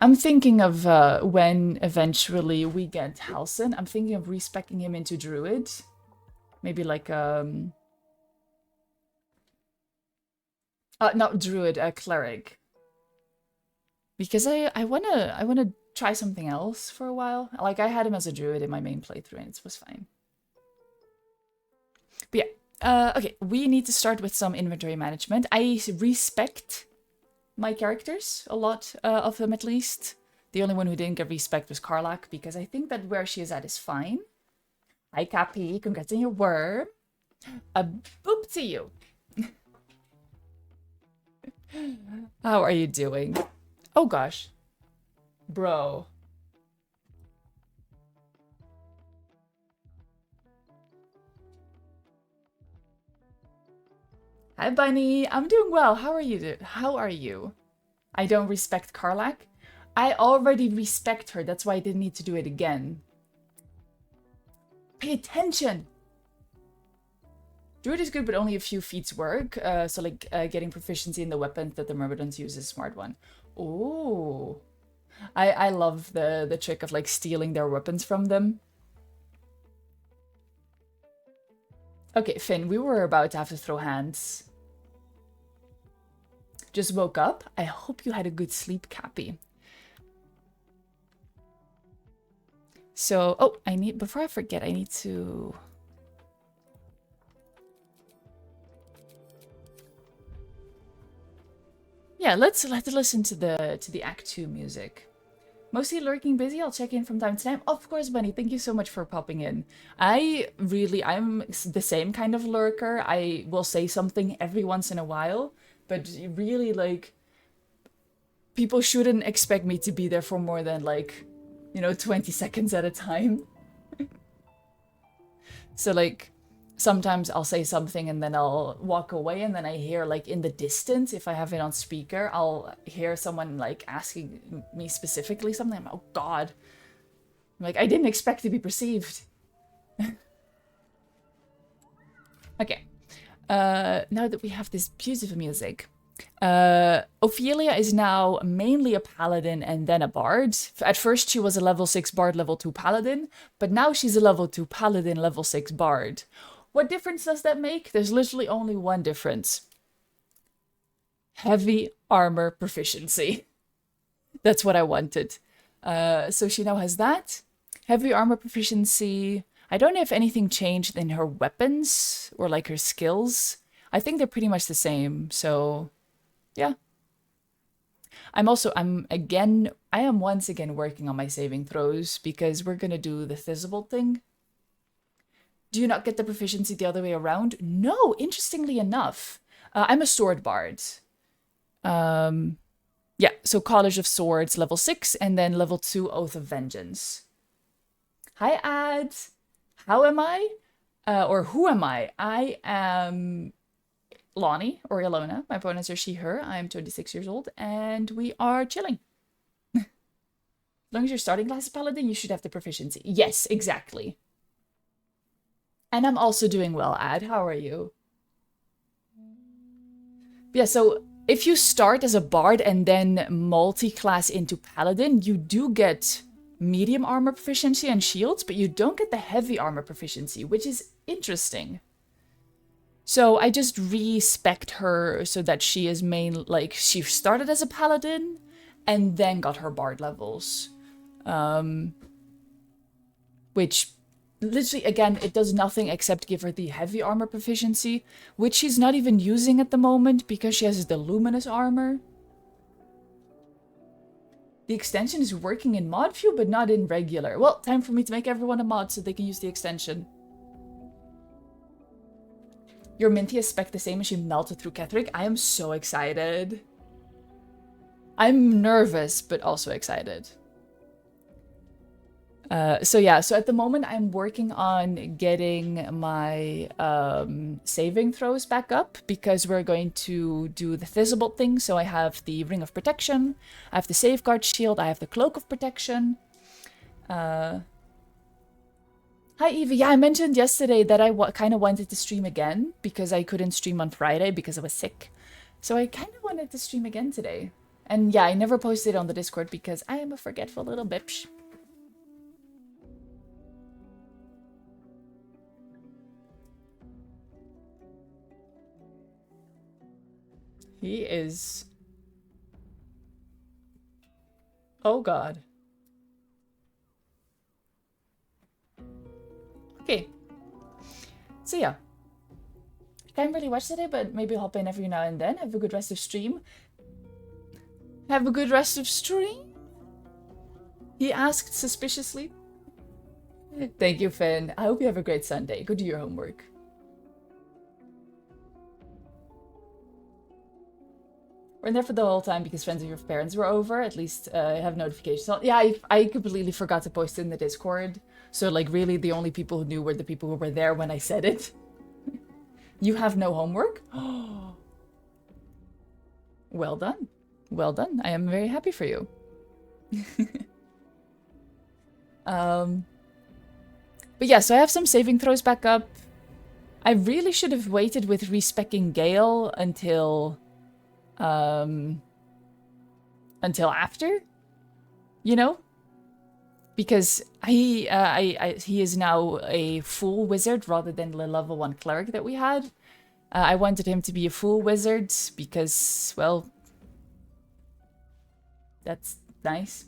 I'm thinking of when eventually we get Halsin, I'm thinking of respeccing him into Druid. Maybe like not Druid, Cleric. Because I wanna try something else for a while. Like I had him as a Druid in my main playthrough and it was fine. But yeah, okay, we need to start with some inventory management. I respect my characters, a lot of them at least. The only one who didn't get respect was Karlach, because I think that where she is at is fine. Hi, Cappy, congrats on your worm. A boop to you. How are you doing? Oh gosh. Bro. Hi, Bunny. I'm doing well. How are you? How are you? I don't respect Karlach. I already respect her. That's why I didn't need to do it again. Pay attention. Druid is good, but only a few feats work. So like getting proficiency in the weapons that the Myrmidons use is a smart one. Ooh. I love the trick of like stealing their weapons from them. Okay, Finn, we were about to have to throw hands. Just woke up. I hope you had a good sleep, Cappy. So, oh, before I forget, I need to... Yeah, let's listen to the Act 2 music. Mostly lurking busy, I'll check in from time to time. Of course, Bunny, thank you so much for popping in. I'm the same kind of lurker. I will say something every once in a while, but really, like, people shouldn't expect me to be there for more than, like, 20 seconds at a time. So, like, sometimes I'll say something and then I'll walk away and then I hear, like, in the distance, if I have it on speaker, I'll hear someone, like, asking me specifically something. I'm like, oh god. I'm like, I didn't expect to be perceived. Okay. Now that we have this beautiful music, Ophelia is now mainly a paladin and then a bard. At first she was a level 6 bard, level 2 paladin, but now she's a level 2 paladin, level 6 bard. What difference does that make? There's literally only one difference. Heavy armor proficiency. That's what I wanted. So she now has that. Heavy armor proficiency. I don't know if anything changed in her weapons or like her skills. I think they're pretty much the same, so yeah. I am once again working on my saving throws because we're gonna do the Thisobald thing. Do you not get the proficiency the other way around? No, interestingly enough. I'm a sword bard. Yeah, so College of Swords, level 6, and then level 2, Oath of Vengeance. Hi, ads. How am I? Or who am I? I am Lonnie, or Ilona. My pronouns are she, her. I'm 26 years old, and we are chilling. As long as you're starting class as Paladin, you should have the proficiency. Yes, exactly. And I'm also doing well, Ad. How are you? Yeah, so if you start as a bard and then multi-class into Paladin, you do get medium armor proficiency and shields, but you don't get the heavy armor proficiency, which is interesting. So I just respect her so that she is she started as a paladin and then got her bard levels. Which, literally, again, it does nothing except give her the heavy armor proficiency, which she's not even using at the moment because she has the luminous armor. The extension is working in mod view, but not in regular. Well, time for me to make everyone a mod so they can use the extension. Your Minty is spec the same and she melted through Ketheric. I am so excited. I'm nervous, but also excited. So at the moment I'm working on getting my saving throws back up because we're going to do the Thisobald thing. So I have the Ring of Protection, I have the Safeguard Shield, I have the Cloak of Protection. Hi Eva, yeah, I mentioned yesterday that I kind of wanted to stream again because I couldn't stream on Friday because I was sick. So I kind of wanted to stream again today. And yeah, I never posted it on the Discord because I am a forgetful little bitch. He is... Oh god. Okay. So yeah. I can't really watch today, but maybe hop in every now and then. Have a good rest of stream. Have a good rest of stream? He asked suspiciously. Thank you, Finn. I hope you have a great Sunday. Go do your homework. We're in there for the whole time because friends of your parents were over. At least I have notifications. So, yeah, I completely forgot to post it in the Discord. So, like, really, the only people who knew were the people who were there when I said it. You have no homework? Oh. Well done. Well done. I am very happy for you. But yeah, so I have some saving throws back up. I really should have waited with respeccing Gale until after, you know? Because he is now a full wizard rather than the level 1 cleric that we had. I wanted him to be a full wizard because, well, that's nice.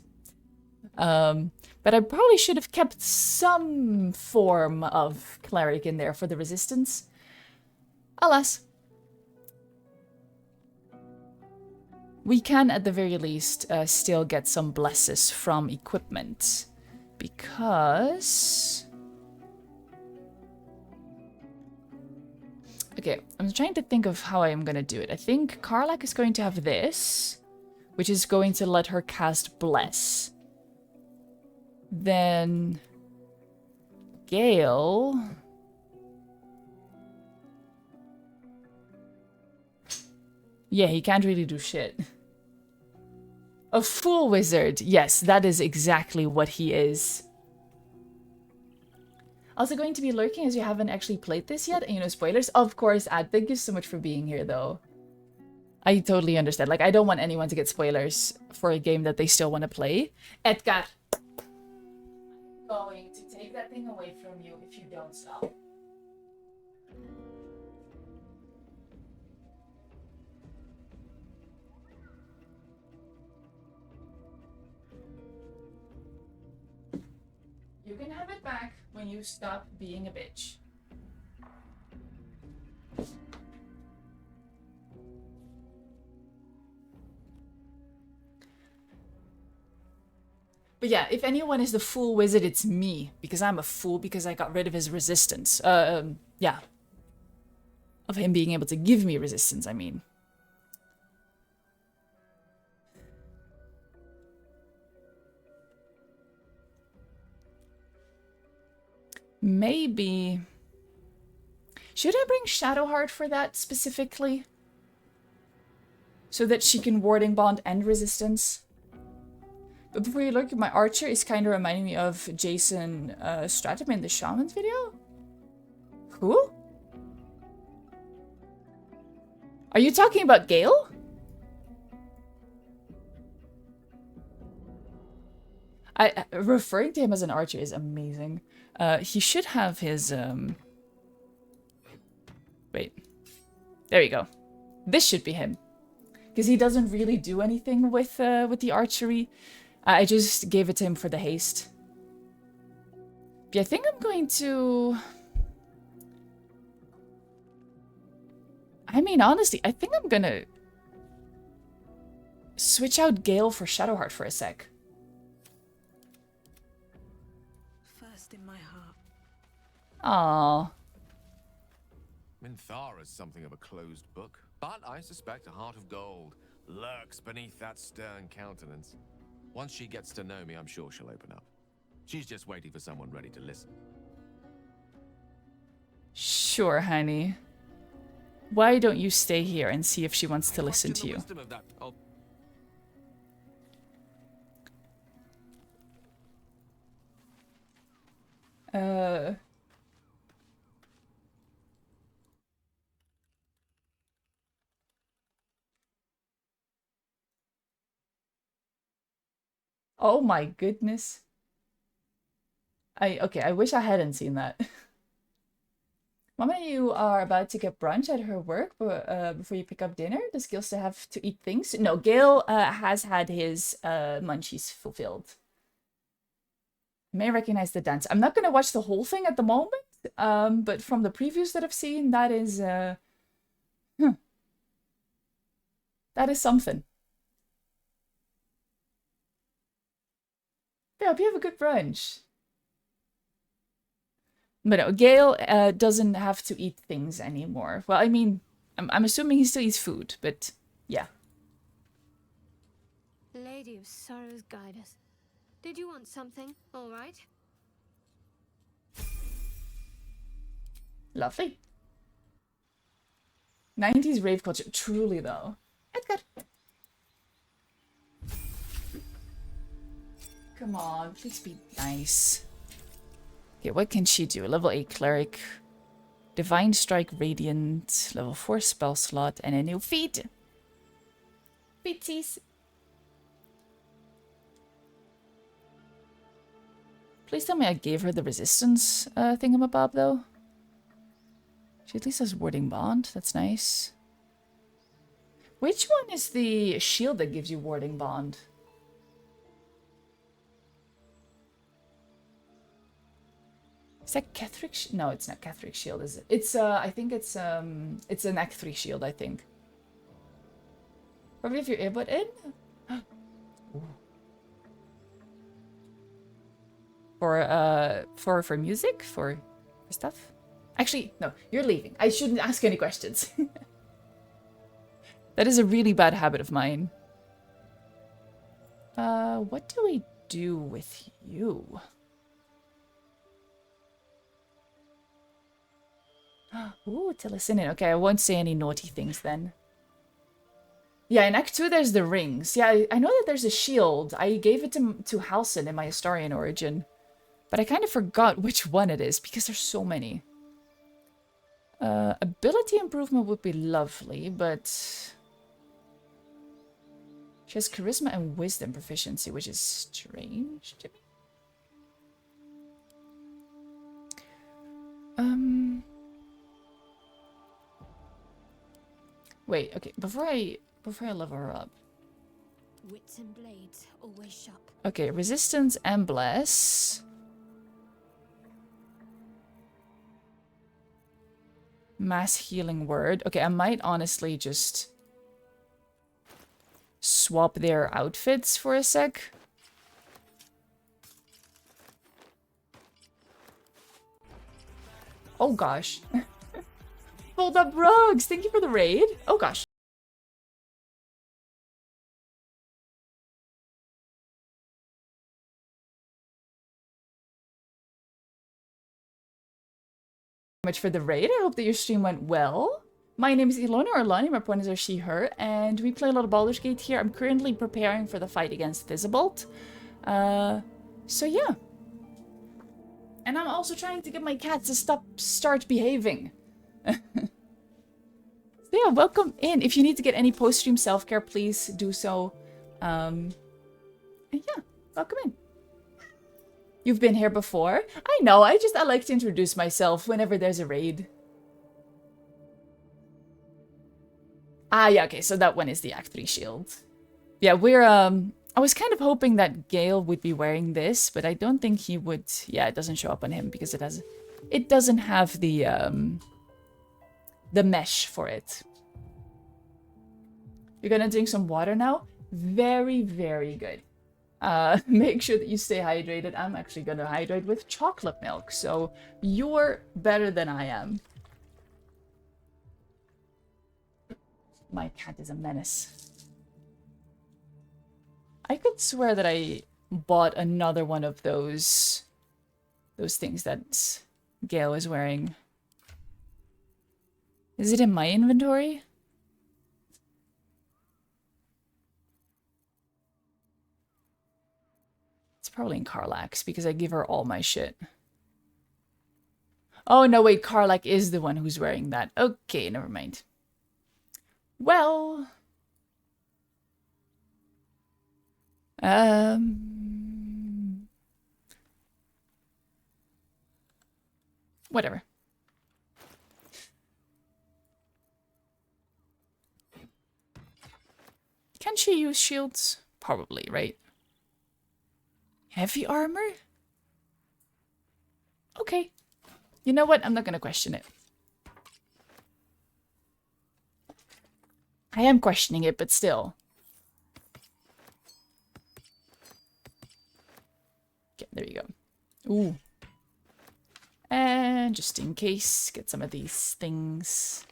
But I probably should have kept some form of cleric in there for the resistance. Alas. We can, at the very least, still get some blesses from equipment. Because... Okay, I'm trying to think of how I am going to do it. I think Karlak is going to have this, which is going to let her cast Bless. Then... Gale... Yeah, he can't really do shit. A full wizard. Yes, that is exactly what he is. Also going to be lurking as you haven't actually played this yet. And, you know, spoilers. Of course, Ad, thank you so much for being here, though. I totally understand. Like, I don't want anyone to get spoilers for a game that they still want to play. Edgar. I'm going to take that thing away from you if you don't stop. You can have it back when you stop being a bitch. But yeah, if anyone is the fool wizard, it's me. Because I'm a fool because I got rid of his resistance. Yeah. Of him being able to give me resistance, I mean. Maybe... Should I bring Shadowheart for that specifically? So that she can warding bond and resistance? But before you look, my archer is kind of reminding me of Jason Stratham in the Shaman's video. Who? Are you talking about Gale? Referring to him as an archer is amazing. He should have his, Wait. There you go. This should be him. Because he doesn't really do anything with the archery. I just gave it to him for the haste. Yeah, I think I'm going to... I mean, honestly, I think I'm gonna... switch out Gale for Shadowheart for a sec. First in my heart. Aww. Minthara is something of a closed book, but I suspect a heart of gold lurks beneath that stern countenance. Once she gets to know me, I'm sure she'll open up. She's just waiting for someone ready to listen. Sure, honey. Why don't you stay here and see if she wants to listen to you? Oh my goodness. Okay, I wish I hadn't seen that. Mama, you are about to get brunch at her work before you pick up dinner. Does Gil still have to eat things? No, Gil has had his munchies fulfilled. I may recognize the dance. I'm not going to watch the whole thing at the moment, but from the previews that I've seen, that is something. Yeah, hope you have a good brunch. But no, Gale doesn't have to eat things anymore. Well, I mean, I'm assuming he still eats food, but yeah. Lady of Sorrows, guide us. Did you want something? All right. Lovely. 90s rave culture. Truly, though. Edgar. Come on, please be nice. Okay, what can she do? Level 8 cleric. Divine Strike Radiant. Level 4 spell slot. And a new feat. Feetsies. Please tell me I gave her the resistance thingamabob, though. She at least has warding bond. That's nice. Which one is the shield that gives you warding bond? Is that Catherick? No, it's not Catherick shield, is it? It's I think it's an Act 3 shield, I think. Probably if you're earbud in. For music? For stuff? Actually, no, you're leaving. I shouldn't ask any questions. That is a really bad habit of mine. What do we do with you? Ooh, to listen in. Okay, I won't say any naughty things then. Yeah, in Act 2 there's the rings. Yeah, I know that there's a shield. I gave it to Halsin in my Astarian origin. But I kind of forgot which one it is because there's so many. Ability improvement would be lovely, but... She has charisma and wisdom proficiency, which is strange to me. Wait, okay, before I level her up. Wits and blades always sharp. Okay, resistance and bless. Mass healing word. Okay, I might honestly just swap their outfits for a sec. Oh gosh. Fold up rugs. Thank you for the raid. Oh gosh. Much for the raid. I hope that your stream went well. My name is Ilona or Lani, my pronouns are she, her, and we play a lot of Baldur's Gate here. I'm currently preparing for the fight against Thisobald. So yeah. And I'm also trying to get my cat to start behaving. So yeah, welcome in. If you need to get any post-stream self-care, please do so. And yeah, welcome in. You've been here before? I know, I like to introduce myself whenever there's a raid. Ah, yeah, okay, so that one is the Act 3 shield. Yeah, we're, I was kind of hoping that Gale would be wearing this, but I don't think he would. Yeah, it doesn't show up on him because it doesn't have the mesh for it. You're gonna drink some water now? Very, very good. Make sure that you stay hydrated. I'm actually gonna hydrate with chocolate milk, so you're better than I am. My cat is a menace. I could swear that I bought another one of those things that Gale is wearing. Is it in my inventory? It's probably in Karlak's because I give her all my shit. Oh no, wait, Karlak is the one who's wearing that. Okay, never mind. Well... Whatever. Can she use shields? Probably, right? Heavy armor? Okay. You know what? I'm not gonna question it. I am questioning it, but still. Okay, there you go. Ooh. And just in case, get some of these things.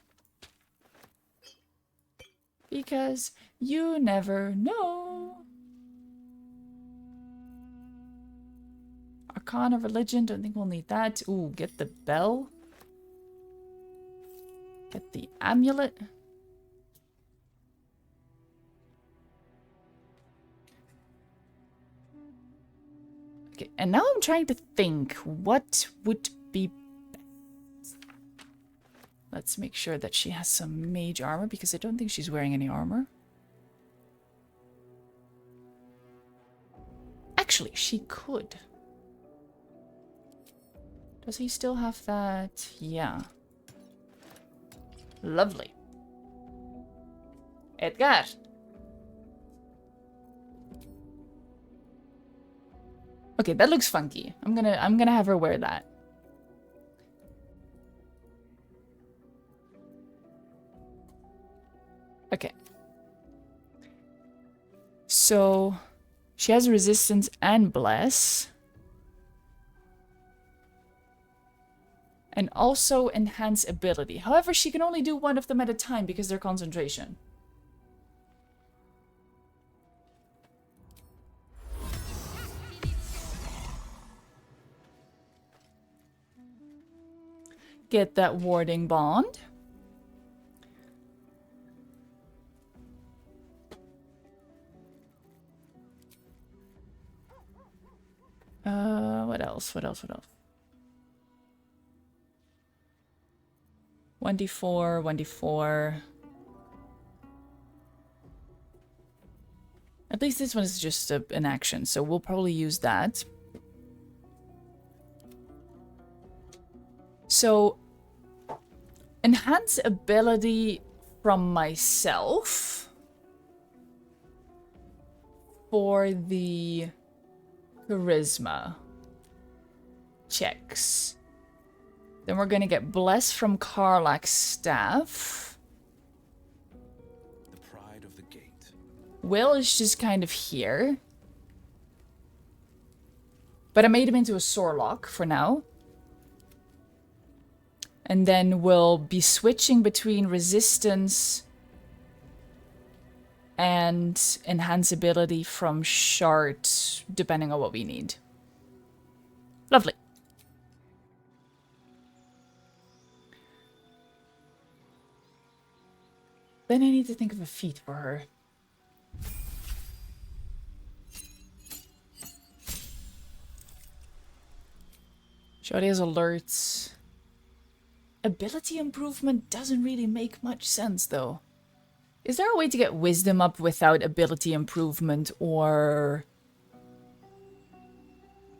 Because you never know. Arcana, religion, don't think we'll need that. Ooh, get the bell. Get the amulet. Okay, and now I'm trying to think what would be best. Let's make sure that she has some mage armor because I don't think she's wearing any armor. Actually, she could. Does he still have that? Yeah. Lovely. Edgar. Okay, that looks funky. I'm gonna have her wear that. Okay. So she has resistance and bless. And also enhance ability. However, she can only do one of them at a time because they're concentration. Get that warding bond. What else? What else? What else? 1d4, 1d4. At least this one is just an action, so we'll probably use that. So, enhance ability from myself for the charisma checks. Then we're gonna get blessed from Karlach's staff. The pride of the gate. Will is just kind of here. But I made him into a Sorlock for now. And then we'll be switching between resistance and enhance ability from Shard, depending on what we need. Lovely. Then I need to think of a feat for her. She already has alerts. Ability improvement doesn't really make much sense, though. Is there a way to get wisdom up without ability improvement, or...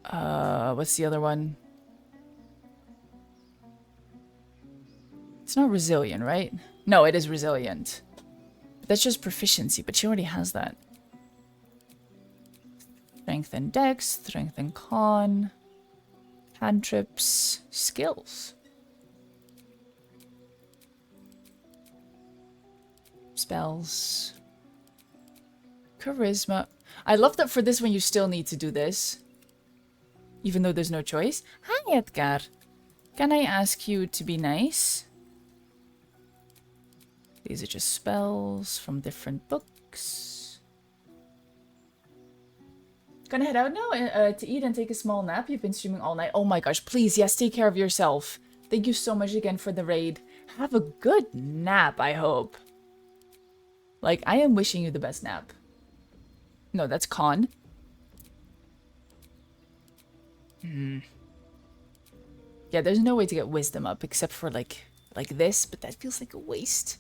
what's the other one? It's not resilient, right? No, it is resilient. That's just proficiency, but she already has that. Strength and dex, strength and con, cantrips, skills. Spells. Charisma. I love that for this one you still need to do this. Even though there's no choice. Hi, Edgar. Can I ask you to be nice? These are just spells from different books. Gonna head out now to eat and take a small nap. You've been streaming all night. Oh my gosh, please, yes, take care of yourself. Thank you so much again for the raid. Have a good nap, I hope. Like, I am wishing you the best nap. No, that's con. Yeah, there's no way to get wisdom up except for like this, but that feels like a waste.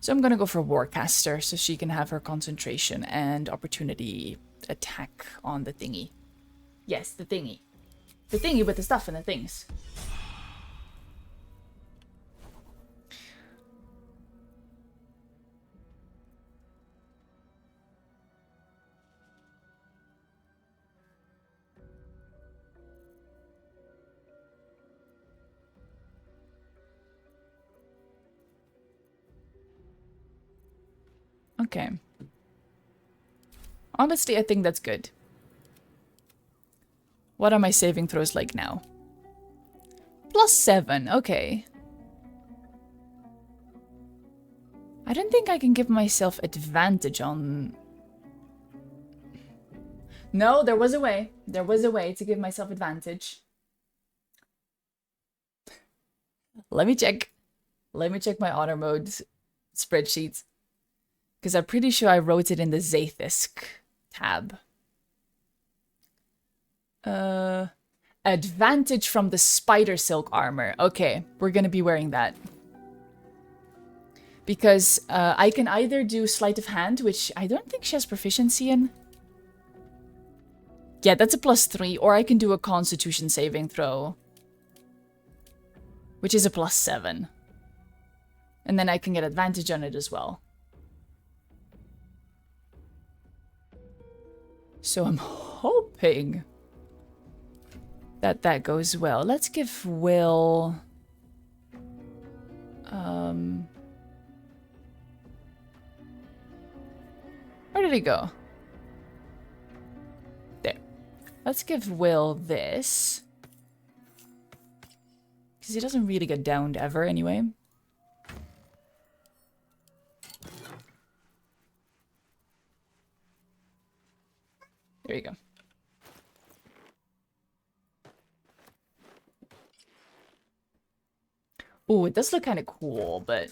So I'm gonna go for Warcaster so she can have her concentration and opportunity attack on the thingy. Yes, the thingy. The thingy with the stuff and the things. Okay. Honestly, I think that's good. What are my saving throws like now? +7, okay. I don't think I can give myself advantage on... No, there was a way. There was a way to give myself advantage. Let me check. Let me check my honor mode spreadsheet. Because I'm pretty sure I wrote it in the Zaithisk tab. Advantage from the spider silk armor. Okay, we're gonna be wearing that. Because I can either do sleight of hand, which I don't think she has proficiency in. Yeah, that's a +3, or I can do a constitution saving throw, which is a +7. And then I can get advantage on it as well. So I'm hoping that that goes well. Let's give Will... Where did he go? There. Let's give Will this. Because he doesn't really get downed ever anyway. There you go. Ooh, it does look kind of cool, but...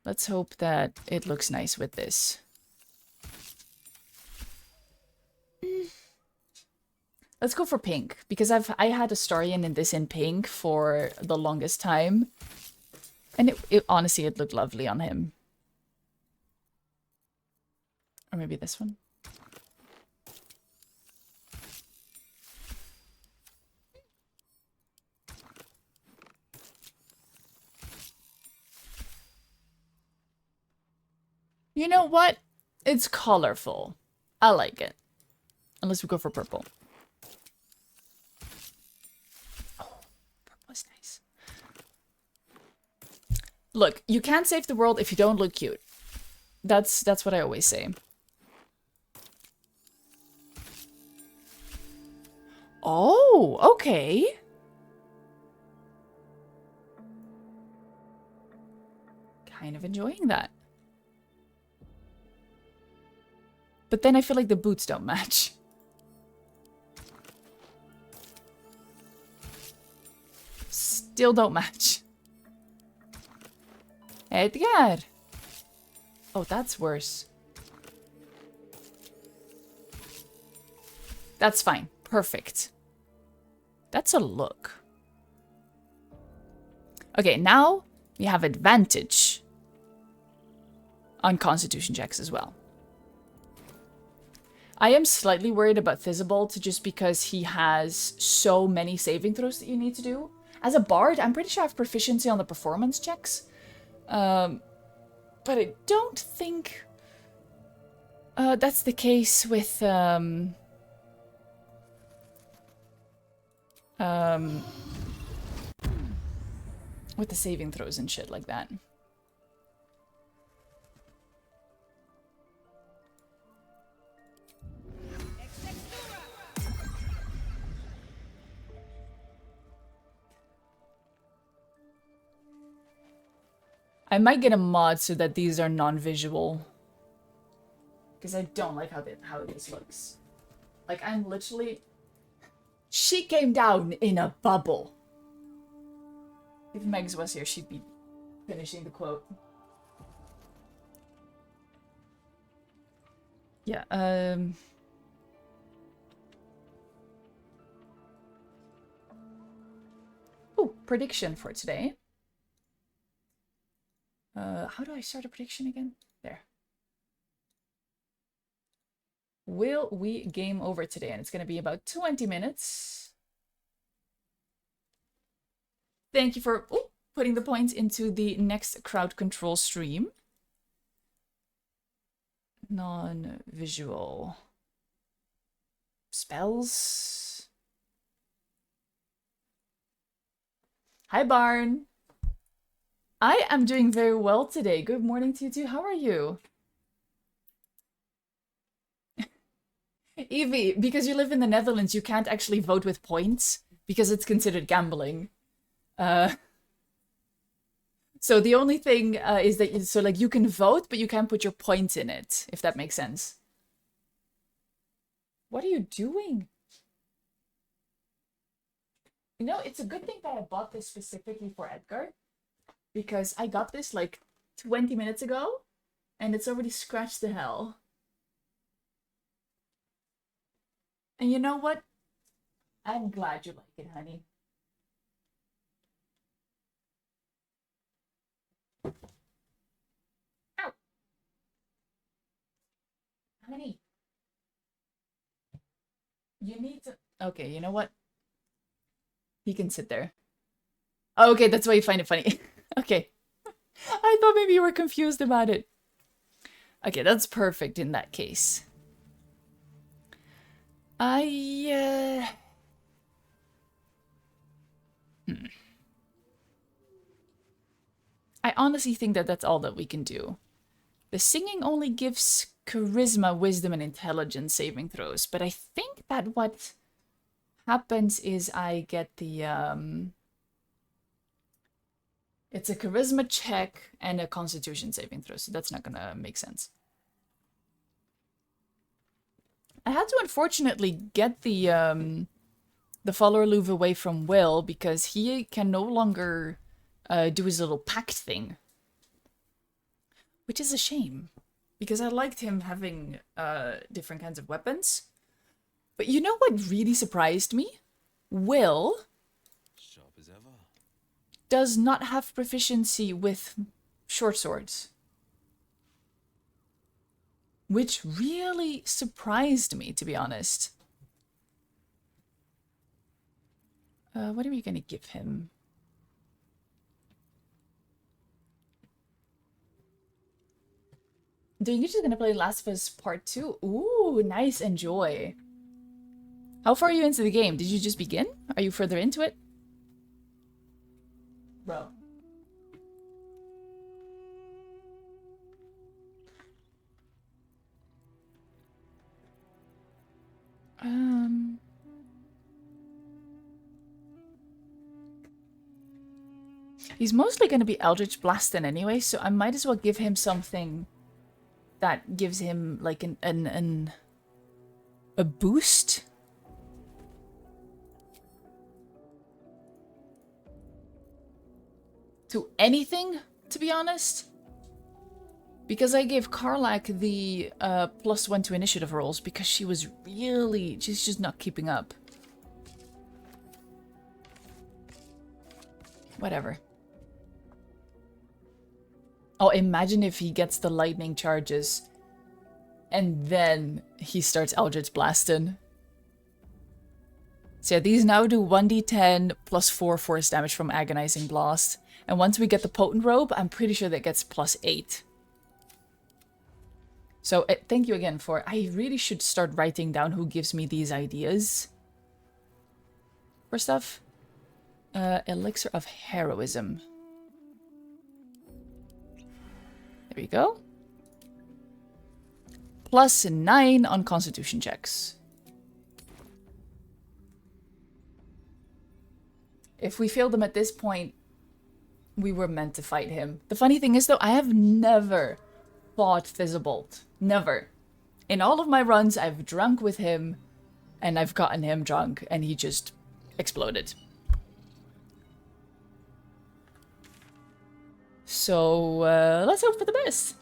Let's hope that it looks nice with this. Let's go for pink, because I had a Starion in this in pink for the longest time. And it honestly, it looked lovely on him. Or maybe this one. You know what? It's colorful. I like it. Unless we go for purple. Oh, purple is nice. Look, you can't save the world if you don't look cute. That's what I always say. Oh, okay. Kind of enjoying that. But then I feel like the boots don't match. Still don't match. Edgar! Oh, that's worse. That's fine. Perfect. That's a look. Okay, now we have advantage on constitution checks as well. I am slightly worried about Thisobald just because he has so many saving throws that you need to do. As a bard, I'm pretty sure I have proficiency on the performance checks. But I don't think that's the case with the saving throws and shit like that. I might get a mod so that these are non-visual. Because I don't like how this looks. Like, I'm literally... She came down in a bubble. If Megs was here, she'd be finishing the quote. Yeah, Oh, prediction for today. How do I start a prediction again? There. Will we game over today? And it's going to be about 20 minutes. Thank you for putting the points into the next crowd control stream. Non-visual spells. Hi, Barn. I am doing very well today. Good morning to you too. How are you? Evie, because you live in the Netherlands, you can't actually vote with points because it's considered gambling. So the only thing is that you can vote, but you can't put your points in it, if that makes sense. What are you doing? You know, it's a good thing that I bought this specifically for Edgar, because I got this like 20 minutes ago, and it's already scratched the hell. And you know what? I'm glad you like it, honey. Ow! Honey. You need to... Okay, you know what? He can sit there. Oh, okay, that's why you find it funny. Okay. I thought maybe you were confused about it. Okay, that's perfect in that case. I honestly think that that's all that we can do. The singing only gives charisma, wisdom, and intelligence saving throws, but I think that what happens is I get the it's a charisma check and a constitution saving throw, so that's not gonna make sense. I had to unfortunately get the follower loop away from Will because he can no longer do his little pact thing, which is a shame because I liked him having different kinds of weapons. But you know what really surprised me? Will Sharp as ever. does not have proficiency with short swords. Which really surprised me, to be honest. What are we gonna give him? Dude, you're just gonna play Last of Us Part 2? Ooh, nice, enjoy. How far are you into the game? Did you just begin? Are you further into it? Bro. He's mostly going to be Eldritch Blasting anyway, so I might as well give him something that gives him like a boost. To anything, to be honest. Because I gave Karlak the +1 to initiative rolls because she's just not keeping up. Whatever. Oh, imagine if he gets the lightning charges and then he starts Eldritch Blasting. So yeah, these now do 1d10 +4 force damage from Agonizing Blast. And once we get the Potent Robe, I'm pretty sure that gets +8. So thank you again for... I really should start writing down who gives me these ideas for stuff. Elixir of Heroism. There you go. +9 on Constitution checks. If we fail them at this point, we were meant to fight him. The funny thing is, though, I have never fought Thisobald. Never. In all of my runs, I've drunk with him, and I've gotten him drunk, and he just exploded. So, let's hope for the best.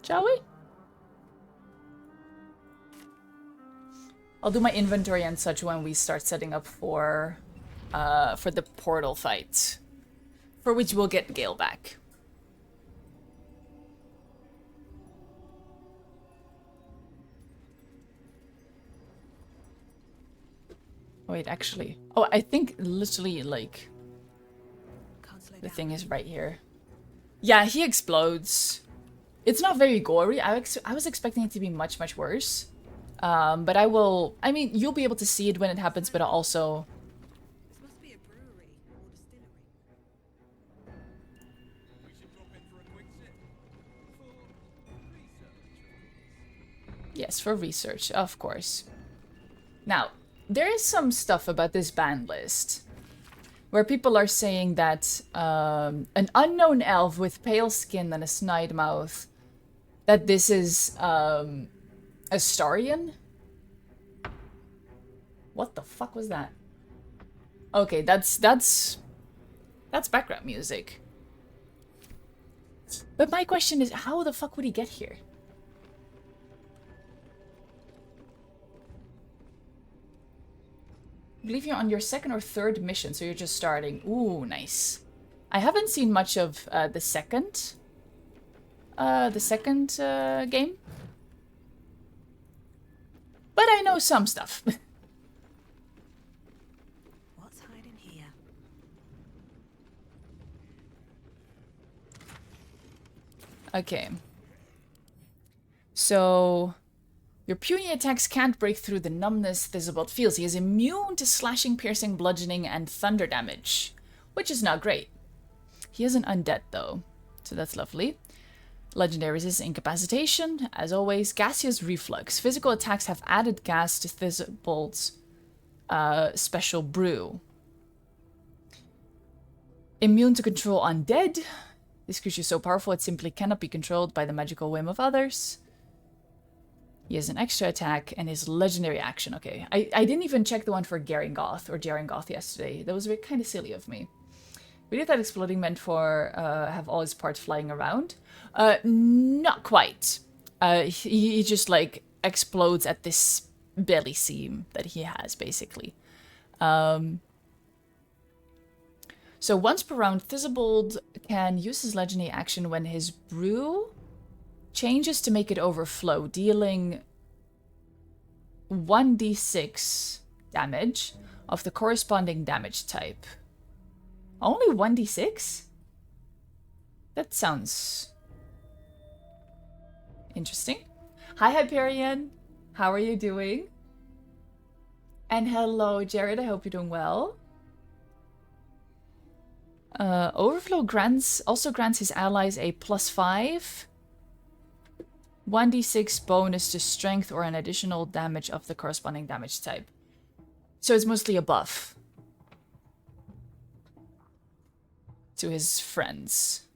Shall we? I'll do my inventory and such when we start setting up for the portal fight. For which we'll get Gale back. Wait, actually. Oh, I think literally, like... The thing is right here. Yeah, he explodes. It's not very gory. I was expecting it to be much, much worse. But I will... I mean, you'll be able to see it when it happens, but I'll also... This must be a brewery or distillery. Yes, for research, of course. Now, there is some stuff about this ban list where people are saying that an unknown elf with pale skin and a snide mouth, that this is Astarian? What the fuck was that? Okay, that's background music. But my question is, how the fuck would he get here? I believe you're on your second or third mission, so you're just starting. Ooh, nice. I haven't seen much of the second game. But I know some stuff. What's hiding here? Okay. So, your puny attacks can't break through the numbness Thisobald feels. He is immune to slashing, piercing, bludgeoning, and thunder damage, which is not great. He is an undead, though, so that's lovely. Legendary resistance incapacitation, as always. Gaseous reflux. Physical attacks have added gas to Thisobald's special brew. Immune to control undead. This creature is so powerful it simply cannot be controlled by the magical whim of others. He has an extra attack and his legendary action. Okay, I didn't even check the one for Jarengoth yesterday. That was kind of silly of me. We did that exploding meant for have all his parts flying around. Not quite. He just like explodes at this belly seam that he has, basically. So once per round, Thisobald can use his legendary action when his brew changes to make it overflow, dealing 1d6 damage of the corresponding damage type. Only 1d6? That sounds interesting. Hi, Hyperion. How are you doing? And hello, Jared. I hope you're doing well. Overflow also grants his allies a +5 1d6 bonus to strength or an additional damage of the corresponding damage type. So it's mostly a buff to his friends.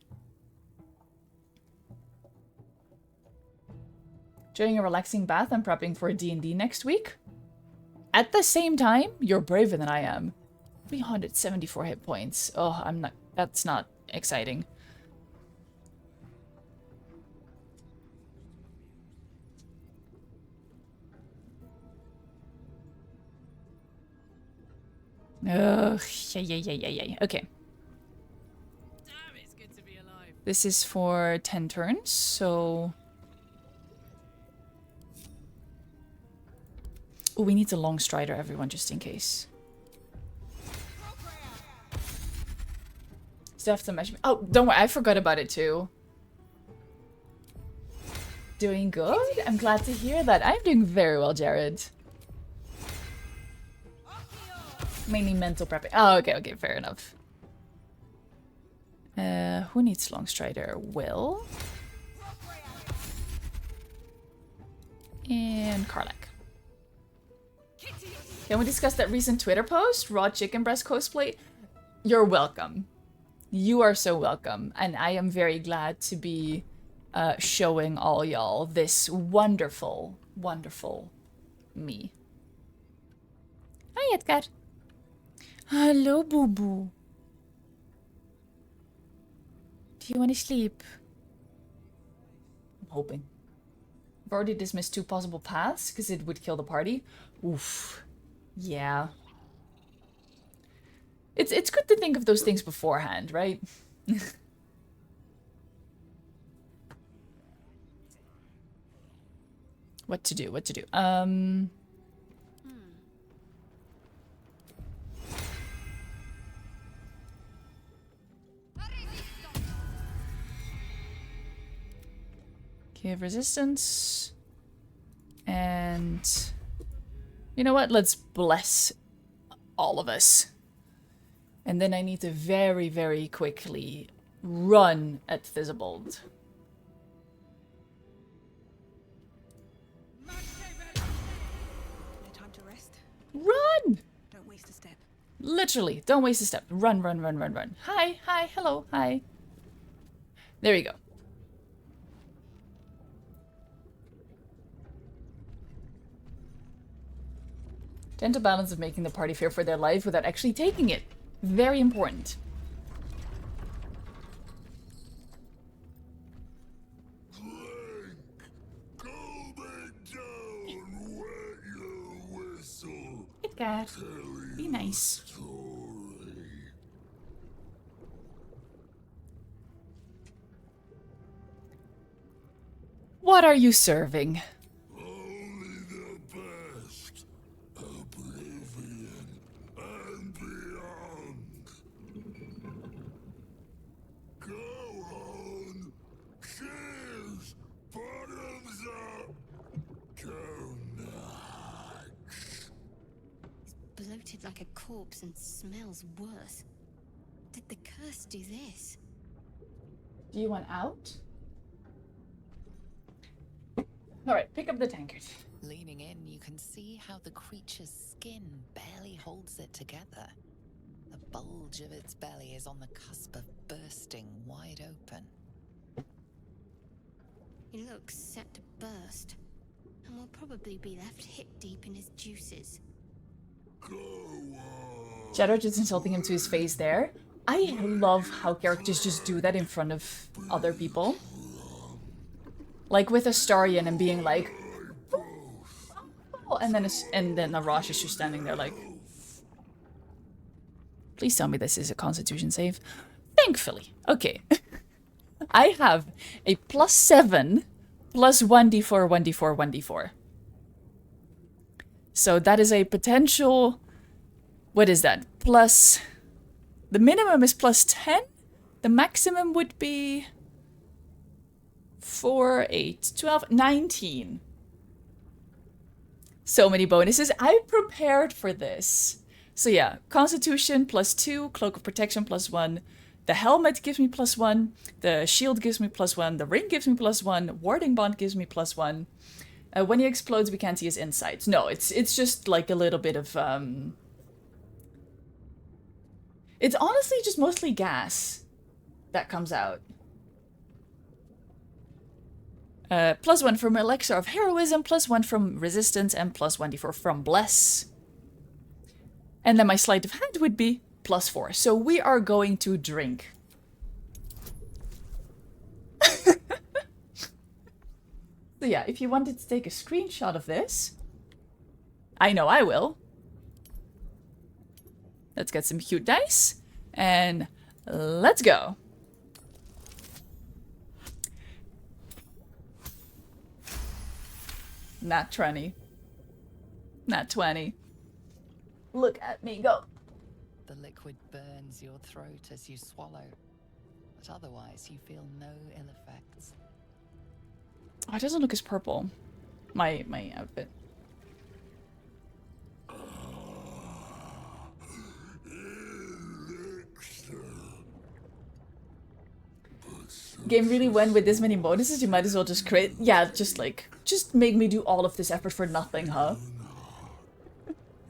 During a relaxing bath, I'm prepping for D&D next week. At the same time, you're braver than I am. 374 hit points. Oh, I'm not. That's not exciting. Ugh, yeah. Okay. Damn, it's good to be alive. This is for 10 turns, so... Oh, we need a long strider, everyone, just in case. Still have to measure. Oh, don't worry, I forgot about it too. Doing good? I'm glad to hear that. I'm doing very well, Jared. Mainly mental prepping. Oh, okay, fair enough. Who needs long strider? Will. And Karlak. Can we discuss that recent Twitter post? Raw chicken breast cosplay? You're welcome. You are so welcome. And I am very glad to be showing all y'all this wonderful, wonderful me. Hi, Edgar. Hello, boo-boo. Do you want to sleep? I'm hoping. I've already dismissed 2 possible paths because it would kill the party. Oof. Yeah. It's good to think of those things beforehand, right? What to do? Give resistance. And you know what? Let's bless all of us. And then I need to very, very quickly run at Thisobald. Run! Don't waste a step. Literally, don't waste a step. Run, run, run, run, run. Hi, hi, hello, hi. There you go. Gentle balance of making the party fear for their life without actually taking it. Very important. Good cat. Be nice. What are you serving? Only the best. Oblivion and beyond. Go on. Cheers. Bottoms up. Go nuts. Bloated like a corpse and smells worse. Did the curse do this? Do you want out? Alright, pick up the tankard. Leaning in, you can see how the creature's skin barely holds it together. The bulge of its belly is on the cusp of bursting wide open. He looks set to burst, and will probably be left hip deep in his juices. Go on. Shadow just insulting him to his face there. I love how characters just do that in front of other people. Like with Astarion and being like, oh, and then Arash is just standing there like, please tell me this is a Constitution save. Thankfully, okay. I have a +7 plus 1d4, 1d4, 1d4. So that is a potential. What is that? Plus. The minimum is +10. The maximum would be 4, 8, 12, 19. So many bonuses. I prepared for this. So yeah, Constitution +2, Cloak of Protection +1. The helmet gives me +1. The shield gives me +1. The ring gives me +1. Warding bond gives me +1. When he explodes, we can't see his insides. No, it's just like a little bit of It's honestly just mostly gas that comes out. +1 from Elixir of Heroism, +1 from Resistance, and +1d4 from Bless. And then my Sleight of Hand would be +4. So we are going to drink. So yeah, if you wanted to take a screenshot of this, I know I will. Let's get some cute dice, and let's go. Not 20. Not 20. Look at me go. The liquid burns your throat as you swallow, but otherwise you feel no ill effects. Oh, it doesn't look as purple. My outfit. Game really went with this many bonuses, you might as well just crit. Yeah, just make me do all of this effort for nothing, huh?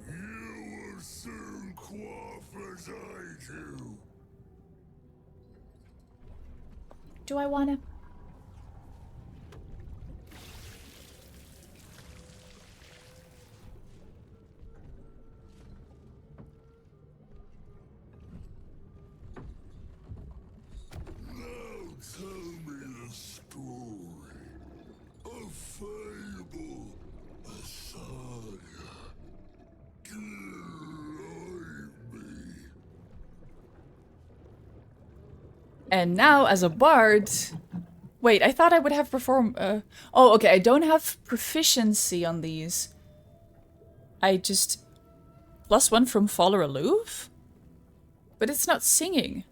You will soon quaff as I do. Do I wanna? Now tell me the story. A fable, a saga. Delight me. And now, as a bard... Wait, I thought I would have perform... Oh, okay, I don't have proficiency on these. I just... +1 from Follow Aloof? But it's not singing.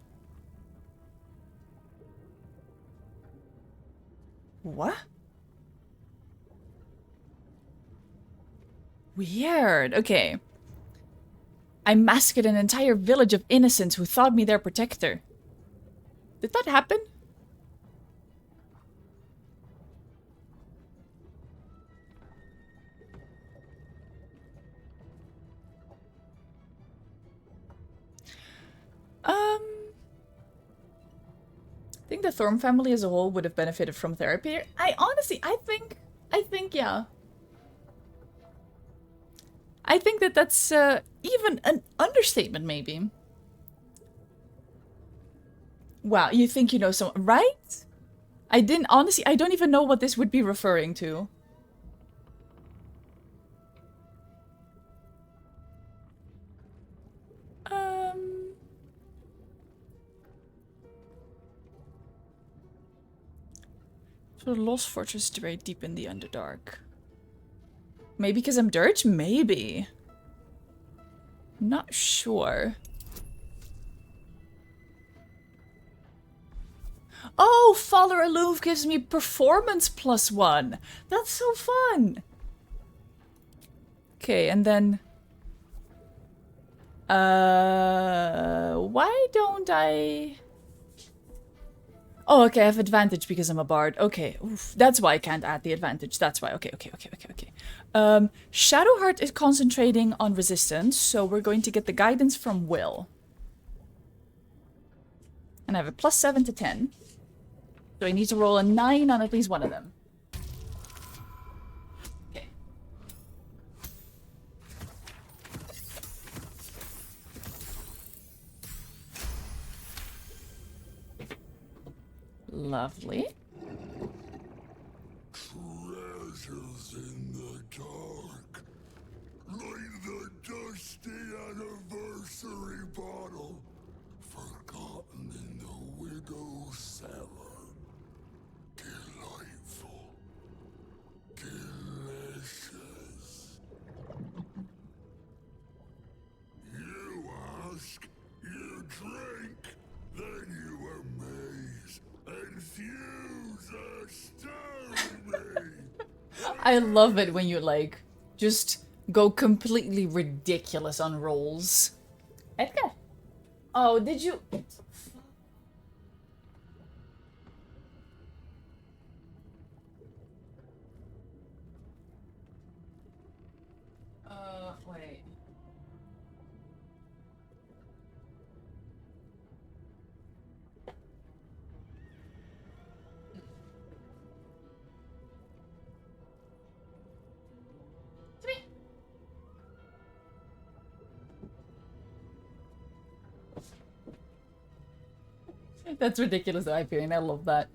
What? Weird, okay. I massacred an entire village of innocents who thought me their protector. Did that happen? think the Thorm family as a whole would have benefited from therapy. I think, yeah. I think that that's even an understatement, maybe. Wow, you think you know someone, right? I don't even know what this would be referring to. So the Lost Fortress is very deep in the Underdark. Maybe because I'm Durge? Maybe. Not sure. Oh, Father Aloof gives me performance +1. That's so fun. Okay, and then... why don't I... Oh, okay, I have advantage because I'm a bard. Okay, oof, that's why I can't add the advantage. That's why. Okay. Shadowheart is concentrating on resistance, so we're going to get the guidance from Will. And I have a +7 to 10. So I need to roll a 9 on at least one of them. Okay. Lovely. Treasures in the dark, like the dusty anniversary bottle, forgotten in the widow's cellar. Delightful, delicious. You ask, you drink, then you amaze. Infuse a stone me! I love it when you, like, just go completely ridiculous on rolls. Edgar! Oh, did you... wait. That's ridiculous, Hyperion. I love that.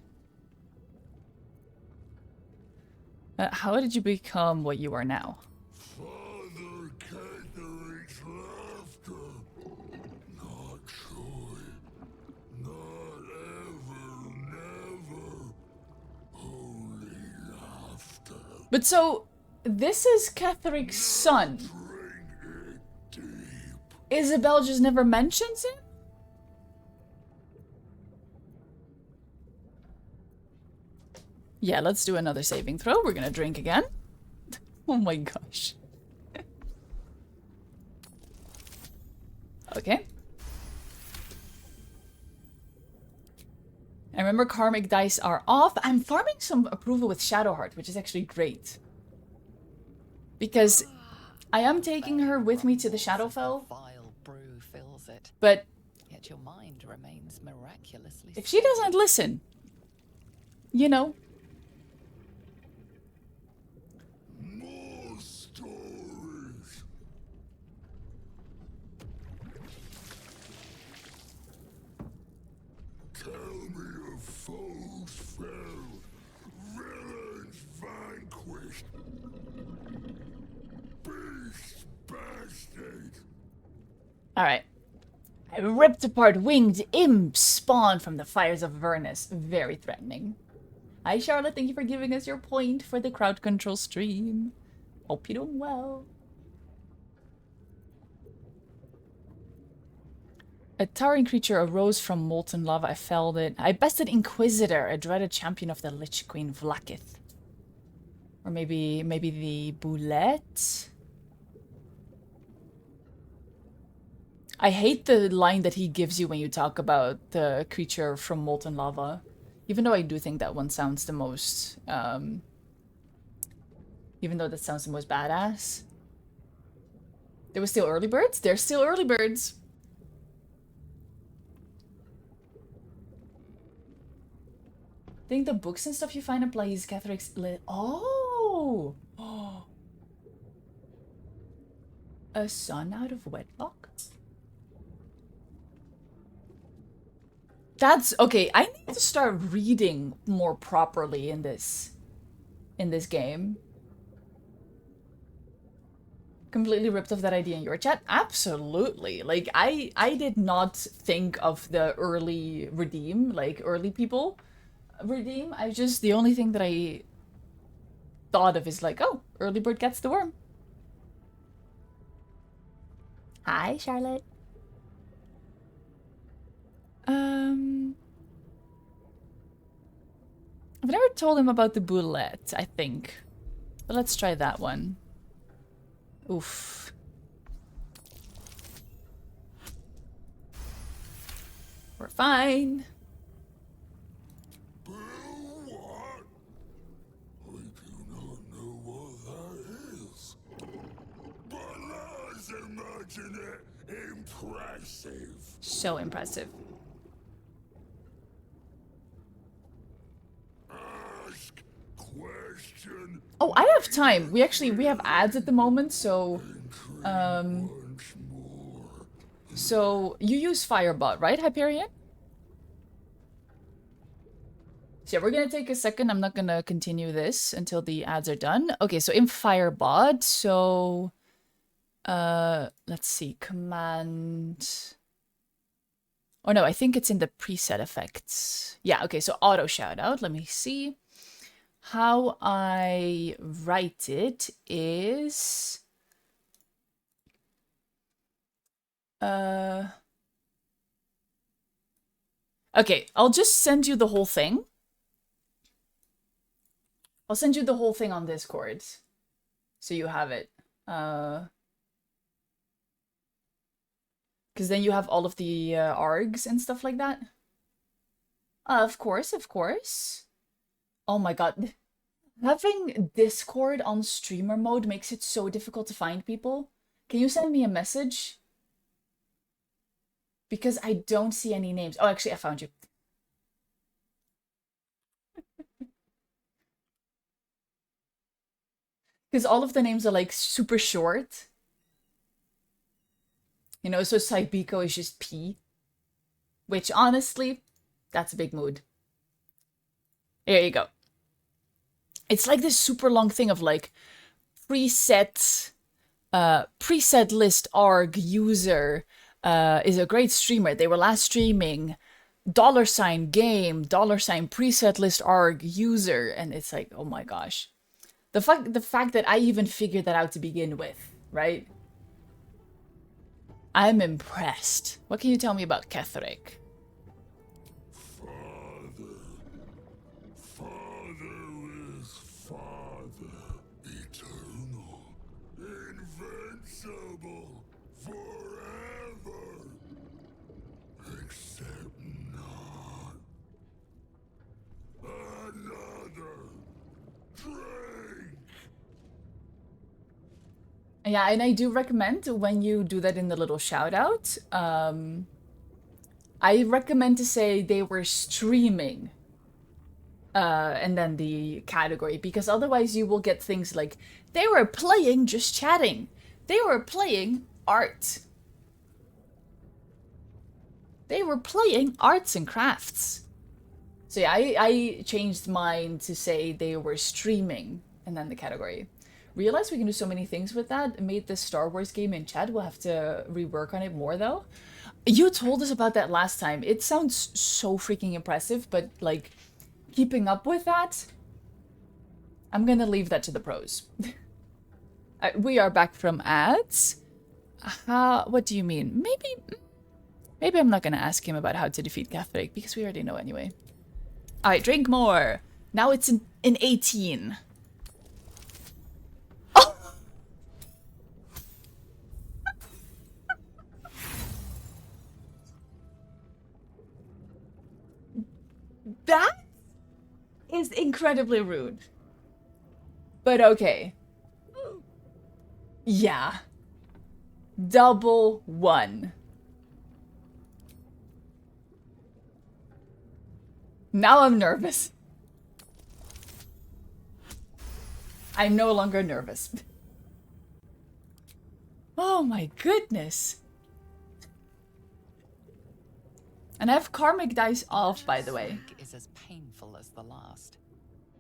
How did you become what you are now? Father Catherine's laughter. Not joy. Not ever, never. Only laughter. But so, this is Catheric's son. Drink it deep. Isabel just never mentions him? Yeah, let's do another saving throw. We're gonna drink again. Oh my gosh. Okay. I remember karmic dice are off. I'm farming some approval with Shadowheart, which is actually great. Because I am taking her with me to the Shadowfell. Vile brew fills it. But Yet your mind remains miraculously if she doesn't listen, you know. More stories. Tell me of foes felled, villains vanquished, beasts bastard. Alright. I ripped apart winged imps spawned from the fires of Vernus. Very threatening. Hi Charlotte, thank you for giving us your point for the crowd control stream. Hope you're doing well. A towering creature arose from molten lava. I felled it. I bested Inquisitor, a dreaded champion of the Lich Queen Vlakith. Or maybe the Boulette? I hate the line that he gives you when you talk about the creature from molten lava. Even though I do think that one sounds the most, even though that sounds the most badass. There was still early birds? There's still early birds. think the books and stuff you find implies Catherick's oh! A son out of wedlock? That's okay. I need to start reading more properly in this game. Completely ripped off that idea in your chat. Absolutely. Like I did not think of the early redeem, like early people redeem. The only thing that I thought of is like, oh, early bird gets the worm. Hi, Charlotte. I've never told him about the boulette, I think. But let's try that one. Oof. We're fine. What? I do not know what that is. But let's imagine it impressive. So impressive. Ask question. Oh, I have time. We have ads at the moment, so Once more. so you use Firebot, right, Hyperion? So yeah, we're gonna take a second. I'm not gonna continue this until the ads are done. Okay, so in Firebot, so let's see, command. Oh no, I think it's in the preset effects. Yeah, okay, so auto shout out. Let me see. How I write it is okay, I'll just send you the whole thing. I'll send you the whole thing on Discord so you have it. Because then you have all of the args and stuff like that. Of course, of course. Oh my god. Having Discord on streamer mode makes it so difficult to find people. Can you send me a message? Because I don't see any names. Oh, actually, I found you. Because all of the names are like super short. You know, so Saibiko is just P. Which, honestly, that's a big mood. Here you go. It's like this super long thing of like preset list arg user is a great streamer. They were last streaming $game, $preset list arg user, and it's like, oh my gosh. The fact that I even figured that out to begin with, right? I'm impressed. What can you tell me about Catherick? Father is Father, eternal, invincible, forever, except not. Another drink. Yeah, and I do recommend when you do that in the little shout out, I recommend to say they were streaming and then the category, because otherwise you will get things like they were playing just chatting. They were playing art. They were playing arts and crafts. So yeah, I changed mine to say they were streaming and then the category. Realize we can do so many things with that. Made this Star Wars game in chat. We'll have to rework on it more though. You told us about that last time. It sounds so freaking impressive, but like keeping up with that, I'm gonna leave that to the pros. We are back from ads. What do you mean? Maybe I'm not gonna ask him about how to defeat Catherick because we already know anyway. All right, drink more. Now it's in 18. That is incredibly rude. But okay. Yeah. Double one. Now I'm nervous. I'm no longer nervous. Oh my goodness. And I have karmic dice off, by the way. Is as painful as the last,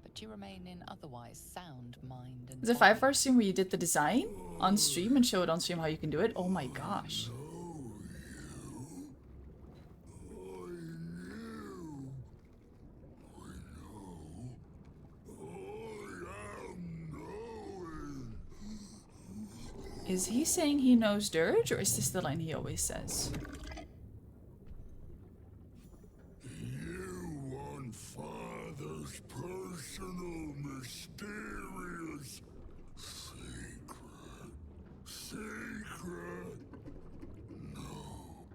but you remain in otherwise sound mind and Was it body. 5 hours stream where you did the design on stream and showed on stream how you can do it? Oh my gosh. Is he saying he knows Durge, or is this the line he always says? You want Father's personal, mysterious secret. Secret. No.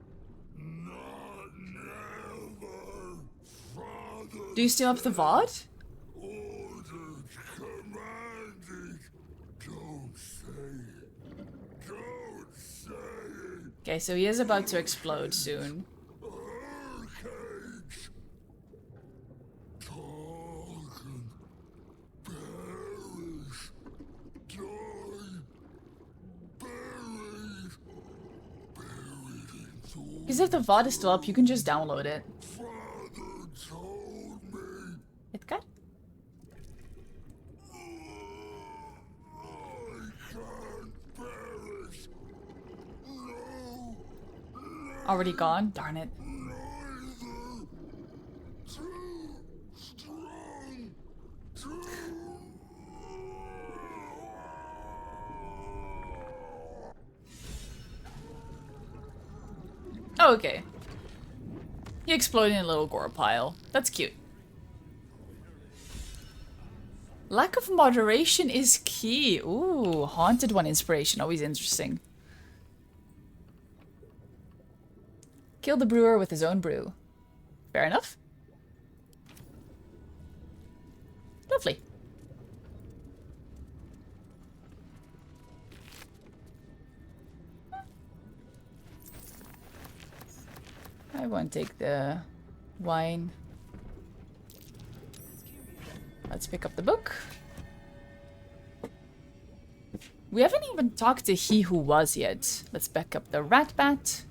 Not never. Father. Do you still have the VOD? Ordered, commanded. Don't say it. Don't say it. Okay, so he is about to explode soon. Hurricanes. Talking. Perish. Die. Buried. Buried in thorns. Because if the VOD is still up, you can just download it. Father told me. It got I can't perish. No. already gone? Darn it. Neither. Too strong. Too. Oh, okay. He exploded in a little gore pile. That's cute. Lack of moderation is key. Ooh, haunted one inspiration. Always interesting. Kill the brewer with his own brew. Fair enough. Lovely. I won't take the wine. Let's pick up the book. We haven't even talked to He Who Was yet. Let's back up the rat bat.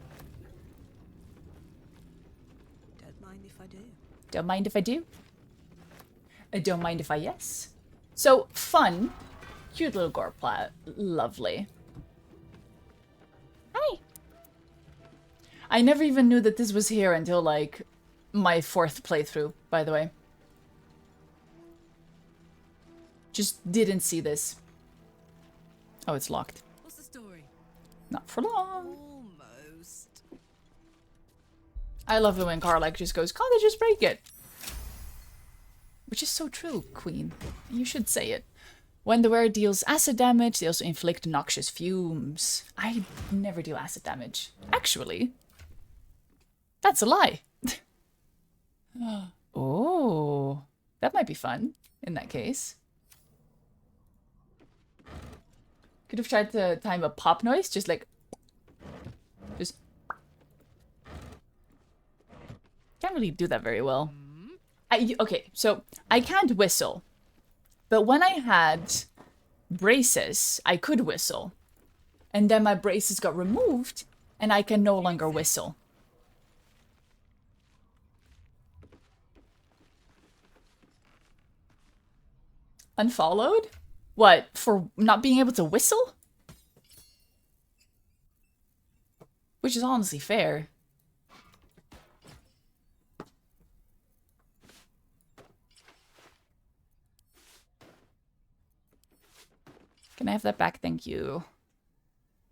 Don't mind if I do. Don't mind if I do. I don't mind if I yes. So, fun. Cute little gore plot. Lovely. Hi. I never even knew that this was here until, like, my 4th playthrough, by the way. Just didn't see this. Oh, it's locked. What's the story? Not for long. Almost. I love it when Carlac just goes, can't they just break it? Which is so true, Queen. You should say it. When the wearer deals acid damage, they also inflict noxious fumes. I never deal acid damage. Actually, that's a lie. Oh, that might be fun in that case. Could have tried to time a pop noise, just like... Just... Can't really do that very well. Okay, so I can't whistle. But when I had braces, I could whistle. And then my braces got removed, and I can no longer whistle. Unfollowed? What, for not being able to whistle? Which is honestly fair. Can I have that back? Thank you.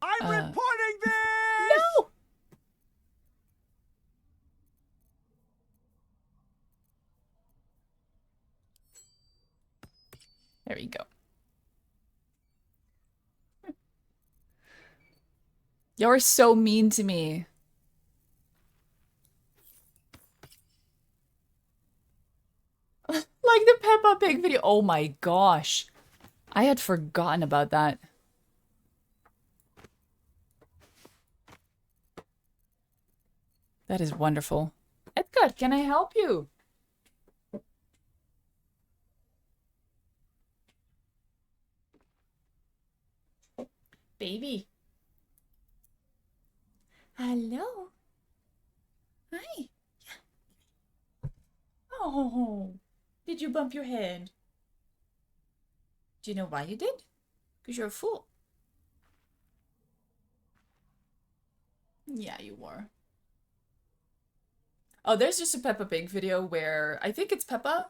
I'm reporting this! No! There you go. You're so mean to me. Like the Peppa Pig video. Oh my gosh. I had forgotten about that. That is wonderful. Edgar, can I help you? Baby. Hello. Hi. Oh, did you bump your head? Do you know why you did? Because you're a fool. Yeah, you were. Oh, there's just a Peppa Pig video where I think it's Peppa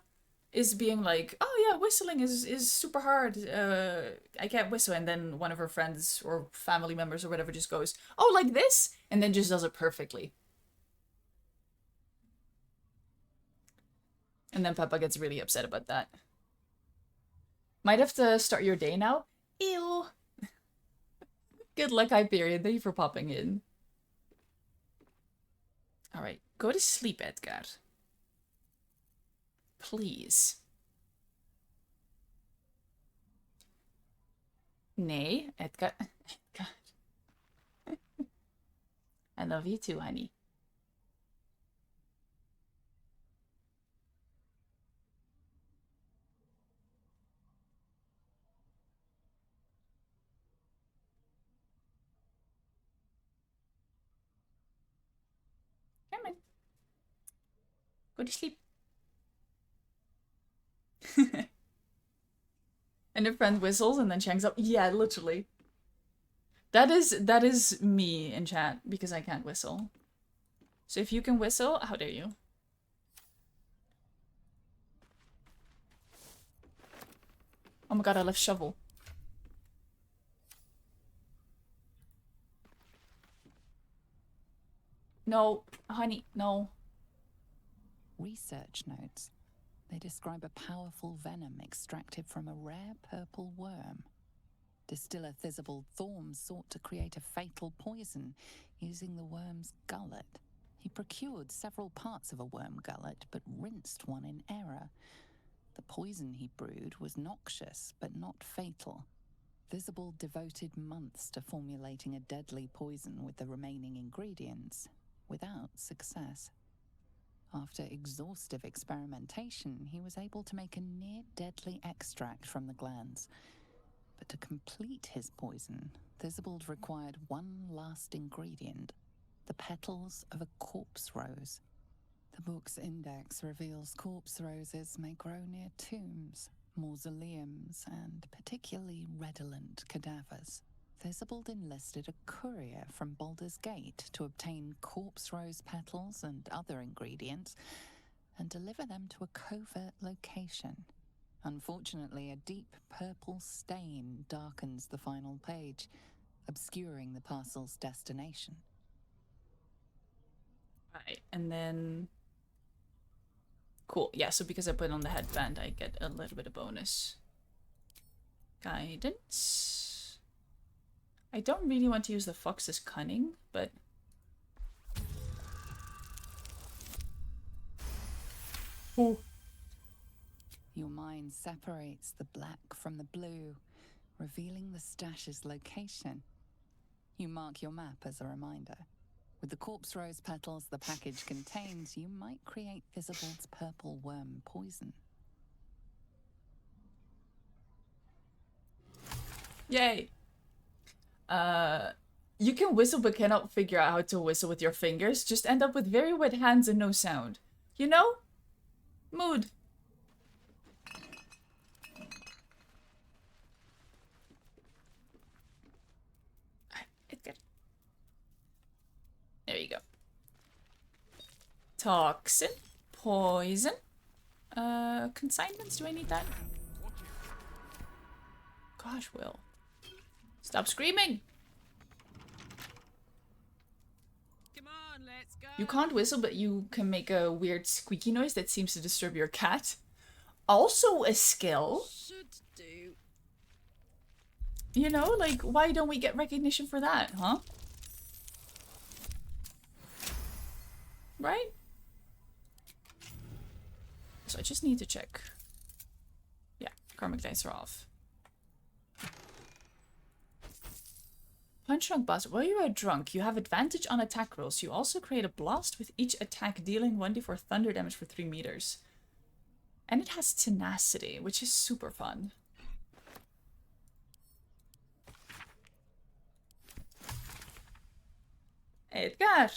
is being like, oh yeah, whistling is super hard. I can't whistle. And then one of her friends or family members or whatever just goes, oh, like this? And then just does it perfectly. And then Peppa gets really upset about that. Might have to start your day now. Ew. Good luck, Hyperion. Thank you for popping in. Alright, go to sleep, Edgar. Please. Nay, Edgar. Edgar. I love you too, honey. Come on. Go to sleep. And a friend whistles and then Chang's up. Yeah, literally. That is me in chat because I can't whistle. So if you can whistle, how dare you? Oh my god, I left shovel. No, honey, no. Research notes. They describe a powerful venom extracted from a rare purple worm. Distiller Thisobald Thorm sought to create a fatal poison using the worm's gullet. He procured several parts of a worm gullet, but rinsed one in error. The poison he brewed was noxious, but not fatal. Thisobald devoted months to formulating a deadly poison with the remaining ingredients, without success. After exhaustive experimentation, he was able to make a near-deadly extract from the glands. But to complete his poison, Thisobald required one last ingredient, the petals of a corpse rose. The book's index reveals corpse roses may grow near tombs, mausoleums, and particularly redolent cadavers. Thisobald enlisted a courier from Baldur's Gate to obtain corpse rose petals and other ingredients and deliver them to a covert location. Unfortunately, a deep purple stain darkens the final page, obscuring the parcel's destination. Right, and then... Cool, yeah, so because I put on the headband, I get a little bit of bonus. Guidance. I don't really want to use the fox's cunning, but... Ooh. Your mind separates the black from the blue, revealing the stash's location. You mark your map as a reminder. With the corpse rose petals the package contains, you might create Thisobald's purple worm poison. Yay! You can whistle but cannot figure out how to whistle with your fingers. Just end up with very wet hands and no sound. You know? Mood. There you go. Toxin. Poison. Consignments? Do I need that? Gosh, Will. Stop screaming! Come on, let's go. You can't whistle, but you can make a weird squeaky noise that seems to disturb your cat. Also a skill. Should do. You know, like, why don't we get recognition for that, huh? Right? So I just need to check. Yeah, karmic dice are off. Punch drunk boss. While you are drunk, you have advantage on attack rolls. You also create a blast with each attack, dealing 1d4 thunder damage for 3 meters. And it has tenacity, which is super fun. Edgar!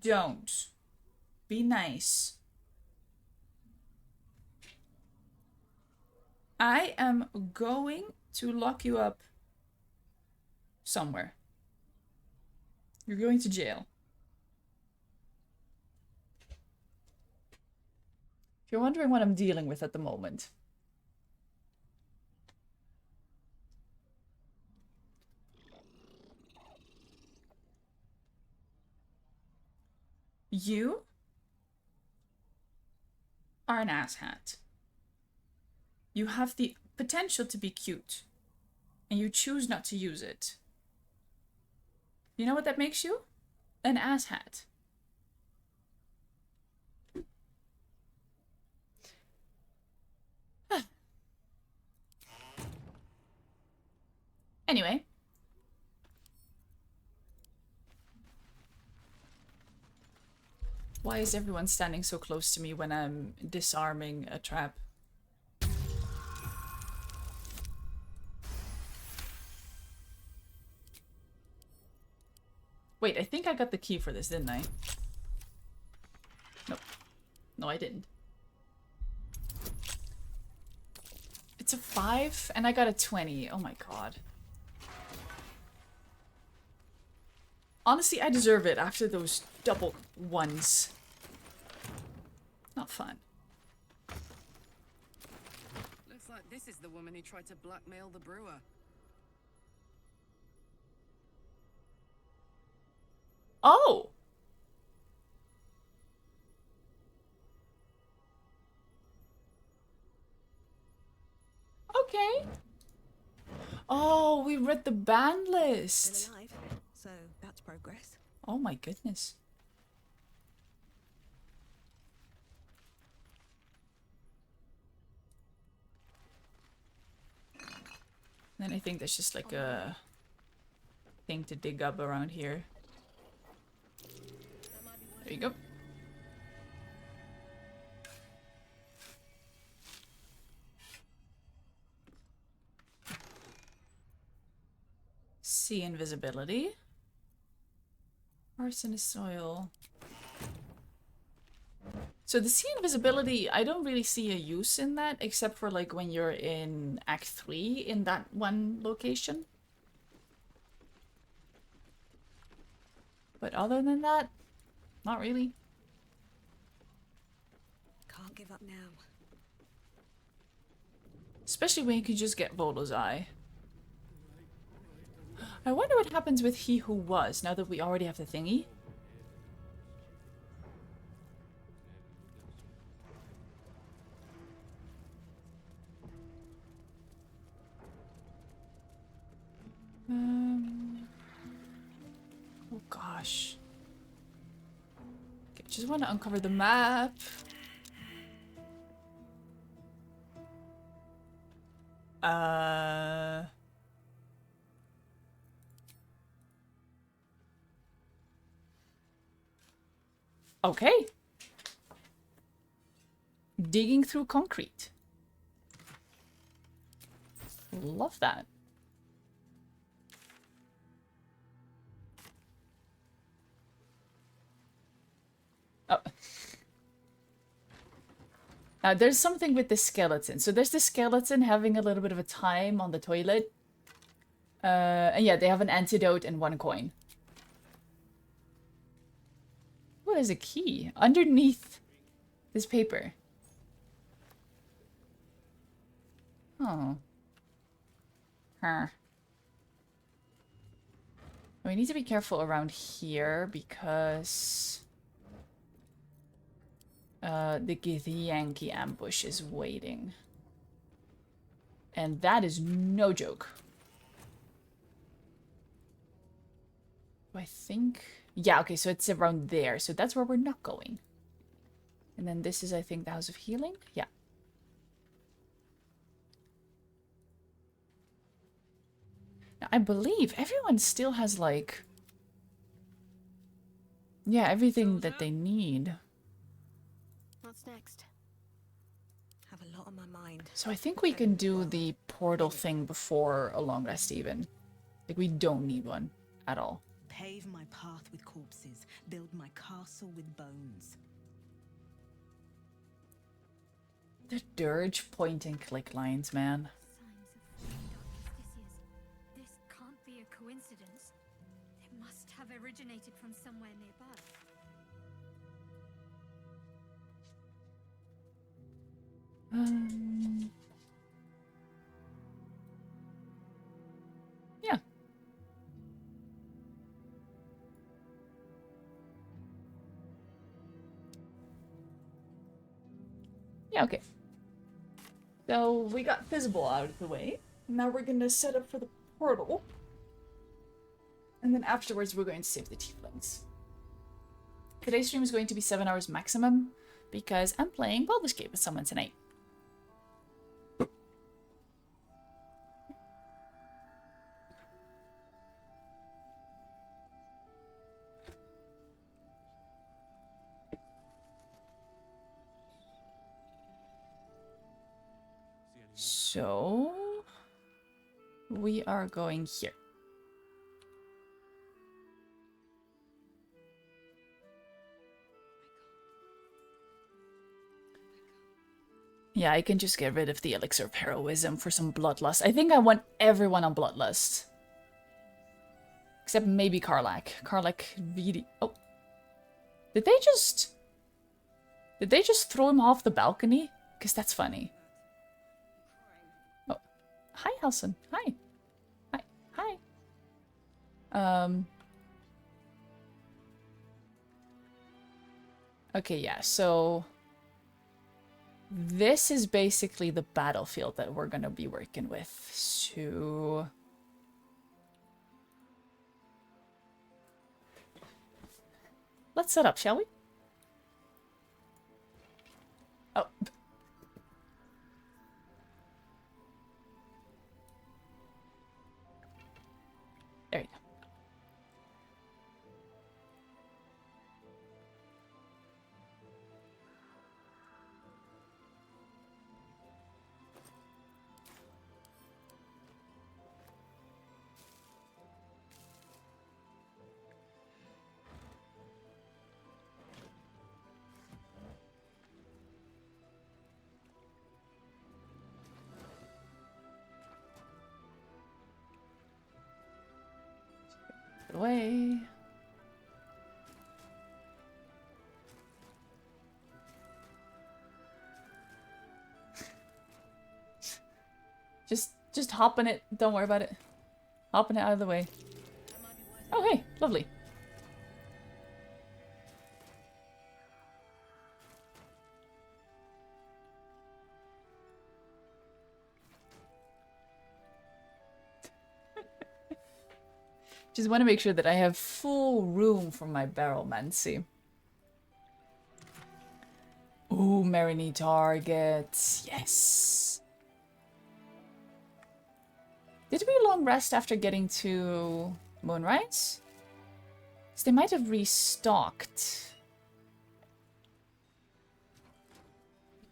Don't. Be nice. I am going to lock you up somewhere. You're going to jail. If you're wondering what I'm dealing with at the moment. You are an asshat. You have the potential to be cute, and you choose not to use it. You know what that makes you? An asshat. Anyway. Why is everyone standing so close to me when I'm disarming a trap? Wait, I think I got the key for this, didn't I? Nope. No, I didn't. It's a 5, and I got a 20. Oh my god. Honestly, I deserve it after those double ones. Not fun. Looks like this is the woman who tried to blackmail the brewer. Oh! Okay. Oh, we read the ban list. Still alive, so that's progress. Oh my goodness. Then I think there's just like a thing to dig up around here. There you go. See invisibility. Arsonist soil. So the sea invisibility, I don't really see a use in that, except for like when you're in Act 3 in that one location. But other than that, not really. Can't give up now. Especially when you can just get Volo's Eye. I wonder what happens with He Who Was, now that we already have the thingy. Oh gosh. Okay, just want to uncover the map. Okay. Digging through concrete. Love that. Oh. Now, there's something with the skeleton. So there's the skeleton having a little bit of a time on the toilet. And yeah, they have an antidote and 1 coin. Oh, there's a key underneath this paper. Oh. Huh. We need to be careful around here because the Githyanki ambush is waiting. And that is no joke. I think... Yeah, okay, so it's around there. So that's where we're not going. And then this is, I think, the House of Healing? Yeah. Now, I believe everyone still has, like... Yeah, everything that they need. What's next? Have a lot on my mind. So I think we can do the portal thing before a long rest even. Like, we don't need one at all. pave my path with corpses, build my castle with bones. The Durge point and click lines, man. Signs of dark justicias. This can't be a coincidence. It must have originated from somewhere nearby. Yeah. Yeah, okay. So we got Thisobald out of the way. Now we're gonna set up for the portal. And then afterwards we're going to save the tieflings. Today's stream is going to be 7 hours maximum because I'm playing Baldur's Gate with someone tonight. So we are going here. Yeah, I can just get rid of the elixir of heroism for some bloodlust. I think I want everyone on bloodlust. Except maybe Karlach. Karlach really... Oh. Did they just throw him off the balcony? Because that's funny. Oh. Hi, Halsin. Hi. Hi. Okay, yeah, so... This is basically the battlefield that we're going to be working with. So... Let's set up, shall we? Oh. There you go. Away. Just hop on it. Don't worry about it. Hopping it out of the way. Oh, hey, lovely. Just want to make sure that I have full room for my barrelmancy. Ooh, Marini targets. Yes. Did we long rest after getting to Moonrise? So they might have restocked.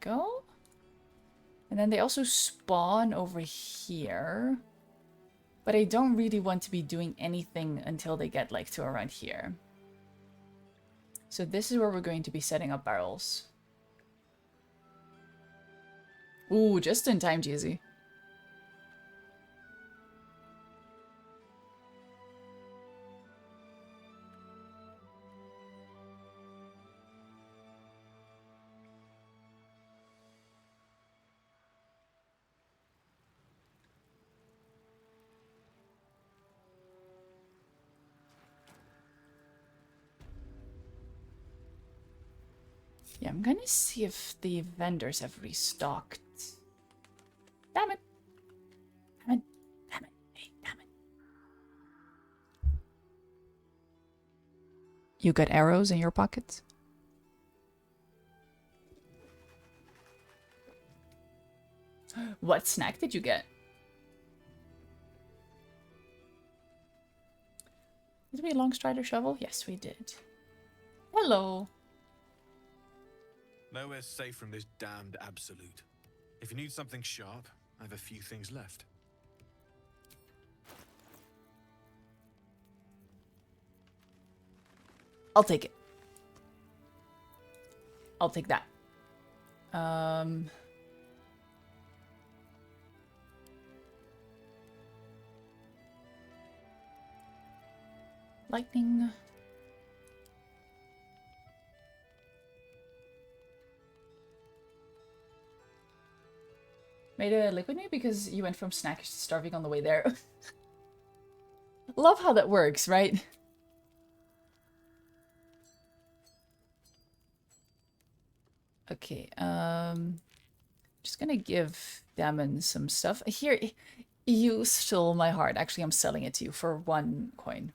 Go. And then they also spawn over here. But I don't really want to be doing anything until they get, like, to around here. So this is where we're going to be setting up barrels. Ooh, just in time, Jeezy. Yeah, I'm gonna see if the vendors have restocked. Damn it! Damn it! Damn it! Hey, damn it! You got arrows in your pockets? What snack did you get? Did we long strider shovel? Yes, we did. Hello. Nowhere safe from this damned absolute. If you need something sharp, I have a few things left. I'll take it. I'll take that. Lightning. Made a liquid me because you went from snackish to starving on the way there. Love how that works, right? Okay, just gonna give Damon some stuff. Here, you stole my heart. Actually, I'm selling it to you for 1 coin.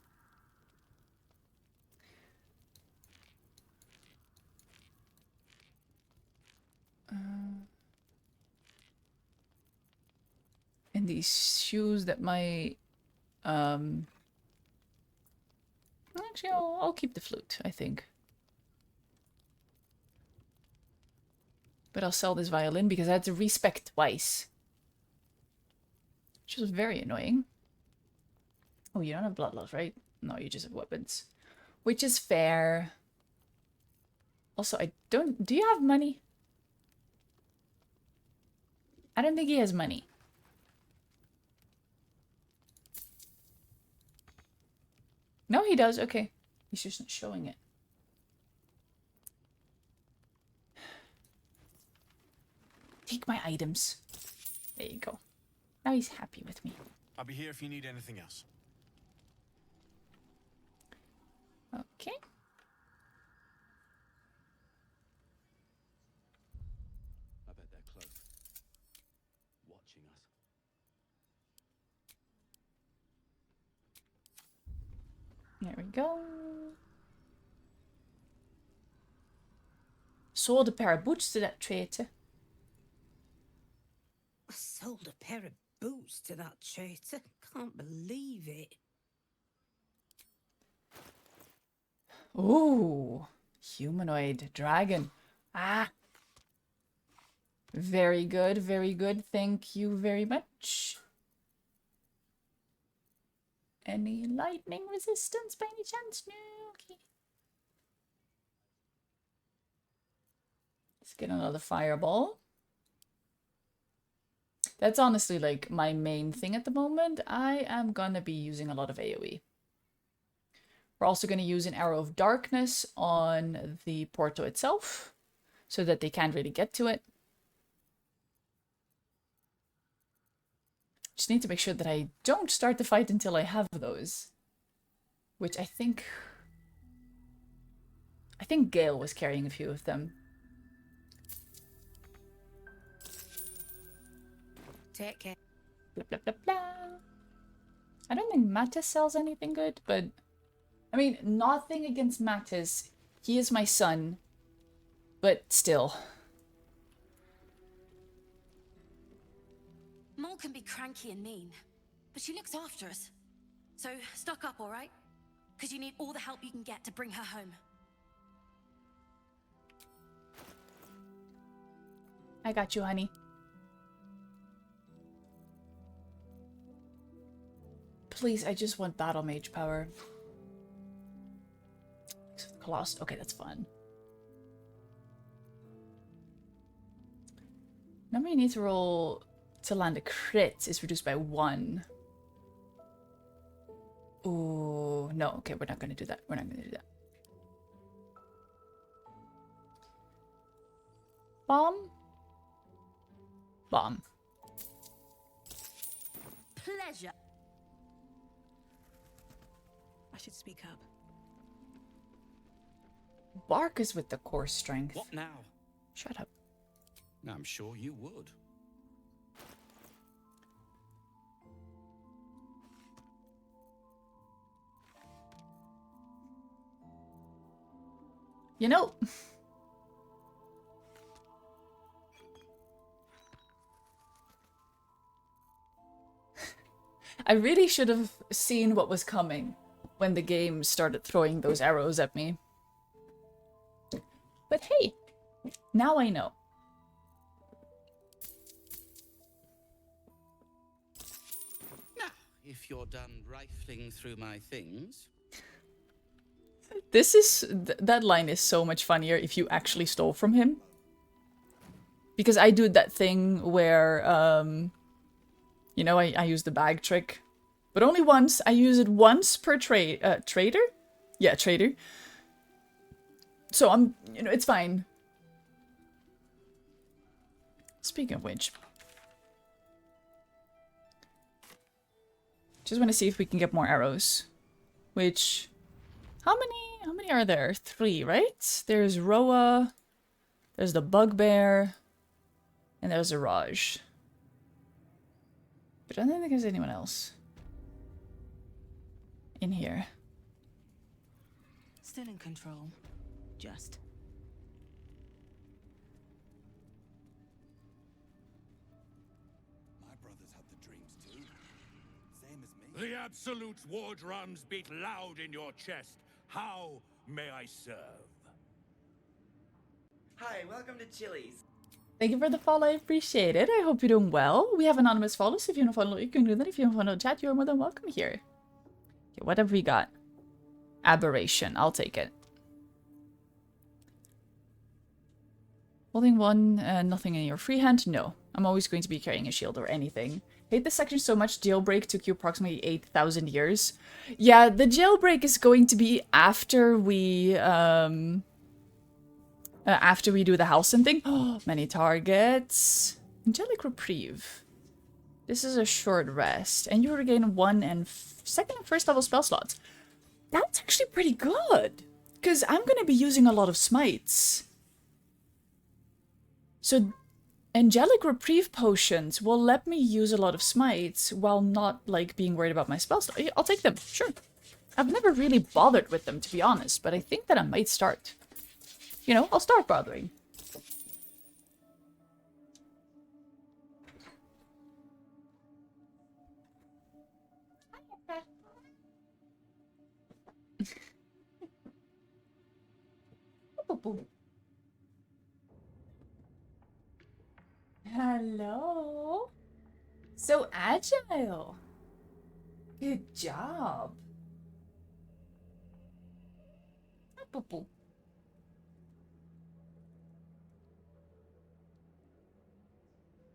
And these shoes that my actually I'll keep the flute, I think. But I'll sell this violin because I had to respec twice. Which was very annoying. Oh, you don't have bloodlust, right? No, you just have weapons. Which is fair. Also, I don't... Do you have money? I don't think he has money. No, he does. Okay. He's just not showing it. Take my items. There you go. Now he's happy with me. I'll be here if you need anything else. Okay. I bet they're close. Watching us. There we go. Sold a pair of boots to that traitor. I sold a pair of boots to that traitor. Can't believe it. Ooh, humanoid dragon. Ah. Very good, very good. Thank you very much. Any lightning resistance by any chance? No, okay. Let's get another fireball. That's honestly like my main thing at the moment. I am gonna be using a lot of AoE. We're also gonna use an arrow of darkness on the Porto itself so that they can't really get to it. Just need to make sure that I don't start the fight until I have those. Which I think Gale was carrying a few of them. Take care. Blah, blah, blah, blah. I don't think Mattis sells anything good, but... I mean, nothing against Mattis. He is my son. But still. Mol can be cranky and mean, but she looks after us. So, stock up, alright? Because you need all the help you can get to bring her home. I got you, honey. Please, I just want battle mage power. Cost. Okay, that's fun. Number you need to roll to land a crit is reduced by 1. Ooh, no. Okay, we're not going to do that. We're not going to do that. Bomb? Bomb. Pleasure. I should speak up. Bark is with the core strength. What now? Shut up. I'm sure you would. You know... I really should have seen what was coming when the game started throwing those arrows at me. But hey, now I know. Now, if you're done rifling through my things... That line is so much funnier if you actually stole from him. Because I do that thing where, you know, I use the bag trick. But only once. I use it once per trader? Yeah, trader. So you know, it's fine. Speaking of which. Just want to see if we can get more arrows. Which, how many are there? 3, right? There's Roa, there's the Bugbear, and there's a Raj. But I don't think there's anyone else in here. Still in control. Just. My brothers had the dreams too. Same as me. The Absolute's war drums beat loud in your chest. How may I serve? Hi, welcome to Chili's. Thank you for the follow, I appreciate it. I hope you're doing well. We have anonymous follows. If you want to follow, you can do that. If you want to follow chat, you're more than welcome here. Okay, what have we got? Aberration. I'll take it. Holding one, nothing in your free hand? No. I'm always going to be carrying a shield or anything. Hate this section so much. Jailbreak took you approximately 8,000 years. Yeah, the jailbreak is going to be after we do the Halsin thing. Oh, many targets. Angelic Reprieve. This is a short rest. And you regain 1 and 2nd and 1st level spell slots. That's actually pretty good. Because I'm going to be using a lot of smites. So, Angelic Reprieve potions will let me use a lot of smites while not, like, being worried about my spell slot. I'll take them, sure. I've never really bothered with them, to be honest, but I think that I might start. You know, I'll start bothering. Hello. So agile. Good job.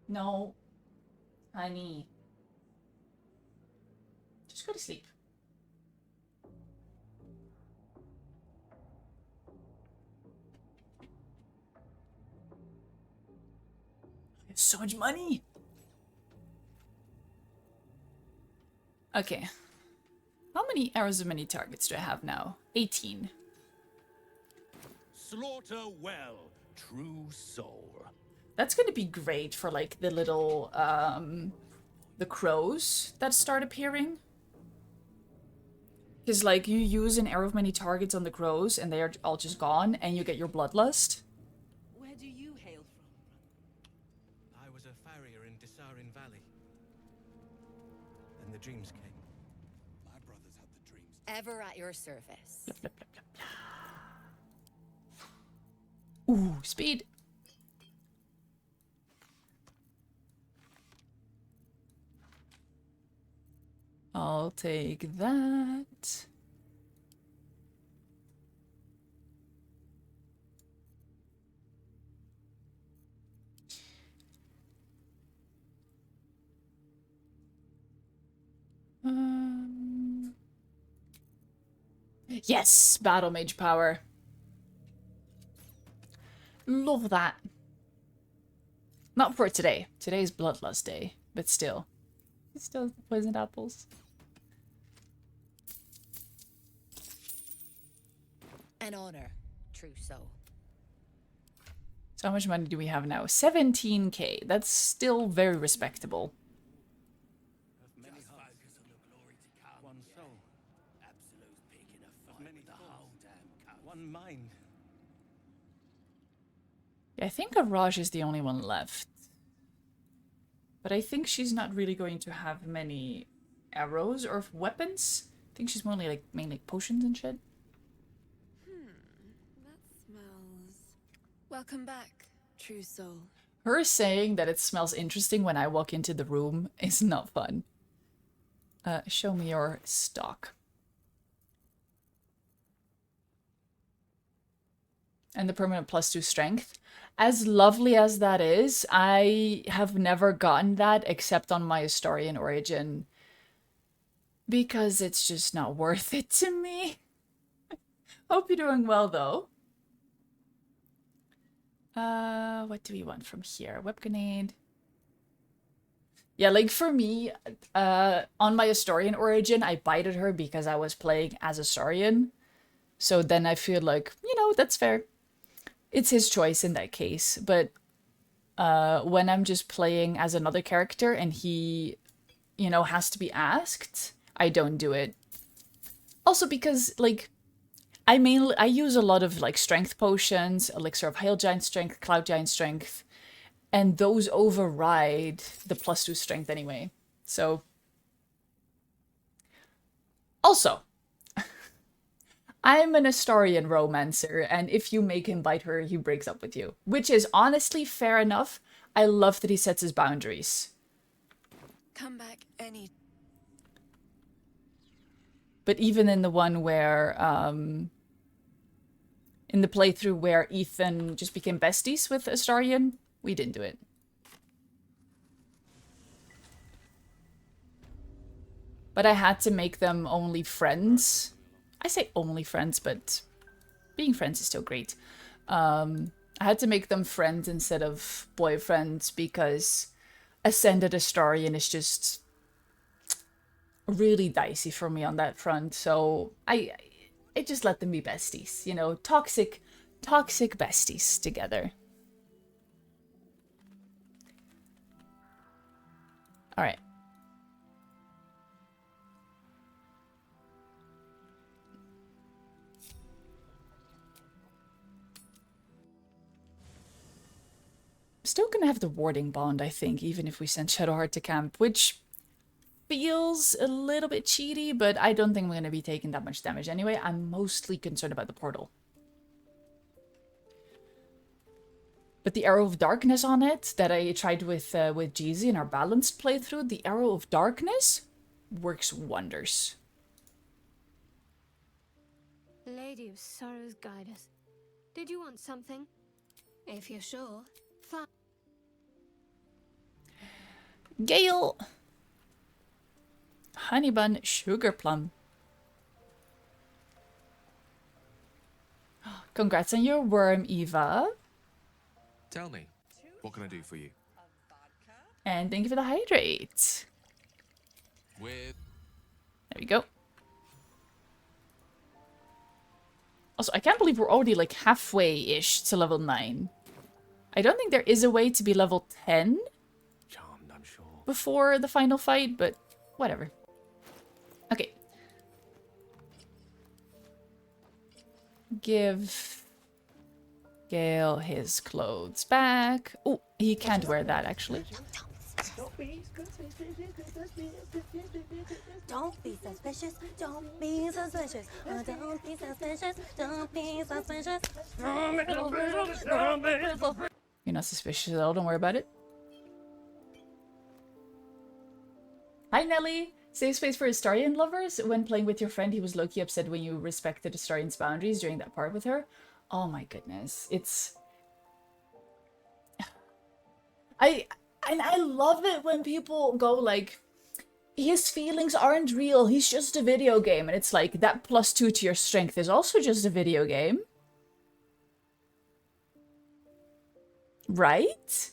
No, honey. Just go to sleep. So much money. Okay. How many arrows of many targets do I have now? 18. Slaughter well, true soul. That's going to be great for, like, the little, the crows that start appearing. Because, like, you use an arrow of many targets on the crows, and they are all just gone, and you get your bloodlust. Where do you hail from? I was a farrier in Desarin Valley. And the dreams came. My brothers had the dreams. Ever at your service. Ooh, speed. I'll take that. Yes, battle mage power. Love that. Not for today. Today's Bloodlust Day, but still. Still poisoned apples. An honor, true soul. So how much money do we have now? 17k. That's still very respectable. One soul. Absolute's picking a fight with the whole damn country. One mind. Yeah, I think Raj is the only one left. But I think she's not really going to have many arrows or weapons. I think she's mainly potions and shit. That smells... Welcome back, true soul. Her saying that it smells interesting when I walk into the room is not fun. Show me your stock. And the permanent +2 strength. As lovely as that is, I have never gotten that except on my Astarian origin. Because it's just not worth it to me. Hope you're doing well, though. What do we want from here? Web grenade. Yeah, like for me, on my Astarian origin, I bited her because I was playing as Astarian. So then I feel like, you know, that's fair. It's his choice in that case. But when I'm just playing as another character and he, you know, has to be asked, I don't do it. Also because, like, I use a lot of, like, strength potions, Elixir of Hail Giant Strength, Cloud Giant Strength, and those override the +2 strength anyway. So, also, I'm an Astarian romancer, and if you make him bite her, he breaks up with you. Which is honestly fair enough. I love that he sets his boundaries. Come back any... But even in the one where, in the playthrough where Ethan just became besties with Astarian, we didn't do it. But I had to make them only friends. I say only friends, but being friends is still great. I had to make them friends instead of boyfriends because Ascended Astarian is just really dicey for me on that front. So I just let them be besties, you know, toxic besties together. All right. Still gonna have the warding bond, I think, even if we send Shadowheart to camp, which feels a little bit cheaty, but I don't think we're gonna be taking that much damage anyway. I'm mostly concerned about the portal. But the Arrow of Darkness on it, that I tried with Jeezy in our balanced playthrough, the Arrow of Darkness works wonders. Lady of Sorrows, guide us. Did you want something? If you're sure, fine. Gale! Honey bun, sugar plum. Congrats on your worm, Eva. Tell me, what can I do for you? And thank you for the hydrate. With... There we go. Also, I can't believe we're already like halfway-ish to level 9. I don't think there is a way to be level 10 Charmed, I'm sure. before the final fight, but whatever. Okay. Give Gale his clothes back. Oh, he can't wear that, actually. Don't be suspicious. Don't be suspicious. Don't be suspicious. Don't be suspicious. You're not suspicious at all, don't worry about it. Hi, Nelly! Safe space for Astarian lovers. When playing with your friend, he was low-key upset when you respected Astarian's boundaries during that part with her. Oh my goodness. It's... I love it when people go like, his feelings aren't real, he's just a video game. And it's like, that +2 to your strength is also just a video game. Right?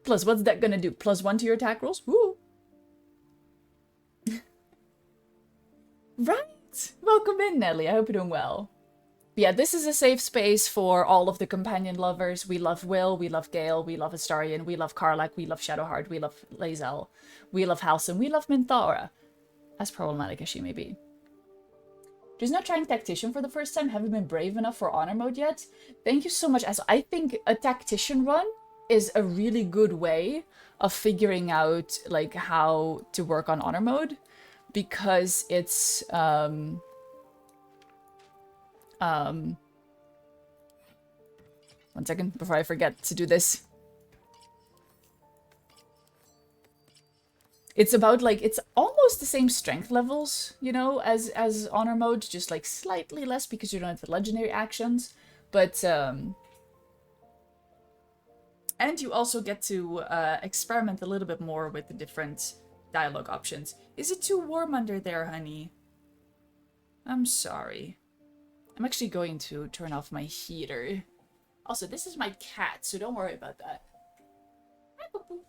Plus, what's that gonna do? +1 to your attack rolls? Woo! Right! Welcome in, Nelly. I hope you're doing well. But yeah, this is a safe space for all of the companion lovers. We love Will, we love Gale, we love Astarian, we love Karlach, we love Shadowheart, we love Lae'zel, we love Halsin, we love Minthara. As problematic as she may be. Just not trying Tactician for the first time, haven't been brave enough for Honor Mode yet. Thank you so much, as I think a Tactician run is a really good way of figuring out like how to work on Honor Mode. Because it's one second before I forget to do this. It's about like, it's almost the same strength levels, you know, as honor mode, just like slightly less because you don't have the legendary actions. But and you also get to experiment a little bit more with the different dialogue options. Is it too warm under there, honey? I'm sorry. I'm actually going to turn off my heater. Also, this is my cat, so don't worry about that. Hi, Poo-Poo.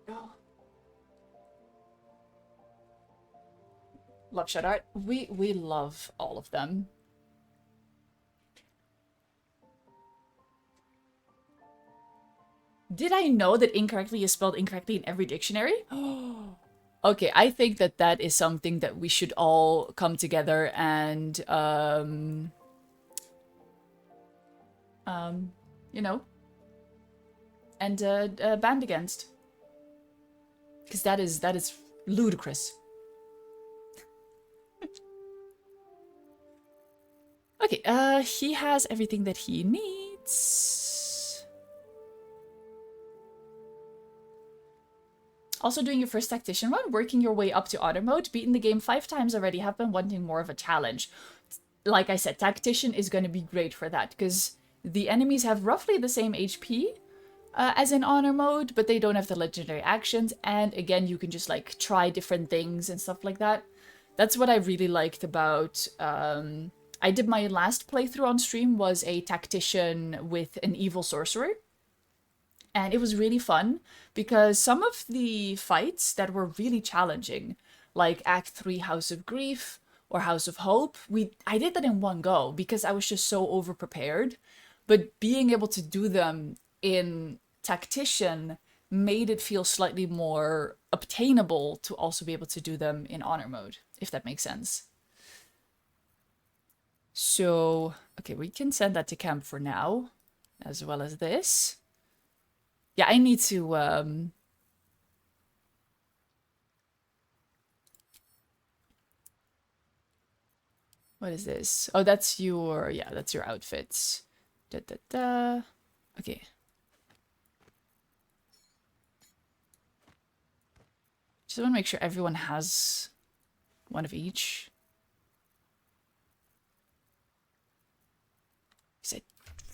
Oh. Love shut art. We love all of them. Did I know that incorrectly is spelled incorrectly in every dictionary? Okay, I think that that is something that we should all come together and, you know, and band against. Because that is ludicrous. Okay, he has everything that he needs. Also doing your first tactician run, working your way up to auto mode, beaten the game 5 times already, have been wanting more of a challenge. Like I said, tactician is going to be great for that, because the enemies have roughly the same HP as in honor mode, but they don't have the legendary actions, and again, you can just like try different things and stuff like that. That's what I really liked about... I did my last playthrough on stream was a tactician with an evil sorcerer. And it was really fun because some of the fights that were really challenging, like Act 3 House of Grief or House of Hope, I did that in one go because I was just so over-prepared. But being able to do them in Tactician made it feel slightly more obtainable to also be able to do them in Honor mode, if that makes sense. So, okay, we can send that to camp for now, as well as this. Yeah, I need to, what is this? Oh, that's your, yeah, that's your outfits. Da, da, da. Okay. Just want to make sure everyone has one of each. Because I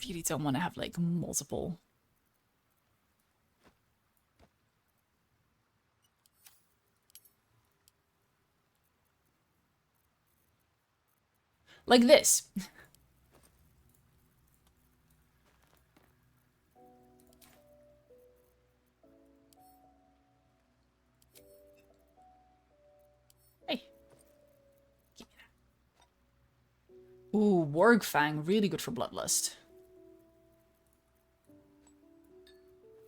really don't want to have, like, multiple. Like this. Hey. Give me that. Ooh, Wargfang. Really good for Bloodlust.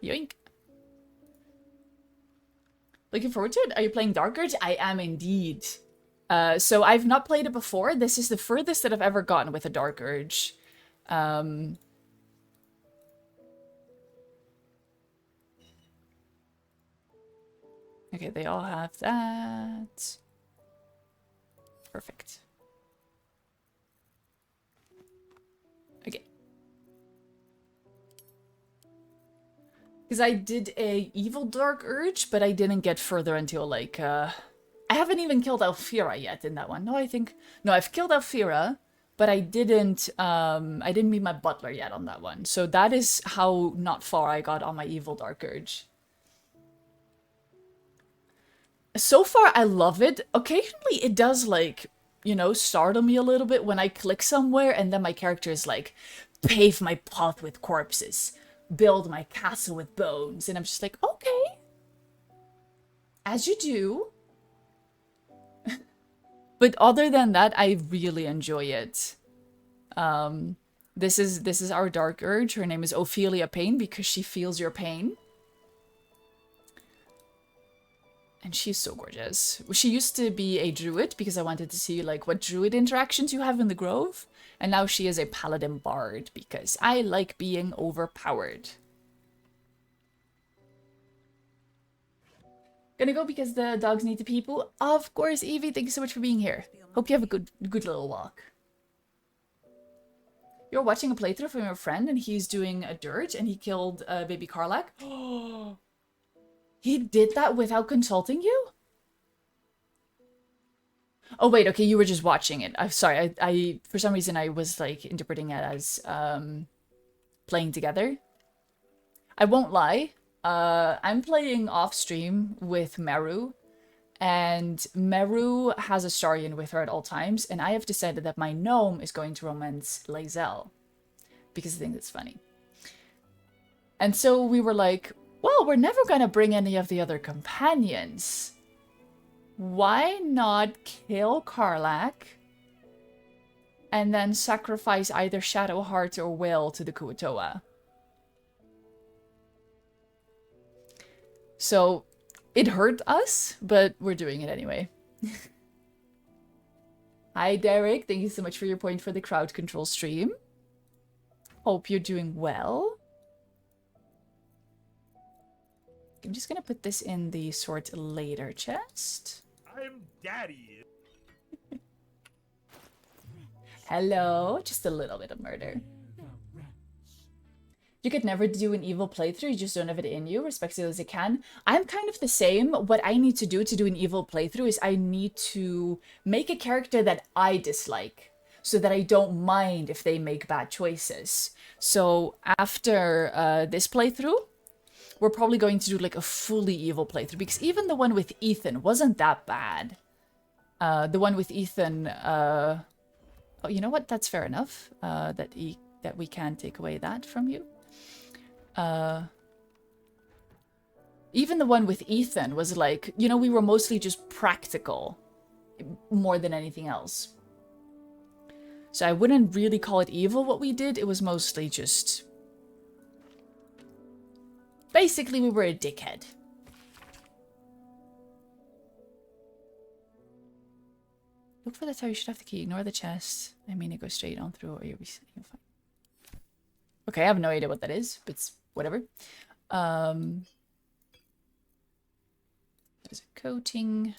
Yoink. Looking forward to it. Are you playing Dark Urge? I am indeed. So I've not played it before. This is the furthest that I've ever gotten with a Dark Urge. Okay, they all have that. Perfect. Okay. Because I did a Evil Dark Urge, but I didn't get further until, like, I haven't even killed Alfira yet in that one. No, I've killed Alfira, but I didn't meet my butler yet on that one. So that is how not far I got on my Evil Dark Urge. So far, I love it. Occasionally, it does, like, you know, startle me a little bit when I click somewhere and then my character is like, pave my path with corpses, build my castle with bones. And I'm just like, okay. As you do. But other than that, I really enjoy it. This is our Dark Urge. Her name is Ophelia Pain because she feels your pain. And she's so gorgeous. She used to be a druid because I wanted to see like what druid interactions you have in the Grove. And now she is a paladin bard because I like being overpowered. Gonna go because the dogs need to pee poo. Of course, Evie, thank you so much for being here. Hope you have a good little walk. You're watching a playthrough from your friend and he's doing a Durge and he killed baby Karlak. He did that without consulting you? Oh wait, okay, you were just watching it. I'm sorry, I for some reason I was like interpreting it as playing together. I won't lie. I'm playing off stream with Meru, and Meru has a Starion with her at all times, and I have decided that my gnome is going to romance Lae'zel because I think it's funny. And so we were like, well, we're never gonna bring any of the other companions. Why not kill Karlak and then sacrifice either Shadowheart or Will to the Kuo-toa? So it hurt us, but we're doing it anyway. Hi, Derek. Thank you so much for your point for the crowd control stream. Hope you're doing well. I'm just gonna put this in the sort later chest. I'm daddy. Hello. Just a little bit of murder. You could never do an evil playthrough, you just don't have it in you, respectfully as you can. I'm kind of the same. What I need to do an evil playthrough is I need to make a character that I dislike, so that I don't mind if they make bad choices. So after this playthrough, we're probably going to do like a fully evil playthrough, because even the one with Ethan wasn't that bad. The one with Ethan, oh, you know what? That's fair enough, that we can take away that from you. Even the one with Ethan was like, you know, we were mostly just practical more than anything else. So I wouldn't really call it evil what we did. It was mostly just... basically, we were a dickhead. Look for the tower, you should have the key. Ignore the chest. I mean, it goes straight on through, or you'll be fine. Okay, I have no idea what that is, but it's whatever. That is a coating.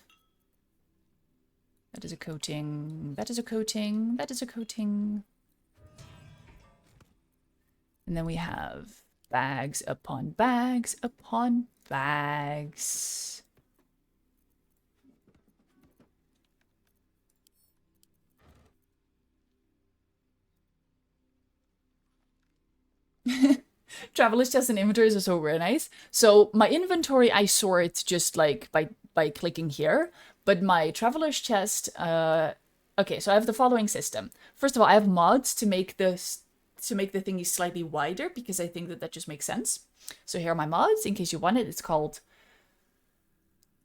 That is a coating. That is a coating. That is a coating. And then we have bags upon bags upon bags. Traveler's chest and inventories are so very nice. So my inventory, I sort just like by clicking here, but my traveler's chest, okay, so I have the following system. First of all, I have mods to make this, to make the thingy slightly wider, because I think that that just makes sense. So here are my mods, in case you want it. It's called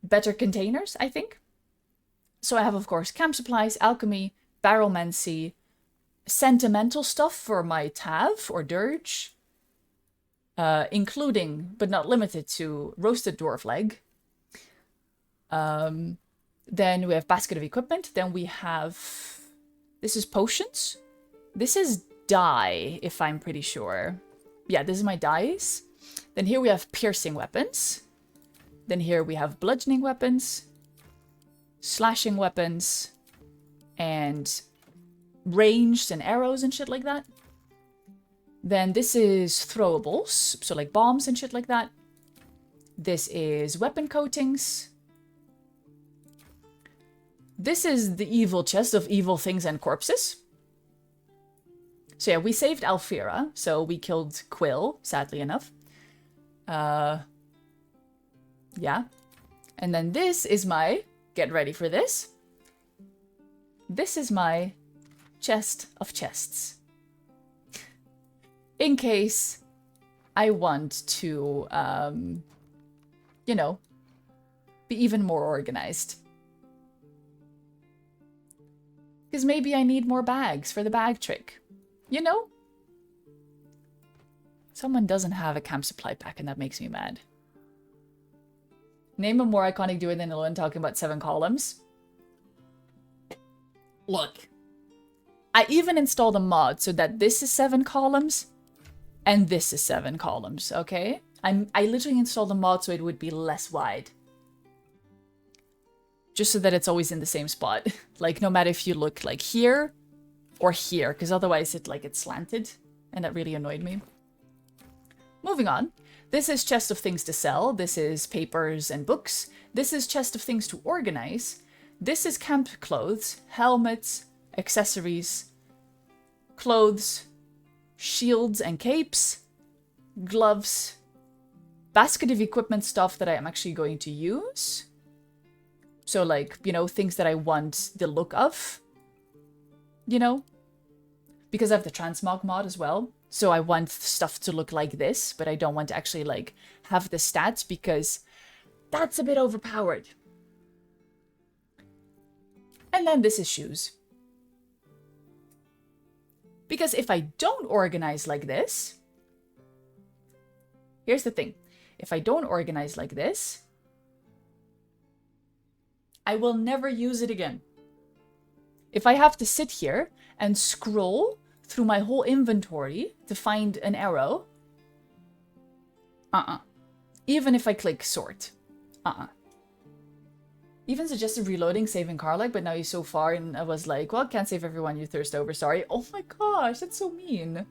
Better Containers, I think. So I have, of course, camp supplies, alchemy, baromancy, sentimental stuff for my Tav or Durge, including, but not limited to, roasted dwarf leg. Then we have basket of equipment. Then we have, this is potions. This is dye, if I'm pretty sure. Yeah, this is my dyes. Then here we have piercing weapons. Then here we have bludgeoning weapons, slashing weapons, and ranged and arrows and shit like that. Then this is throwables, so like bombs and shit like that. This is weapon coatings. This is the evil chest of evil things and corpses. So yeah, we saved Alfira, so we killed Quill, sadly enough. Yeah. And then this is my, get ready for this. This is my chest of chests. In case I want to, you know, be even more organized. Because maybe I need more bags for the bag trick. You know? Someone doesn't have a camp supply pack and that makes me mad. Name a more iconic duo than Alolan talking about 7 columns. Look. I even installed a mod so that this is 7 columns and this is 7 columns, okay? I literally installed a mod so it would be less wide. Just so that it's always in the same spot. Like, no matter if you look like here Or here, because otherwise it's slanted. And that really annoyed me. Moving on. This is chest of things to sell. This is papers and books. This is chest of things to organize. This is camp clothes, helmets, accessories, clothes, shields and capes, gloves, basket of equipment stuff that I am actually going to use. So like, you know, things that I want the look of, you know, because I have the transmog mod as well. So I want stuff to look like this, but I don't want to actually like have the stats because that's a bit overpowered. And then this is shoes. Because if I don't organize like this, here's the thing. If I don't organize like this, I will never use it again. If I have to sit here and scroll through my whole inventory to find an arrow, even if I click sort, Even suggested reloading, saving Karlach, but now he's so far, and I was like, well, can't save everyone you thirst over, sorry. Oh my gosh, that's so mean.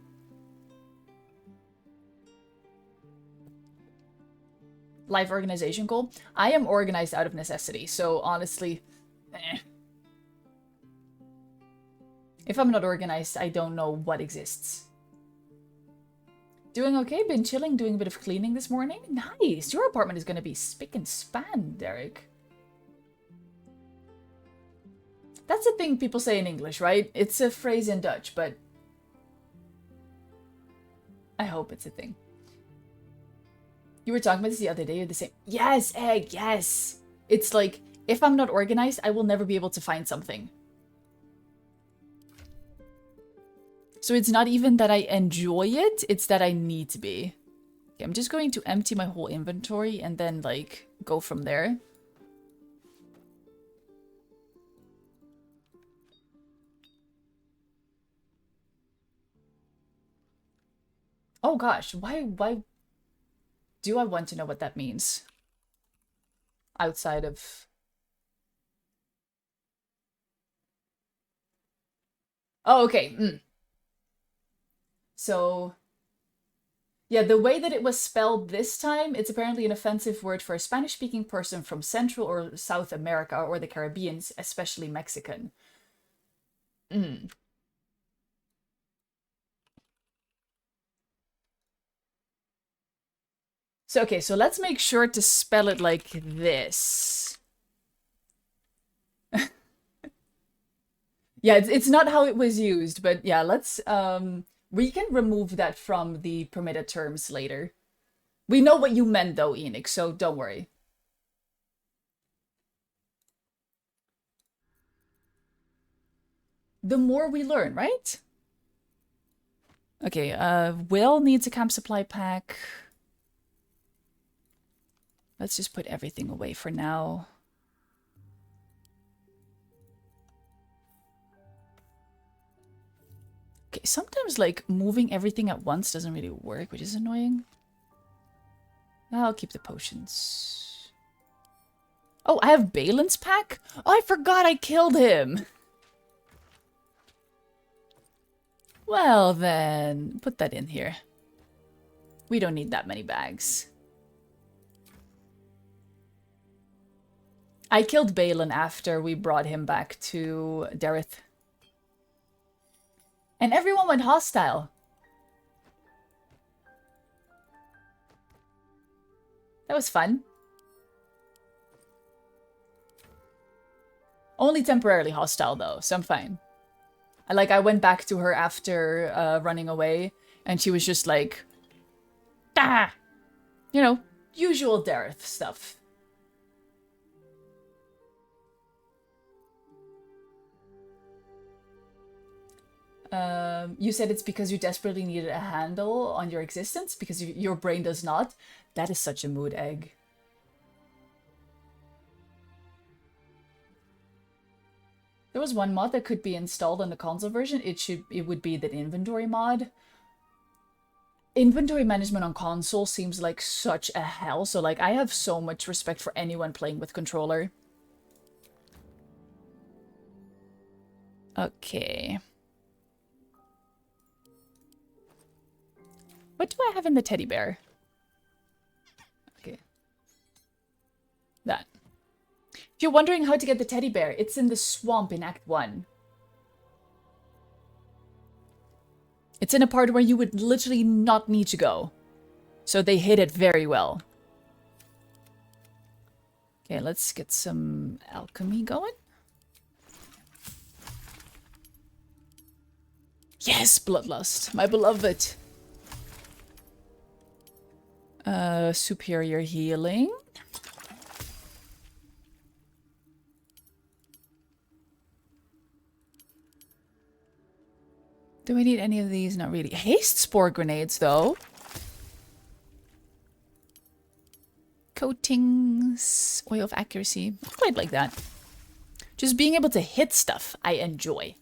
Life organization goal. I am organized out of necessity, so honestly, if I'm not organized, I don't know what exists. Doing okay, been chilling, doing a bit of cleaning this morning. Nice, your apartment is gonna be spick and span, Derek. That's a thing people say in English, right? It's a phrase in Dutch, but I hope it's a thing. You were talking about this the other day, you're the same. Yes, Egg, yes. It's like, if I'm not organized, I will never be able to find something. So it's not even that I enjoy it, it's that I need to be. Okay, I'm just going to empty my whole inventory and then, like, go from there. Oh gosh, why do I want to know what that means? Outside of... Oh, okay. So, yeah, the way that it was spelled this time, it's apparently an offensive word for a Spanish-speaking person from Central or South America or the Caribbean, especially Mexican. So, okay, so let's make sure to spell it like this. Yeah, it's not how it was used, but yeah, let's, we can remove that from the permitted terms later. We know what you meant though, Enix, so don't worry. The more we learn, right? Okay, Will needs a camp supply pack. Let's just put everything away for now. Okay, sometimes like moving everything at once doesn't really work, which is annoying. I'll keep the potions. Oh, I have Balin's pack? Oh, I forgot I killed him. Well then, put that in here. We don't need that many bags. I killed Balin after we brought him back to Dareth. And everyone went hostile. That was fun. Only temporarily hostile though, so I'm fine. I went back to her after running away, and she was just like, ah! You know, usual Dareth stuff. You said it's because you desperately needed a handle on your existence, because your brain does not. That is such a mood egg. There was one mod that could be installed on the console version. It would be the inventory mod. Inventory management on console seems like such a hell, so like I have so much respect for anyone playing with controller. Okay. What do I have in the teddy bear? Okay. That. If you're wondering how to get the teddy bear, it's in the swamp in Act 1. It's in a part where you would literally not need to go. So they hid it very well. Okay, let's get some alchemy going. Yes, bloodlust, my beloved. Superior healing. Do we need any of these? Not really. Haste spore grenades, though. Coatings. Oil of accuracy. I quite like that. Just being able to hit stuff, I enjoy.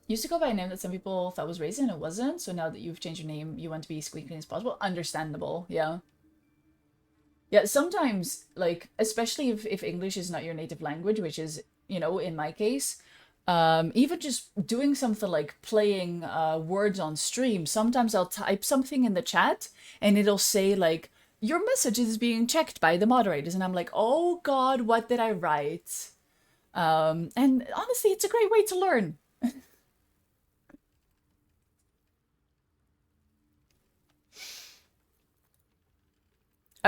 Used to go by a name that some people thought was racist and it wasn't. So now that you've changed your name, you want to be as clean as possible. Understandable, yeah. Yeah, sometimes, like, especially if English is not your native language, which is, you know, in my case, even just doing something like playing words on stream, sometimes I'll type something in the chat and it'll say, like, your message is being checked by the moderators. And I'm like, oh God, what did I write? And honestly, it's a great way to learn.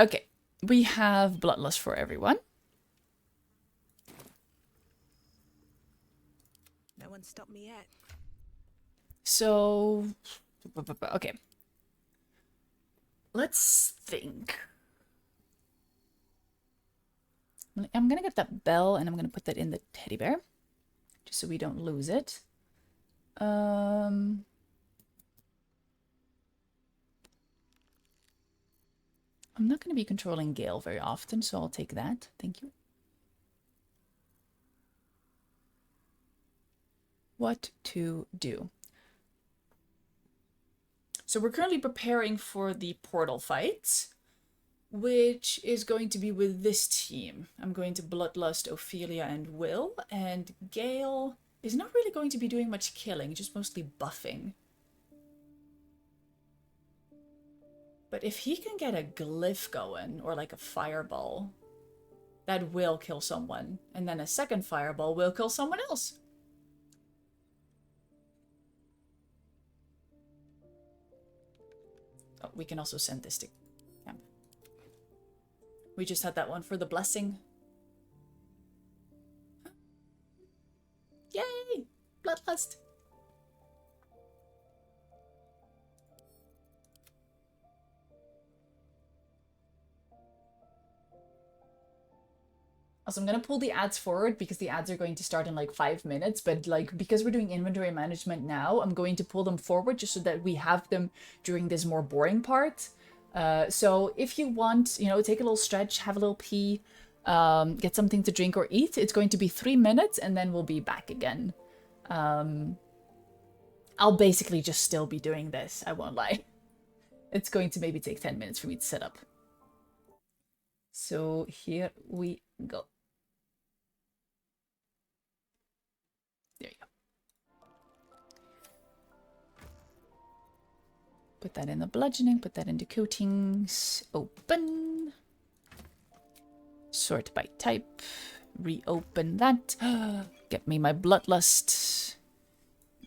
Okay, we have bloodlust for everyone. No one stopped me yet. So, okay. Let's think. I'm gonna get that bell and I'm gonna put that in the teddy bear, just so we don't lose it. I'm not going to be controlling Gale very often, so I'll take that. Thank you. What to do? So we're currently preparing for the portal fight, which is going to be with this team. I'm going to bloodlust Ophelia and Will, and Gale is not really going to be doing much killing, just mostly buffing. But if he can get a glyph going, or like a fireball, that will kill someone. And then a second fireball will kill someone else. Oh, we can also send this to camp. We just had that one for the blessing. Yay! Bloodlust! Also, I'm going to pull the ads forward because the ads are going to start in like 5 minutes. But like, because we're doing inventory management now, I'm going to pull them forward just so that we have them during this more boring part. So if you want, you know, take a little stretch, have a little pee, get something to drink or eat. It's going to be 3 minutes and then we'll be back again. I'll basically just still be doing this. I won't lie. It's going to maybe take 10 minutes for me to set up. So here we go. There you go. Put that in the bludgeoning, put that into coatings. Open. Sort by type. Reopen that. Get me my bloodlust.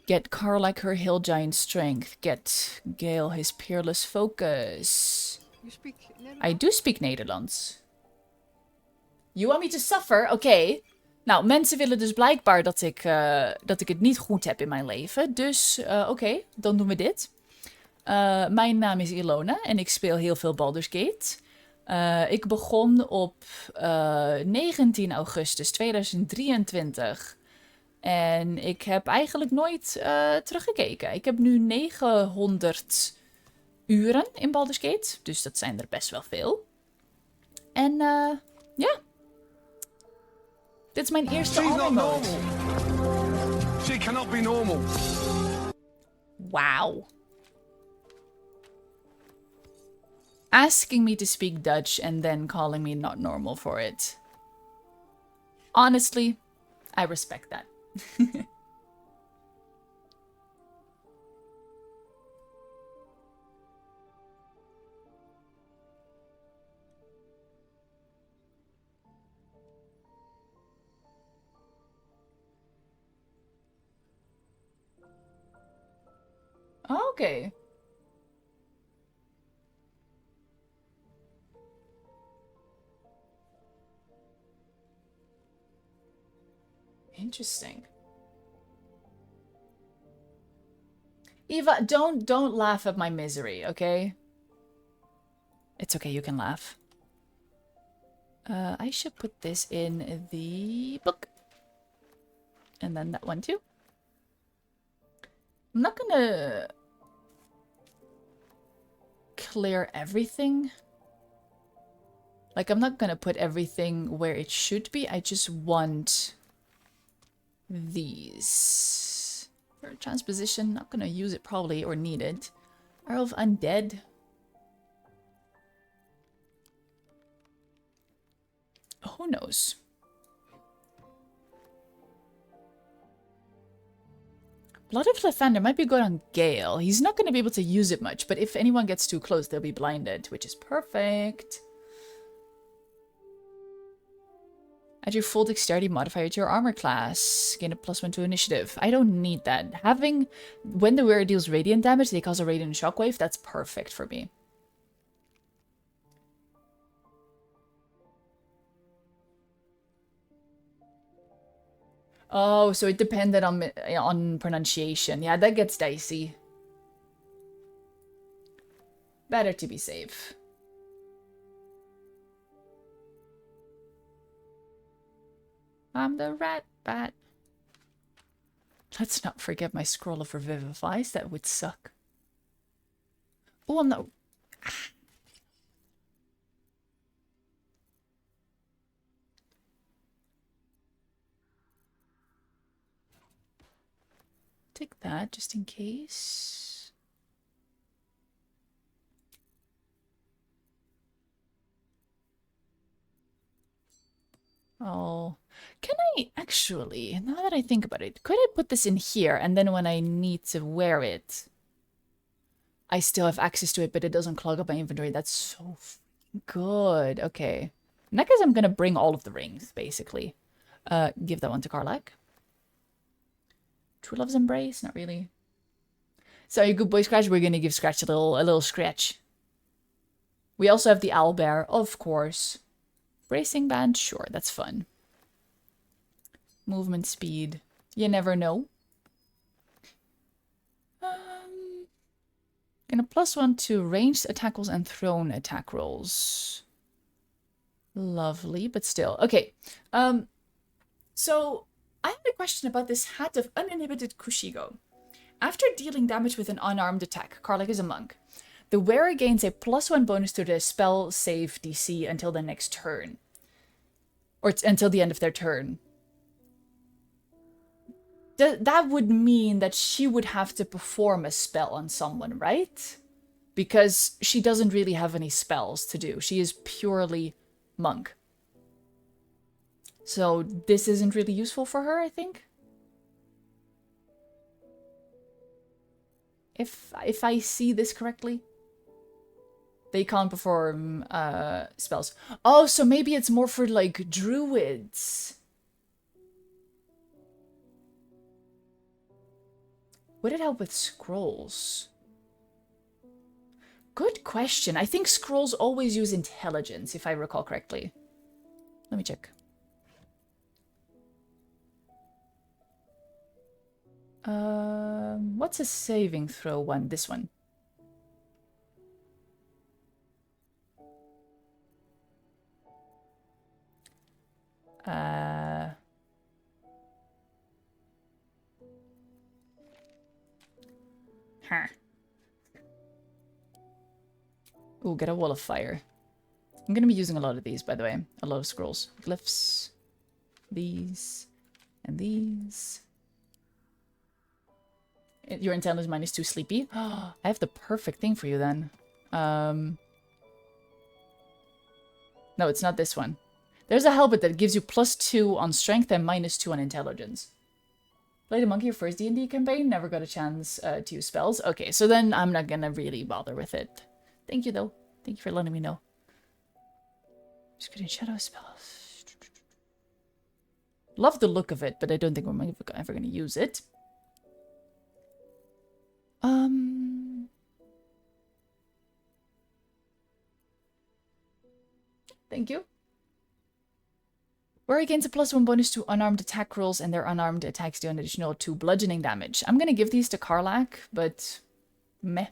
Get Karlak her hill giant strength. Get Gale his peerless focus. You speak I do speak Nederlands. You want me to suffer? Oké. Nou, mensen willen dus blijkbaar dat ik het niet goed heb in mijn leven. Dus, oké, dan doen we dit. Mijn naam is Ilona en ik speel heel veel Baldur's Gate. Ik begon op 19 augustus 2023. En ik heb eigenlijk nooit teruggekeken. Ik heb nu 900 uren in Baldur's Gate. Dus dat zijn er best wel veel. En ja. Dit is mijn eerste armor. She cannot be normal. Wow. Asking me to speak Dutch and then calling me not normal for it. Honestly, I respect that. Okay. Interesting. Eva, don't laugh at my misery, okay? It's okay, you can laugh. I should put this in the book. And then that one too. I'm not gonna clear everything. Like, I'm not gonna put everything where it should be. I just want these. For transposition, not gonna use it probably or need it. Arrow of Undead. Who knows? Blood of Lathander might be good on Gale. He's not going to be able to use it much, but if anyone gets too close, they'll be blinded, which is perfect. Add your full dexterity modifier to your armor class. Gain a +1 to initiative. I don't need that. Having, when the wearer deals radiant damage, they cause a radiant shockwave. That's perfect for me. Oh, so it depended on pronunciation. Yeah, that gets dicey. Better to be safe. I'm the rat bat. Let's not forget my scroll of revivifies. That would suck. Oh, I'm not... Take that, just in case. Oh, can I actually, now that I think about it, could I put this in here and then when I need to wear it, I still have access to it, but it doesn't clog up my inventory? That's so good. Okay. In that case, I'm going to bring all of the rings, basically. Give that one to Karlak. True Love's Embrace? Not really. Sorry, good boy Scratch. We're going to give Scratch a little scratch. We also have the owlbear, of course. Bracing band? Sure, that's fun. Movement speed. You never know. And a +1 to ranged attack rolls and thrown attack rolls. Lovely, but still. Okay. So I had a question about this hat of uninhibited Kushigo. After dealing damage with an unarmed attack, Karlak is a monk, the wearer gains a +1 bonus to the spell save DC until the next turn. Or until the end of their turn. That would mean that she would have to perform a spell on someone, right? Because she doesn't really have any spells to do. She is purely monk. So this isn't really useful for her, I think. If I see this correctly. They can't perform spells. Oh, so maybe it's more for like druids. Would it help with scrolls? Good question. I think scrolls always use intelligence, if I recall correctly. Let me check. What's a saving throw one? This one. Huh. Ooh, get a wall of fire. I'm gonna be using a lot of these, by the way. A lot of scrolls. Glyphs. These. And these. Your intelligence mine is too sleepy. I have the perfect thing for you then. No, it's not this one. There's a helmet that gives you +2 on strength and -2 on intelligence. Played a monkey your first D&D campaign, never got a chance to use spells. Okay, so then I'm not gonna really bother with it. Thank you though. Thank you for letting me know. Just getting shadow spells. Love the look of it, but I don't think we're ever gonna use it. Thank you. Brewery gains a +1 bonus to unarmed attack rolls, and their unarmed attacks do an additional 2 bludgeoning damage. I'm gonna give these to Karlach, but meh.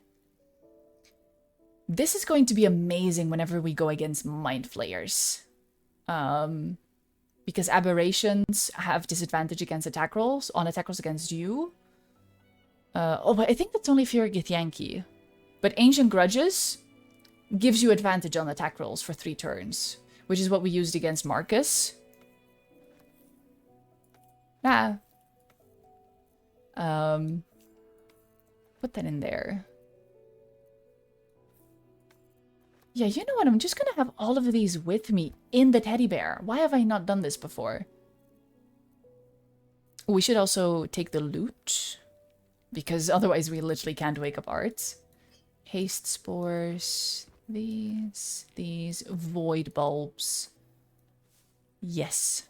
This is going to be amazing whenever we go against Mind Flayers. Because aberrations have disadvantage against attack rolls, on attack rolls against you. Oh, but I think that's only if you're a Githyanki. But Ancient Grudges gives you advantage on attack rolls for 3 turns, which is what we used against Marcus. Put that in there. Yeah, you know what? I'm just gonna have all of these with me in the teddy bear. Why have I not done this before? We should also take the loot, because otherwise we literally can't wake up Art. Haste spores. These. Void bulbs. Yes.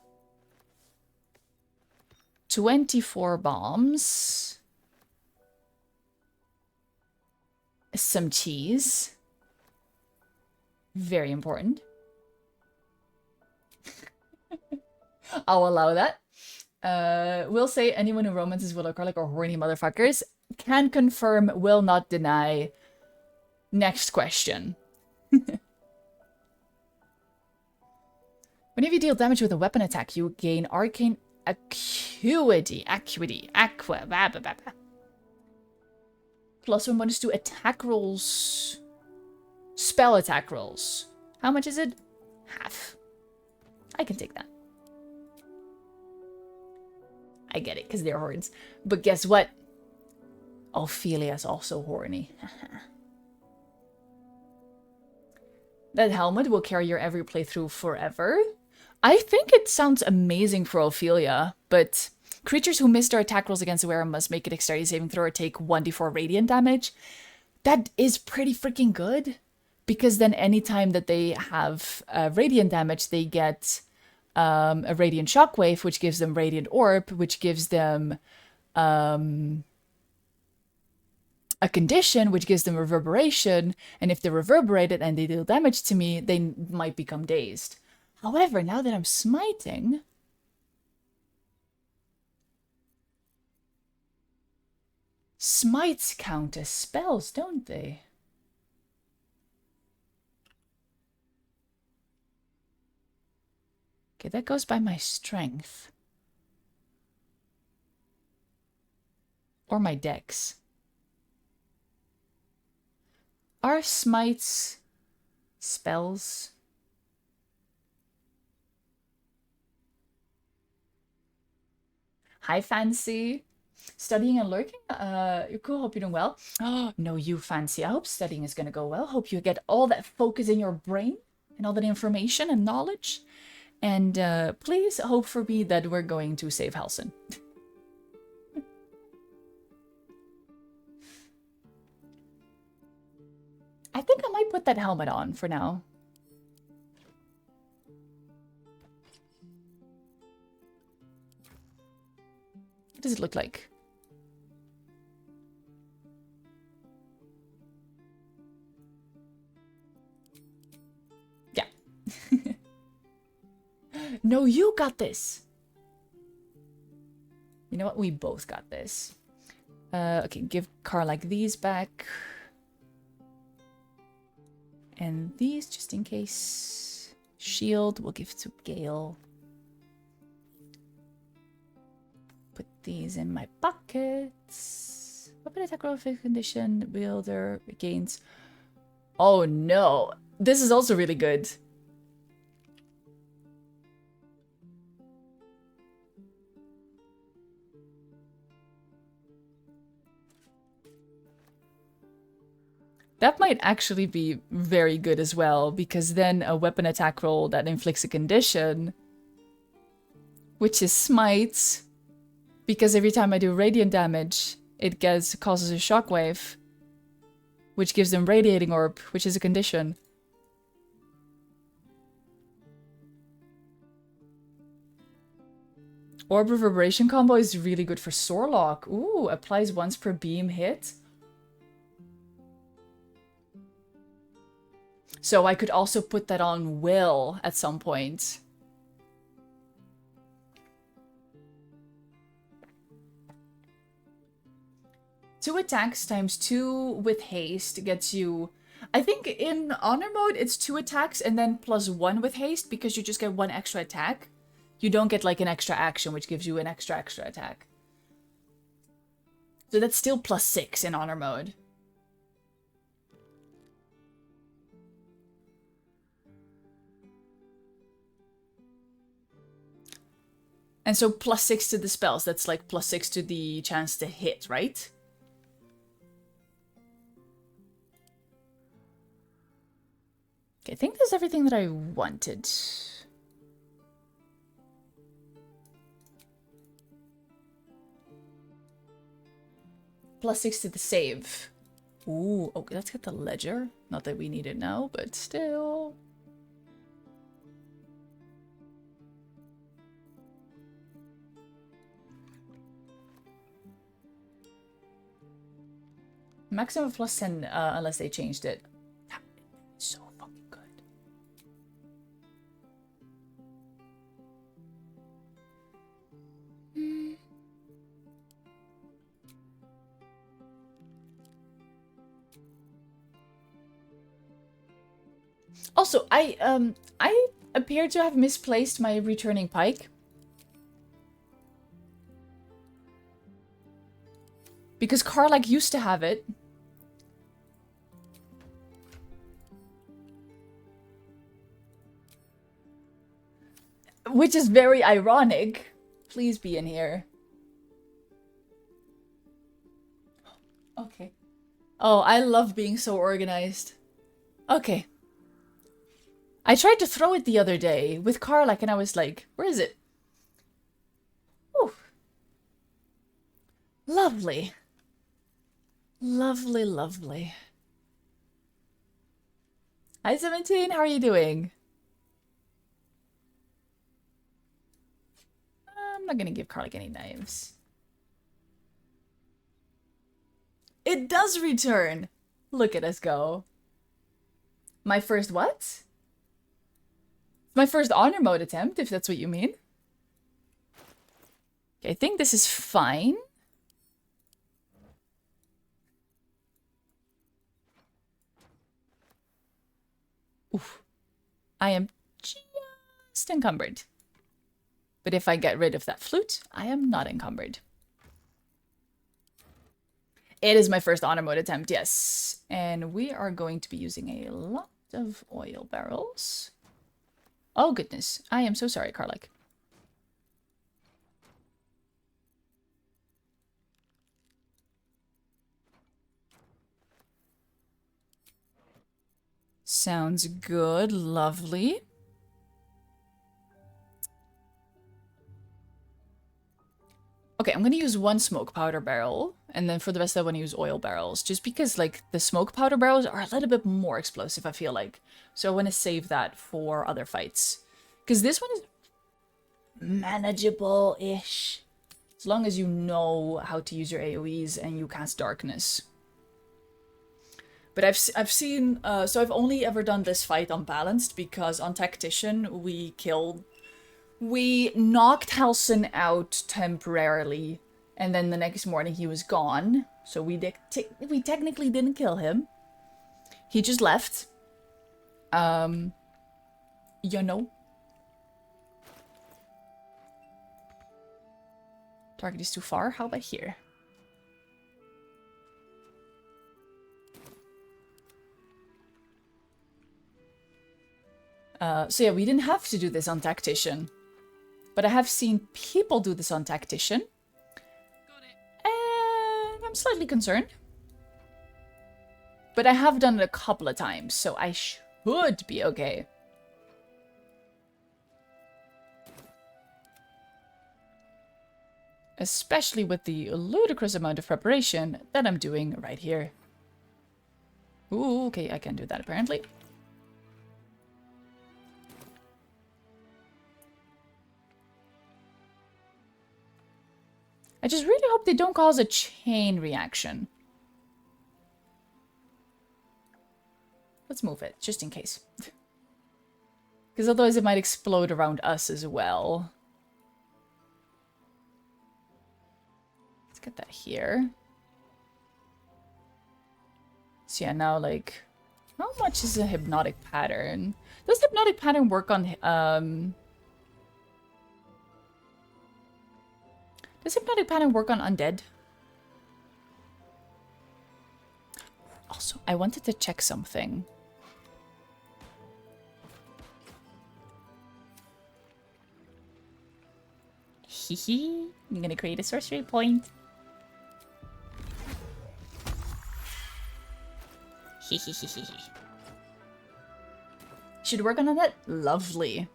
24 bombs. Some cheese. Very important. I'll allow that. Will say anyone who romances Willow Karlach are horny motherfuckers. Can confirm, will not deny. Next question. Whenever you deal damage with a weapon attack, you gain arcane acuity. +1 bonus to attack rolls. Spell attack rolls. How much is it? Half. I can take that. I get it, because they're horns. But guess what? Ophelia's also horny. That helmet will carry your every playthrough forever. I think it sounds amazing for Ophelia, but creatures who miss their attack rolls against the wearer must make a dexterity saving throw or take 1d4 radiant damage. That is pretty freaking good, because then anytime that they have radiant damage, they get a radiant shockwave, which gives them radiant orb, which gives them a condition, which gives them reverberation, and if they reverberate it and they deal damage to me, they might become dazed. However, now that I'm smiting, smites count as spells, don't they? Okay, that goes by my strength. Or my dex. Are smites spells? Hi, Fancy. Studying and lurking? You're cool. Hope you're doing well. Oh, no, you, Fancy. I hope studying is going to go well. Hope you get all that focus in your brain and all that information and knowledge. And please hope for me that we're going to save Halsin. I think I might put that helmet on for now. What does it look like? Yeah. No, you got this. You know what? We both got this. Okay, give Karlach these back. And these, just in case. Shield, we'll give to Gale. Put these in my pockets. Weapon attack roll fit condition. Wielder gains. Oh no. This is also really good. That might actually be very good as well, because then a weapon attack roll that inflicts a condition, which is smite, because every time I do radiant damage, it causes a shockwave, which gives them radiating orb, which is a condition. Orb reverberation combo is really good for Sorelock. Ooh, applies once per beam hit. So I could also put that on Will at some point. Two attacks times 2 with haste gets you... I think in honor mode it's 2 attacks and then plus 1 with haste because you just get 1 extra attack. You don't get like an extra action which gives you an extra attack. So that's still plus 6 in honor mode. And so plus 6 to the spells, that's like plus 6 to the chance to hit, right? Okay, I think that's everything that I wanted. Plus 6 to the save. Ooh, okay, let's get the ledger. Not that we need it now, but still. Maximum of plus 10, unless they changed it. That is so fucking good. Also, I appear to have misplaced my returning pike. Because Karlach used to have it. Which is very ironic. Please be in here. Okay. Oh, I love being so organized. Okay. I tried to throw it the other day with Karlach and I was like, where is it? Ooh. Lovely. Lovely, lovely. Hi, 17. How are you doing? I'm not gonna give Karlach any knives. It does return! Look at us go. My first what? My first honor mode attempt, if that's what you mean. Okay, I think this is fine. Oof. I am just encumbered. But if I get rid of that flute, I am not encumbered. It is my first honor mode attempt, yes. And we are going to be using a lot of oil barrels. Oh goodness, I am so sorry, Karlach. Sounds good, lovely. Okay, I'm gonna use 1 smoke powder barrel, and then for the rest I want to use oil barrels, just because like the smoke powder barrels are a little bit more explosive, I feel like. So I want to save that for other fights. Because this one is manageable-ish. As long as you know how to use your AoEs and you cast darkness. But I've seen, so I've only ever done this fight unbalanced because on Tactician we knocked Halsin out temporarily, and then the next morning he was gone. So we technically didn't kill him. He just left. You know. Target is too far. How about here? So yeah, we didn't have to do this on Tactician. But I have seen people do this on Tactician. And I'm slightly concerned. But I have done it a couple of times, so I should be okay. Especially with the ludicrous amount of preparation that I'm doing right here. Ooh, okay, I can do that apparently. I just really hope they don't cause a chain reaction. Let's move it, just in case. Because otherwise it might explode around us as well. Let's get that here. So yeah, now like, how much is a hypnotic pattern? Does hypnotic pattern work on, does hypnotic pattern work on undead? Also, I wanted to check something. Hehe, I'm gonna create a sorcery point. Hehehehe. Should work on that? Lovely.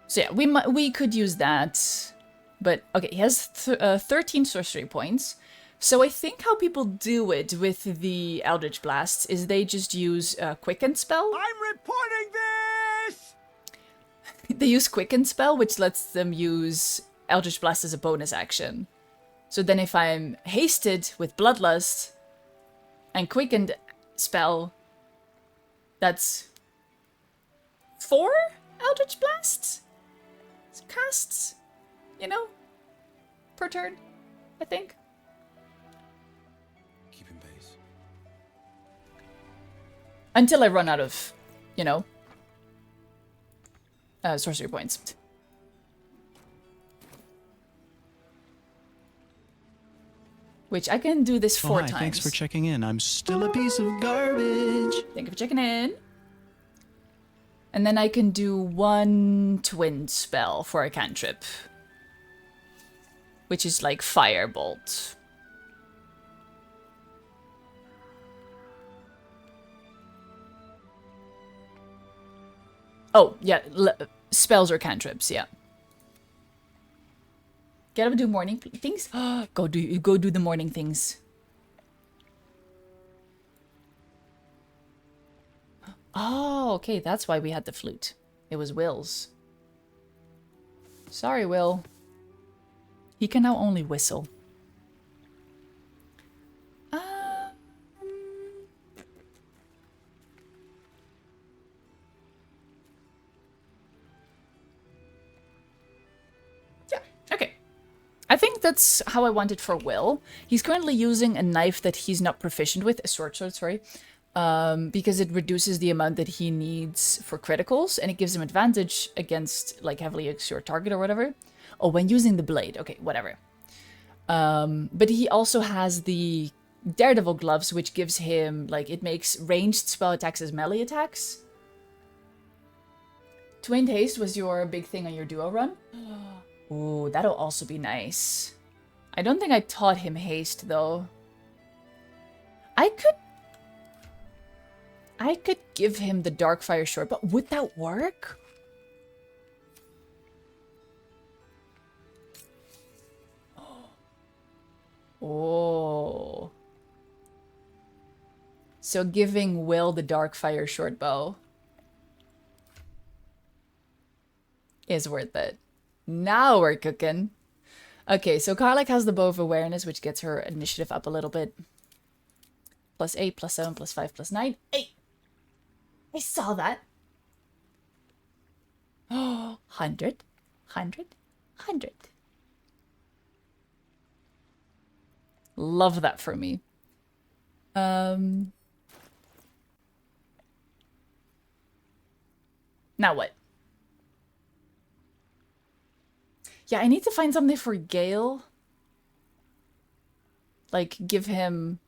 So yeah, we could use that. But okay, he has 13 sorcery points. So I think how people do it with the Eldritch Blasts is they just use Quicken Spell. I'm reporting this! They use Quicken Spell, which lets them use Eldritch Blast as a bonus action. So then if I'm hasted with Bloodlust and Quickened Spell, that's 4 Eldritch Blasts casts, you know, per turn, I think. Keeping pace. Until I run out of, you know, sorcery points. Which I can do this 4 times. Thanks for checking in. I'm still a piece of garbage. Thank you for checking in. And then I can do 1 twin spell for a cantrip. Which is like Firebolt. Oh, yeah, spells or cantrips, yeah. Get up and do morning things? Go do the morning things. Oh, okay, that's why we had the flute. It was Will's. Sorry, Will. He can now only whistle. Yeah, okay. I think that's how I want it for Will. He's currently using a knife that he's not proficient with, a short sword, sorry. Because it reduces the amount that he needs for criticals, and it gives him advantage against, like, heavily exert target or whatever. Oh, when using the blade. Okay, whatever. But he also has the Daredevil gloves, which gives him, like, it makes ranged spell attacks as melee attacks. Twinned Haste was your big thing on your duo run. Ooh, that'll also be nice. I don't think I taught him Haste, though. I could give him the Darkfire short, but would that work? Oh. So giving Will the Darkfire short bow is worth it. Now we're cooking. Okay, so Karlach has the Bow of Awareness, which gets her initiative up a little bit. +8, +7, +5, +9. 8! I saw that. Oh, 100, 100, 100. Love that for me. Now what? Yeah, I need to find something for Gale. Like, give him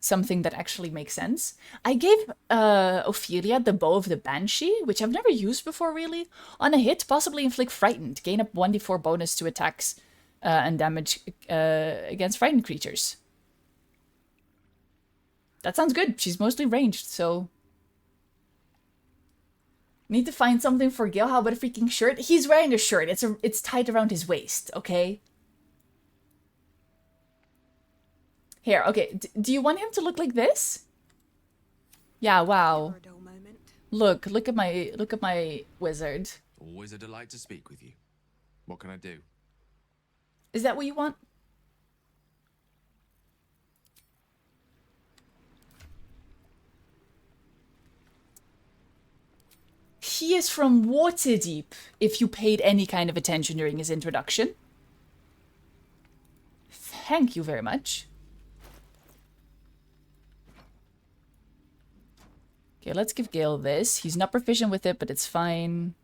something that actually makes sense. I gave Ophelia the Bow of the Banshee, which I've never used before, really. On a hit, possibly inflict Frightened. Gain up 1d4 bonus to attacks and damage against frightened creatures. That sounds good. She's mostly ranged, so... Need to find something for Gale. How about a freaking shirt? He's wearing a shirt. It's tied around his waist, okay? Here, okay. Do you want him to look like this? Yeah, wow. Look at my wizard. Always a delight to speak with you. What can I do? Is that what you want? he is from Waterdeep, if you paid any kind of attention during his introduction. Thank you very much. Okay, let's give Gale this. He's not proficient with it, but it's fine.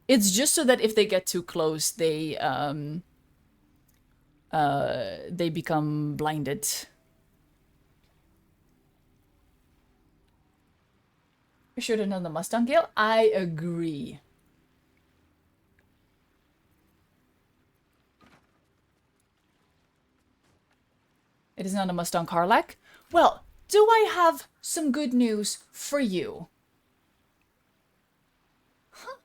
It's just so that if they get too close, they become blinded. You should have known the Mustang, Gale. I agree. It is not a Mustang Karlach. Well, do I have some good news for you? Huh.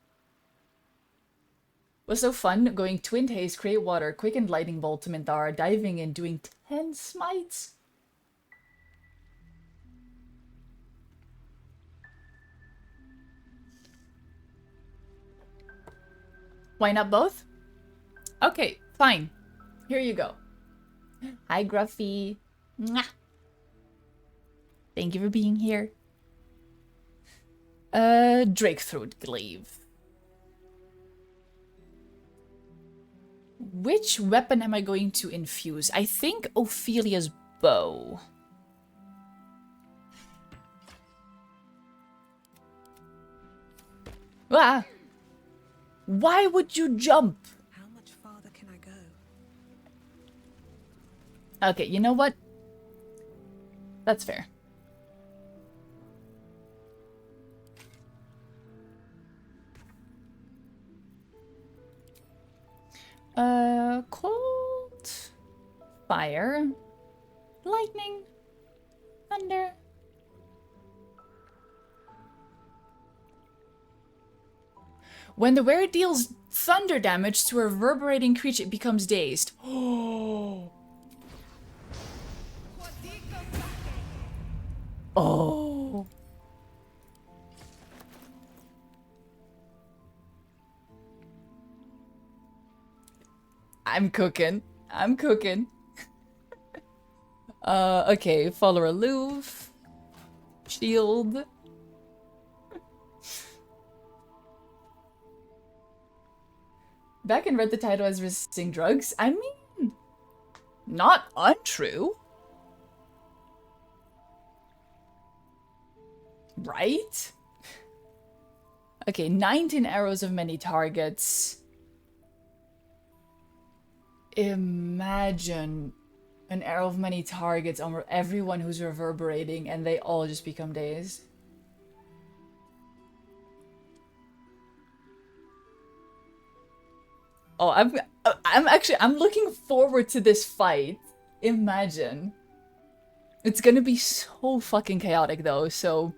Was so fun going Twin Haze, Create Water, Quickened Lightning Bolt to Minthara, diving in, doing 10 smites. Why not both? Okay, fine. Here you go. Hi, Gruffy. Mwah. Thank you for being here. Drakethroat Glaive. Which weapon am I going to infuse? I think Ophelia's bow. Ah! Why would you jump? How much farther can I go? Okay, you know what? That's fair. Cold, fire, lightning, thunder. When the wearer deals thunder damage to a reverberating creature, it becomes dazed. Oh. Oh. I'm cooking. I'm cooking. Okay, follow aloof. Shield. Back and read the title as resisting drugs. I mean, not untrue. Right? Okay, 19 arrows of many targets. Imagine an arrow of many targets on everyone who's reverberating and they all just become dazed. Oh, I'm looking forward to this fight. Imagine. It's gonna be so fucking chaotic though, so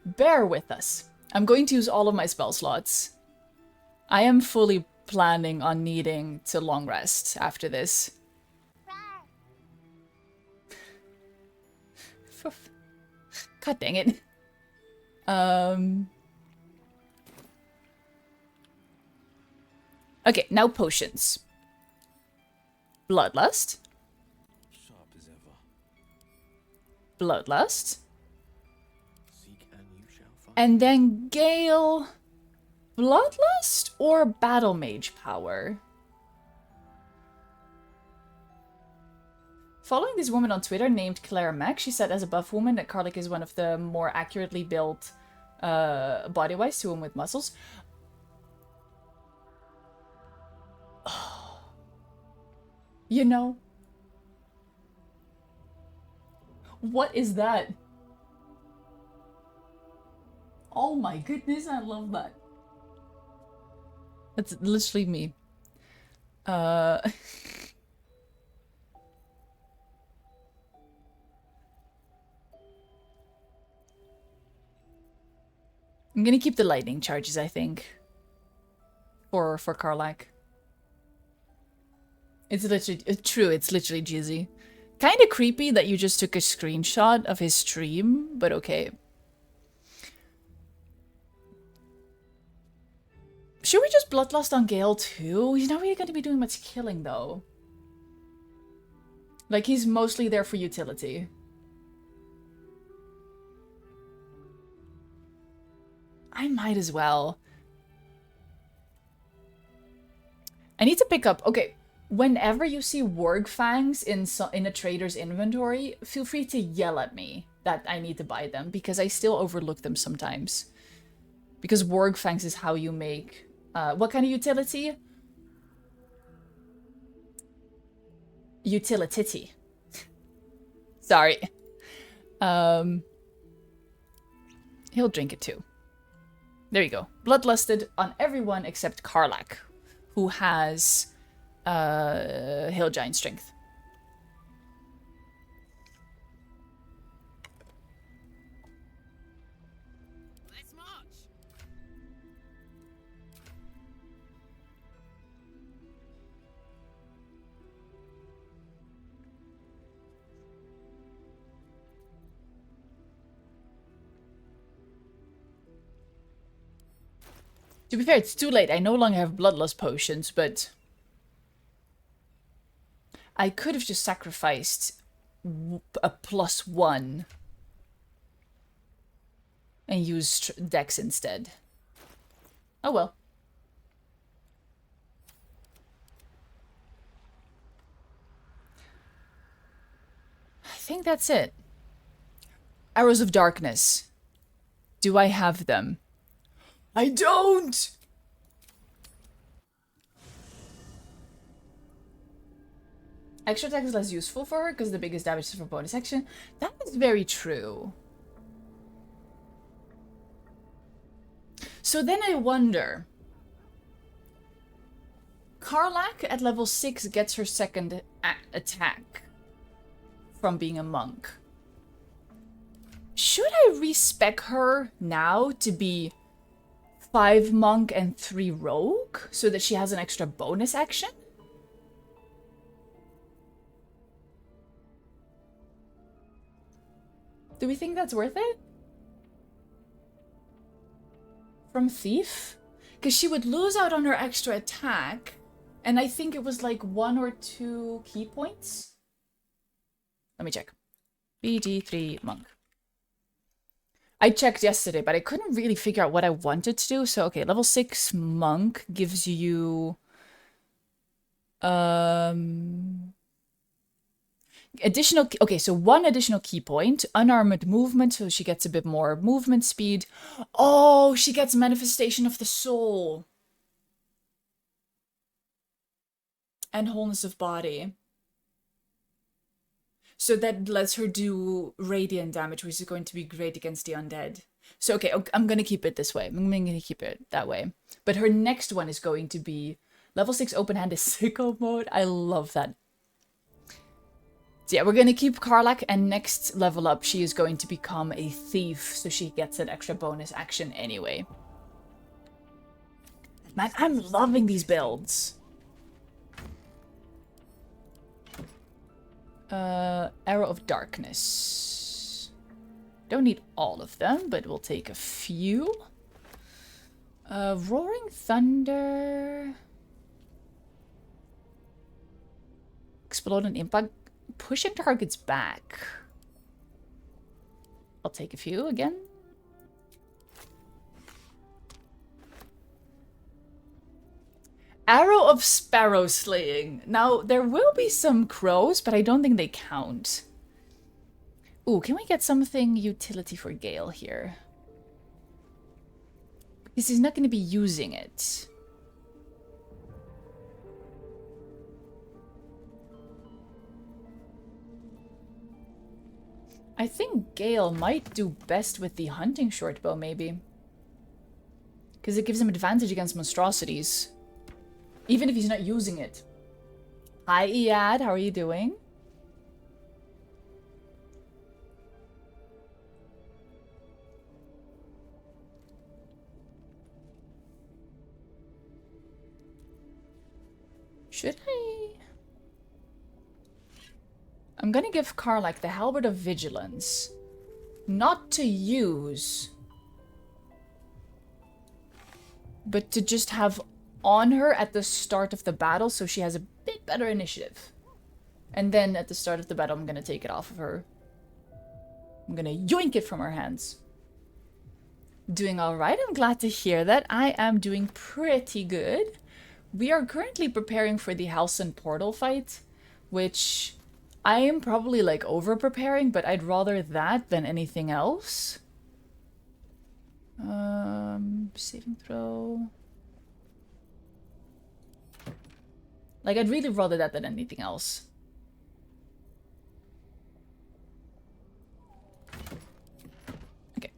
bear with us. I'm going to use all of my spell slots. I am fully planning on needing to long rest after this. God dang it. Okay, now potions. Bloodlust. Sharp as ever. Bloodlust. Seek and you shall find. And then Gale... Bloodlust or Battle Mage power? Following this woman on Twitter named Claire Mack, she said as a buff woman that Karlach is one of the more accurately built body-wise to women with muscles. You know, what is that? Oh my goodness, I love that. That's literally me. I'm gonna keep the lightning charges, I think. For Karlach. It's literally true, it's literally Jizzy. Kinda creepy that you just took a screenshot of his stream, but okay. Should we just Bloodlust on Gale too? He's not really gonna be doing much killing though. Like, he's mostly there for utility. I might as well. I need to pick up... Okay, whenever you see warg fangs in a trader's inventory, feel free to yell at me that I need to buy them, because I still overlook them sometimes. Because warg fangs is how you make... what kind of utility? Utility. Sorry. He'll drink it too. There you go. Bloodlusted on everyone except Karlach, who has Hill Giant Strength. Let's march. To be fair, it's too late. I no longer have bloodlust potions, but I could have just sacrificed a +1 and used Dex instead. Oh well. I think that's it. Arrows of Darkness. Do I have them? I don't! Extra attack is less useful for her because the biggest damage is for bonus action. That is very true. So then I wonder... Karlach at level 6 gets her second attack from being a monk. Should I respec her now to be 5 monk and 3 rogue, so that she has an extra bonus action? Do we think that's worth it? From Thief? Because she would lose out on her extra attack, and I think it was like 1 or 2 key points. Let me check. BG3 monk. I checked yesterday, but I couldn't really figure out what I wanted to do. So, okay, level 6 monk gives you... additional... Okay, so 1 additional key point. Unarmored movement, so she gets a bit more movement speed. Oh, she gets Manifestation of the Soul. And Wholeness of Body. So that lets her do radiant damage, which is going to be great against the undead. So, okay, I'm going to keep it this way. I'm going to keep it that way. But her next one is going to be level 6 open hand is sicko mode. I love that. So yeah, we're going to keep Karlach, and next level up, she is going to become a thief. So she gets an extra bonus action anyway. Man, I'm loving these builds. Arrow of Darkness. Don't need all of them, but we'll take a few. Roaring Thunder. Explode and Impact. Pushing targets back. I'll take a few again. Arrow of Sparrow Slaying. Now, there will be some crows, but I don't think they count. Ooh, can we get something utility for Gale here? Because he's not going to be using it. I think Gale might do best with the hunting shortbow, maybe. Because it gives him advantage against monstrosities. Even if he's not using it. Hi, Iad. How are you doing? Should I? I'm gonna give Karlach the Halberd of Vigilance. Not to use. But to just have on her at the start of the battle, so she has a bit better initiative. And then at the start of the battle, I'm gonna take it off of her. I'm gonna yoink it from her hands. Doing all right. I'm glad to hear that. I am doing pretty good. We are currently preparing for the Halsin portal fight, which I am probably like over preparing, but I'd rather that than anything else. Saving throw. Like, I'd really rather that than anything else. Okay.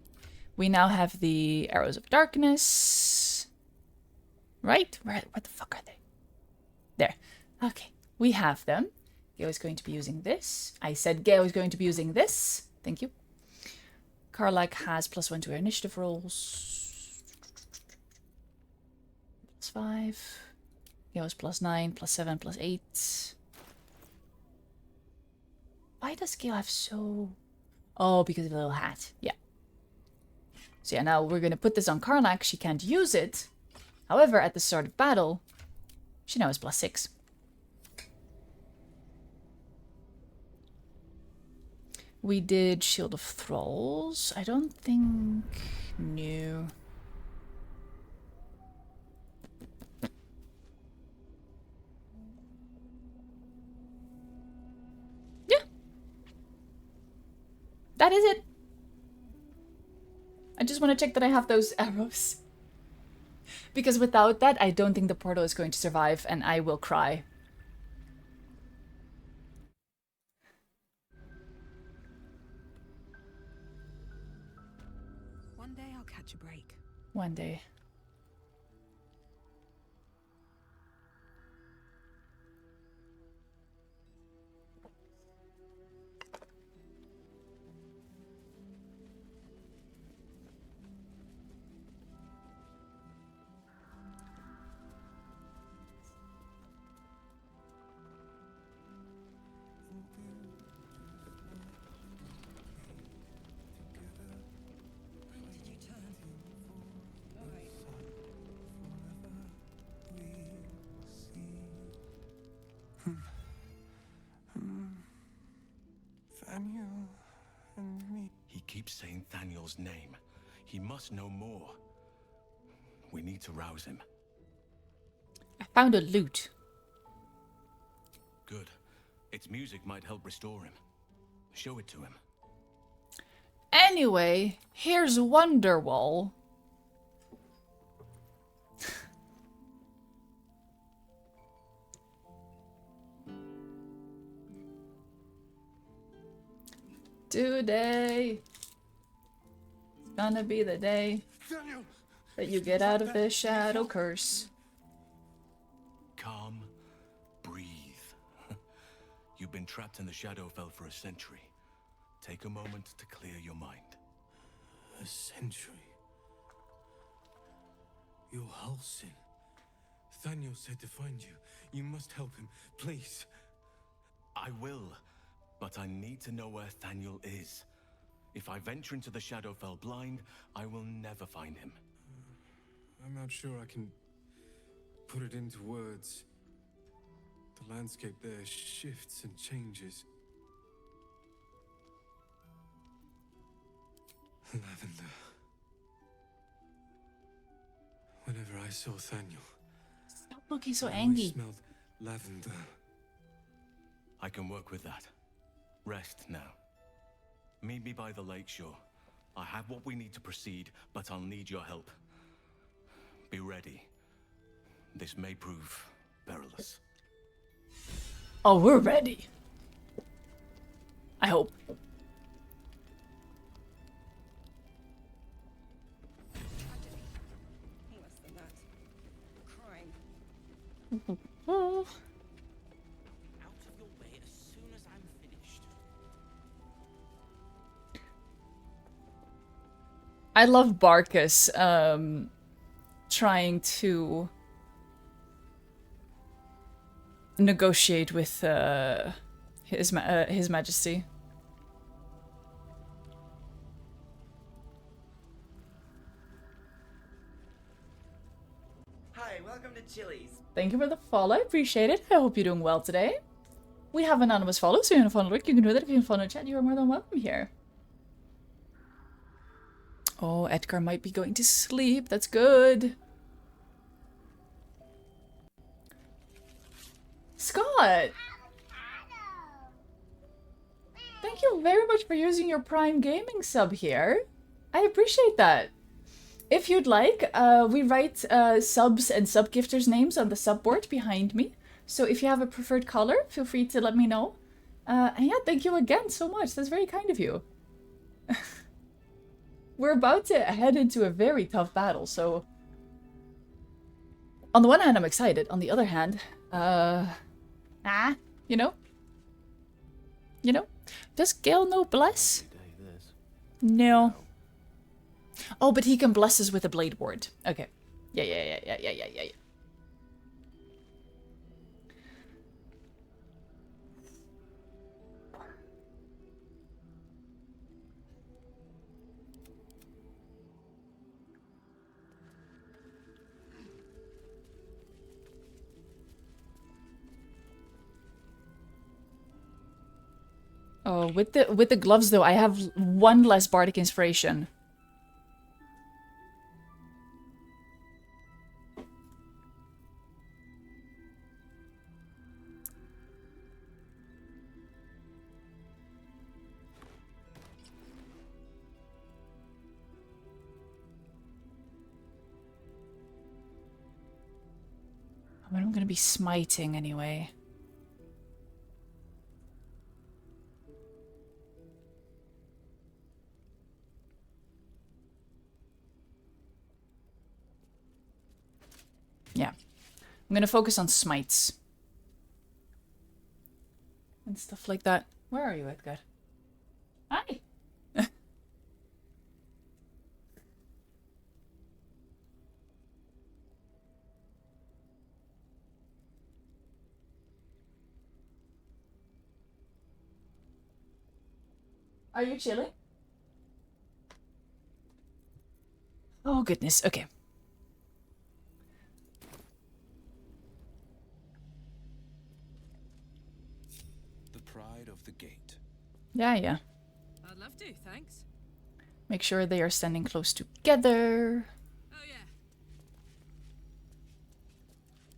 We now have the arrows of darkness. Right? Where the fuck are they? There. Okay. We have them. Gale is going to be using this. I said Gale is going to be using this. Thank you. Karlak has +1 to her initiative rolls. +5. Gale is +9, +7, +8. Why does Gale have so... Oh, because of the little hat. Yeah. So yeah, now we're going to put this on Karlak. She can't use it. However, at the start of battle, she now has +6. We did Shield of Thralls. I don't think... No. Yeah. That is it. I just want to check that I have those arrows. Because without that, I don't think the portal is going to survive, and I will cry. One day I'll catch a break. One day. Thaniel and me. He keeps saying Thaniel's name. He must know more. We need to rouse him. I found a lute. Good. Its music might help restore him. Show it to him. Anyway, here's Wonderwall. Today is gonna be the day that you get out of this shadow curse. Calm. Breathe. You've been trapped in the Shadowfell for a century. Take a moment to clear your mind. A century. You're Halsin. Thaniel said to find you. You must help him, please. I will, but I need to know where Thaniel is. If I venture into the Shadowfell blind, I will never find him. I'm not sure I can put it into words. The landscape there shifts and changes. Lavender. Whenever I saw Thaniel, Stop looking so I angry. smelled lavender. I can work with that. Rest now. Meet me by the lakeshore. I have what we need to proceed, but I'll need your help. Be ready. This may prove perilous. Oh, we're ready. I hope. Less than that. Crime. Out of your way as soon as I'm finished. I love Barkus trying to negotiate with his Majesty. Hi, welcome to Chili's. Thank you for the follow. I appreciate it. I hope you're doing well today. We have anonymous follows, so you want to follow Rick, you can do that. If you can follow chat, you are more than welcome here. Oh, Edgar might be going to sleep. That's good. Scott! Thank you very much for using your Prime Gaming sub here. I appreciate that. If you'd like, we write subs and sub-gifters' names on the subboard behind me. So if you have a preferred color, feel free to let me know. And yeah, thank you again so much. That's very kind of you. We're about to head into a very tough battle, so... On the one hand, I'm excited. On the other hand, you know? You know? Does Gale know bless? No. Oh, but he can bless us with a blade ward. Okay. Yeah. Oh, with the gloves though, I have one less bardic inspiration. I mean, I'm gonna be smiting anyway. Yeah. I'm gonna focus on smites. And stuff like that. Where are you, Edgar? Hi! Are you chilling? Oh, goodness. Okay. The pride of the gate. Yeah. I'd love to, thanks. Make sure they are standing close together. Oh, yeah.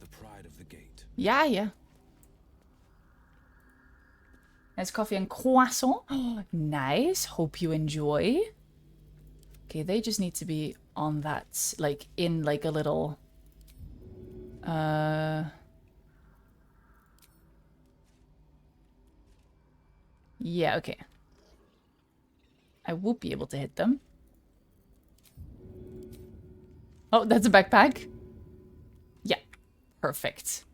The pride of the gate. Yeah. Nice coffee and croissant. Oh, nice. Hope you enjoy. Okay, they just need to be on that, like, in, like, a little... Yeah, okay. I won't be able to hit them. Oh, that's a backpack? Yeah, perfect.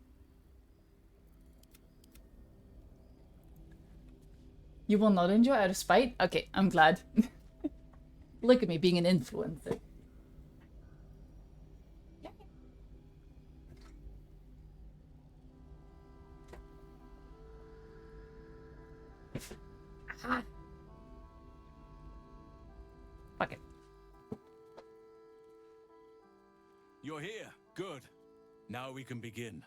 You will not enjoy out of spite? Okay, I'm glad. Look at me being an influencer. Fuck it. You're here. Good. Now we can begin.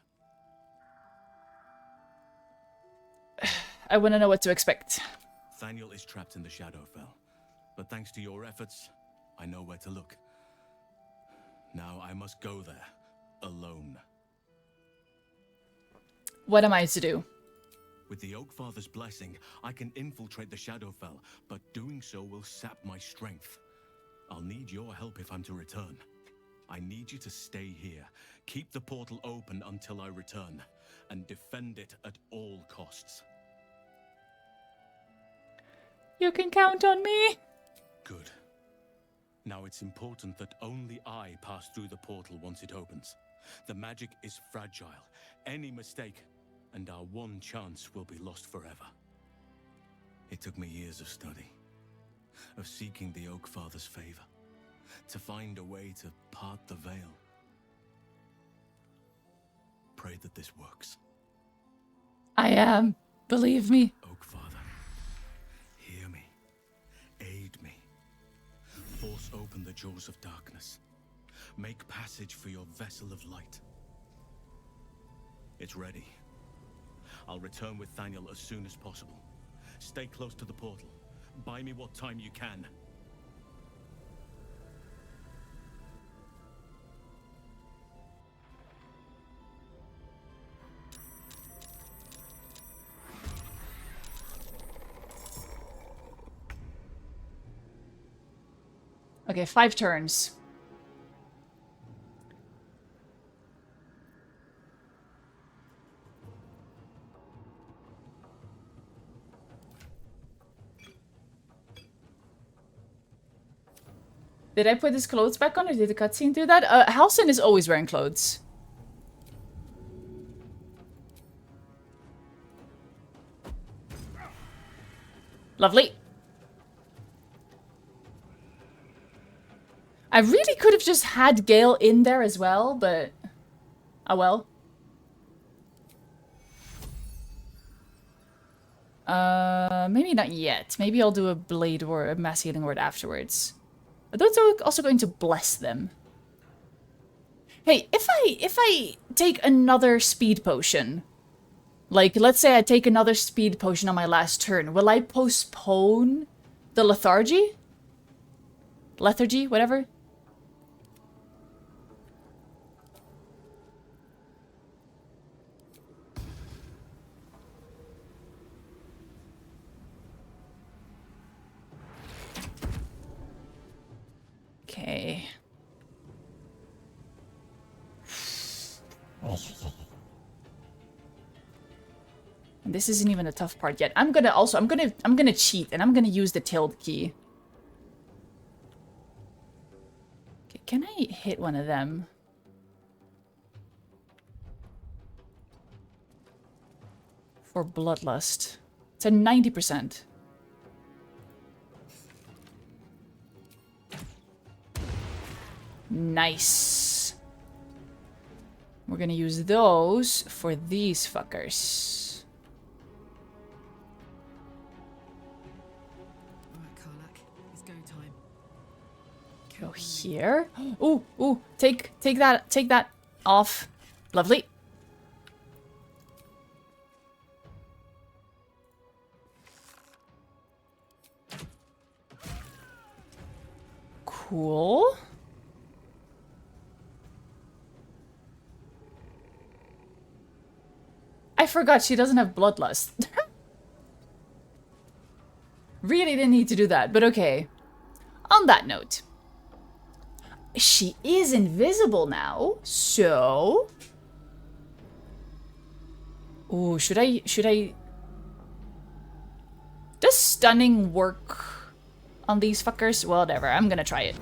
I want to know what to expect. Thaniel is trapped in the Shadowfell, but thanks to your efforts, I know where to look. Now I must go there, alone. What am I to do? With the Oakfather's blessing, I can infiltrate the Shadowfell, but doing so will sap my strength. I'll need your help if I'm to return. I need you to stay here, keep the portal open until I return, and defend it at all costs. You can count on me. Good. Now it's important that only I pass through the portal once it opens. The magic is fragile. Any mistake, and our one chance will be lost forever. It took me years of study, of seeking the Oakfather's favor, to find a way to part the veil. Pray that this works. I am. Believe me. Oakfather, hear me. Aid me. Force open the jaws of darkness. Make passage for your vessel of light. It's ready. I'll return with Thaniel as soon as possible. Stay close to the portal. Buy me what time you can. Okay, 5 turns. Did I put his clothes back on or did the cutscene do that? Halsin is always wearing clothes. Lovely. I really could have just had Gale in there as well, but... oh well. Maybe not yet. Maybe I'll do a blade or a mass healing word afterwards. But those are also going to bless them. Hey, if I take another speed potion, like let's say I take another speed potion on my last turn, will I postpone the lethargy? Lethargy, whatever. Okay. And this isn't even the tough part yet. I'm gonna cheat and I'm gonna use the tilde key. Okay, can I hit one of them? For bloodlust. It's a 90%. Nice. We're gonna use those for these fuckers. Alright, Karlak. It's go time. Go here. Ooh, ooh, take that off. Lovely. Cool. I forgot she doesn't have bloodlust. Really didn't need to do that, but okay. On that note, she is invisible now, so... ooh, should I... Does stunning work on these fuckers? Well, whatever, I'm gonna try it.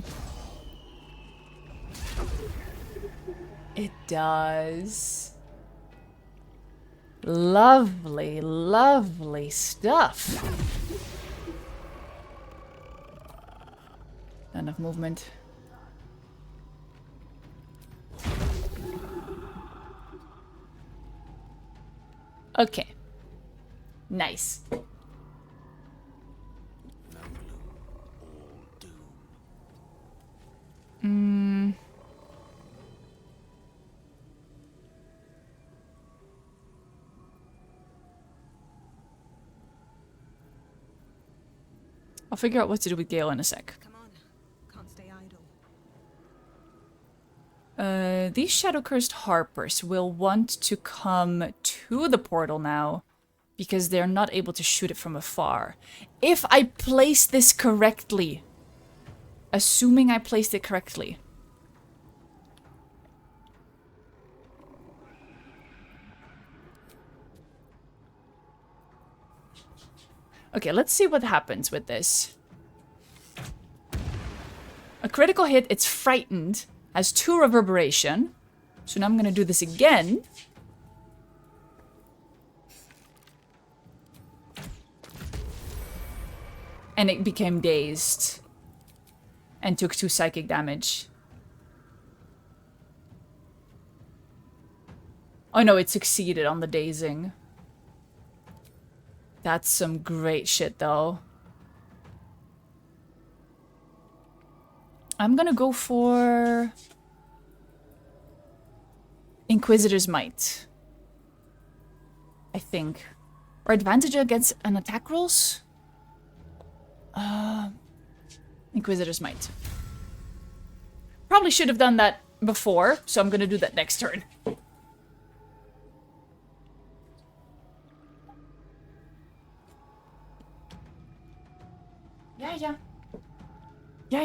It does. Lovely, lovely stuff. Not enough movement. Okay. Nice. I'll figure out what to do with Gale in a sec. Come on. Can't stay idle. These shadow-cursed harpers will want to come to the portal now because they're not able to shoot it from afar. If I place this correctly, assuming I placed it correctly. Okay, let's see what happens with this. A critical hit, it's frightened, has 2 reverberation. So now I'm gonna do this again. And it became dazed. And took 2 psychic damage. Oh no, it succeeded on the dazing. That's some great shit, though. I'm gonna go for... Inquisitor's Might. I think. Or advantage against an attack rolls? Inquisitor's Might. Probably should have done that before, so I'm gonna do that next turn.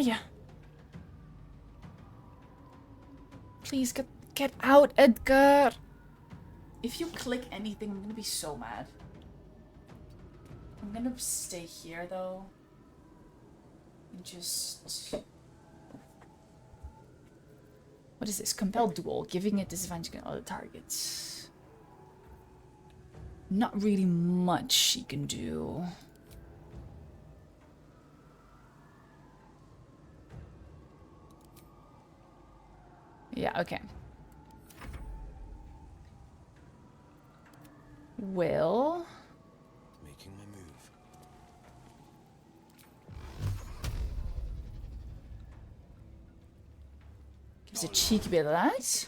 Yeah. please get out, Edgar. If you click anything, I'm gonna be so mad. I'm gonna stay here though. And just... What is this? Compel duel, giving it disadvantage on other targets. Not really much she can do. Yeah, okay. Will... Making my move. Gives a cheeky bit of that.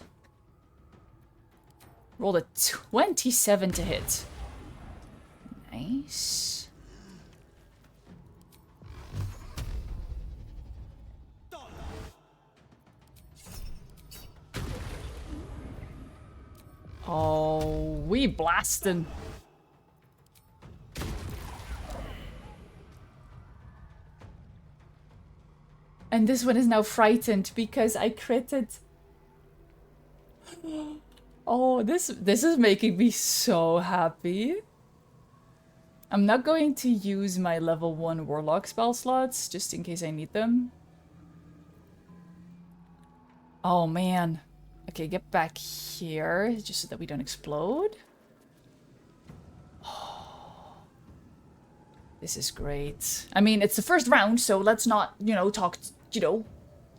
Rolled a 27 to hit. Nice. Oh, we blasting. And this one is now frightened because I critted. Oh, this is making me so happy. I'm not going to use my level 1 warlock spell slots just in case I need them. Oh man. Okay, get back here just so that we don't explode. Oh, this is great. I mean, it's the first round, so let's not, you know, talk, you know,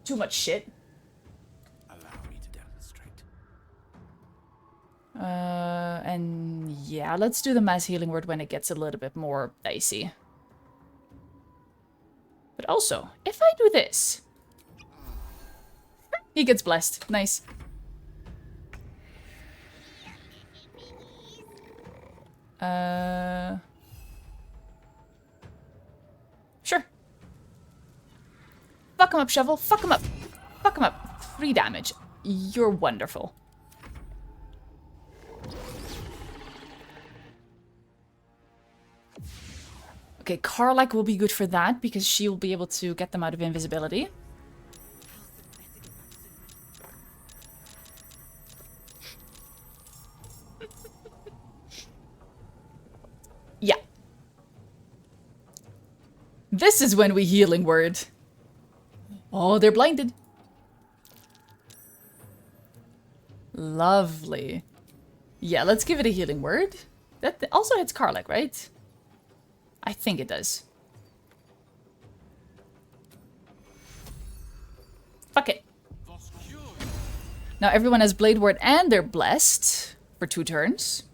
too much shit. Allow me to demonstrate. And yeah, let's do the mass healing word when it gets a little bit more dicey. But also, if I do this, he gets blessed. Nice. Sure. Fuck him up, Shovel. Fuck him up. Fuck him up. 3 damage. You're wonderful. Okay, Karlach will be good for that because she will be able to get them out of invisibility. Yeah. This is when we healing word. Oh, they're blinded. Lovely. Yeah, let's give it a healing word. That also hits Karlach, right? I think it does. Fuck it. Now everyone has Blade Ward and they're blessed for 2 turns.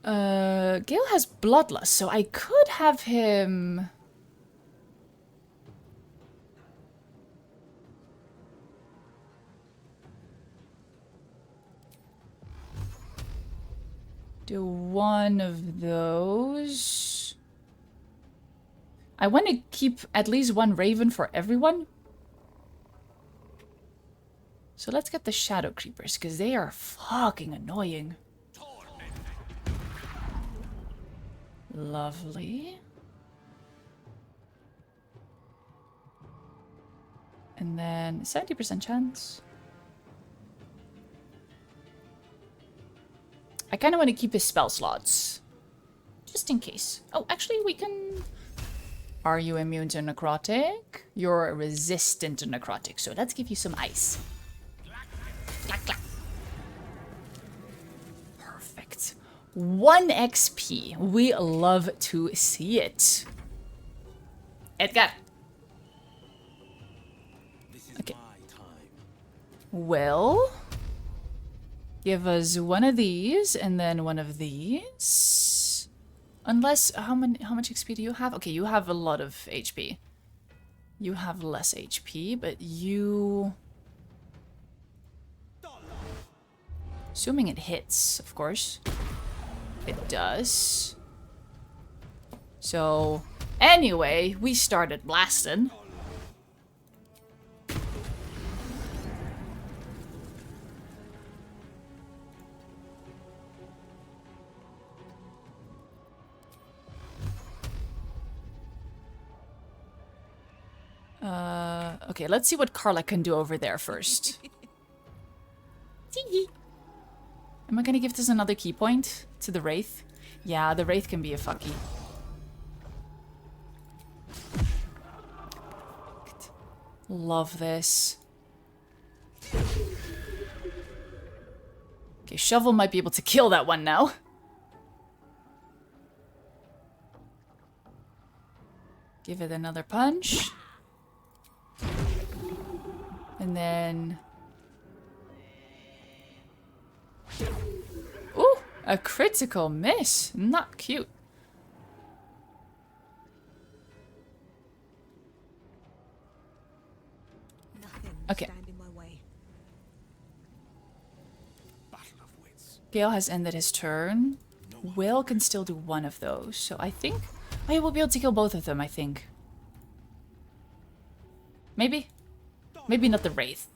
Gale has Bloodlust, so I could have him... do one of those. I want to keep at least 1 Raven for everyone. So let's get the Shadow Creepers, because they are fucking annoying. Lovely. And then 70% chance. I kind of want to keep his spell slots. Just in case. Oh, actually, we can... Are you immune to necrotic? You're resistant to necrotic, so let's give you some ice. Clack, clack. Perfect. 1 XP. We love to see it. Edgar. Okay. Well... give us one of these and then one of these. Unless, how much XP do you have? Okay, you have a lot of HP. You have less HP, but you... assuming it hits, of course. It does. So, anyway, we started blasting. Okay, let's see what Carla can do over there first. Tee-hee. Am I gonna give this another key point to the Wraith? Yeah, the Wraith can be a fucky. Love this. Okay, Shovel might be able to kill that one now. Give it another punch. And then... Ooh, a critical miss. Not cute. Okay. Gale has ended his turn. Will can still do one of those, so I think I will be able to kill both of them, I think. Maybe? Maybe not the Wraith.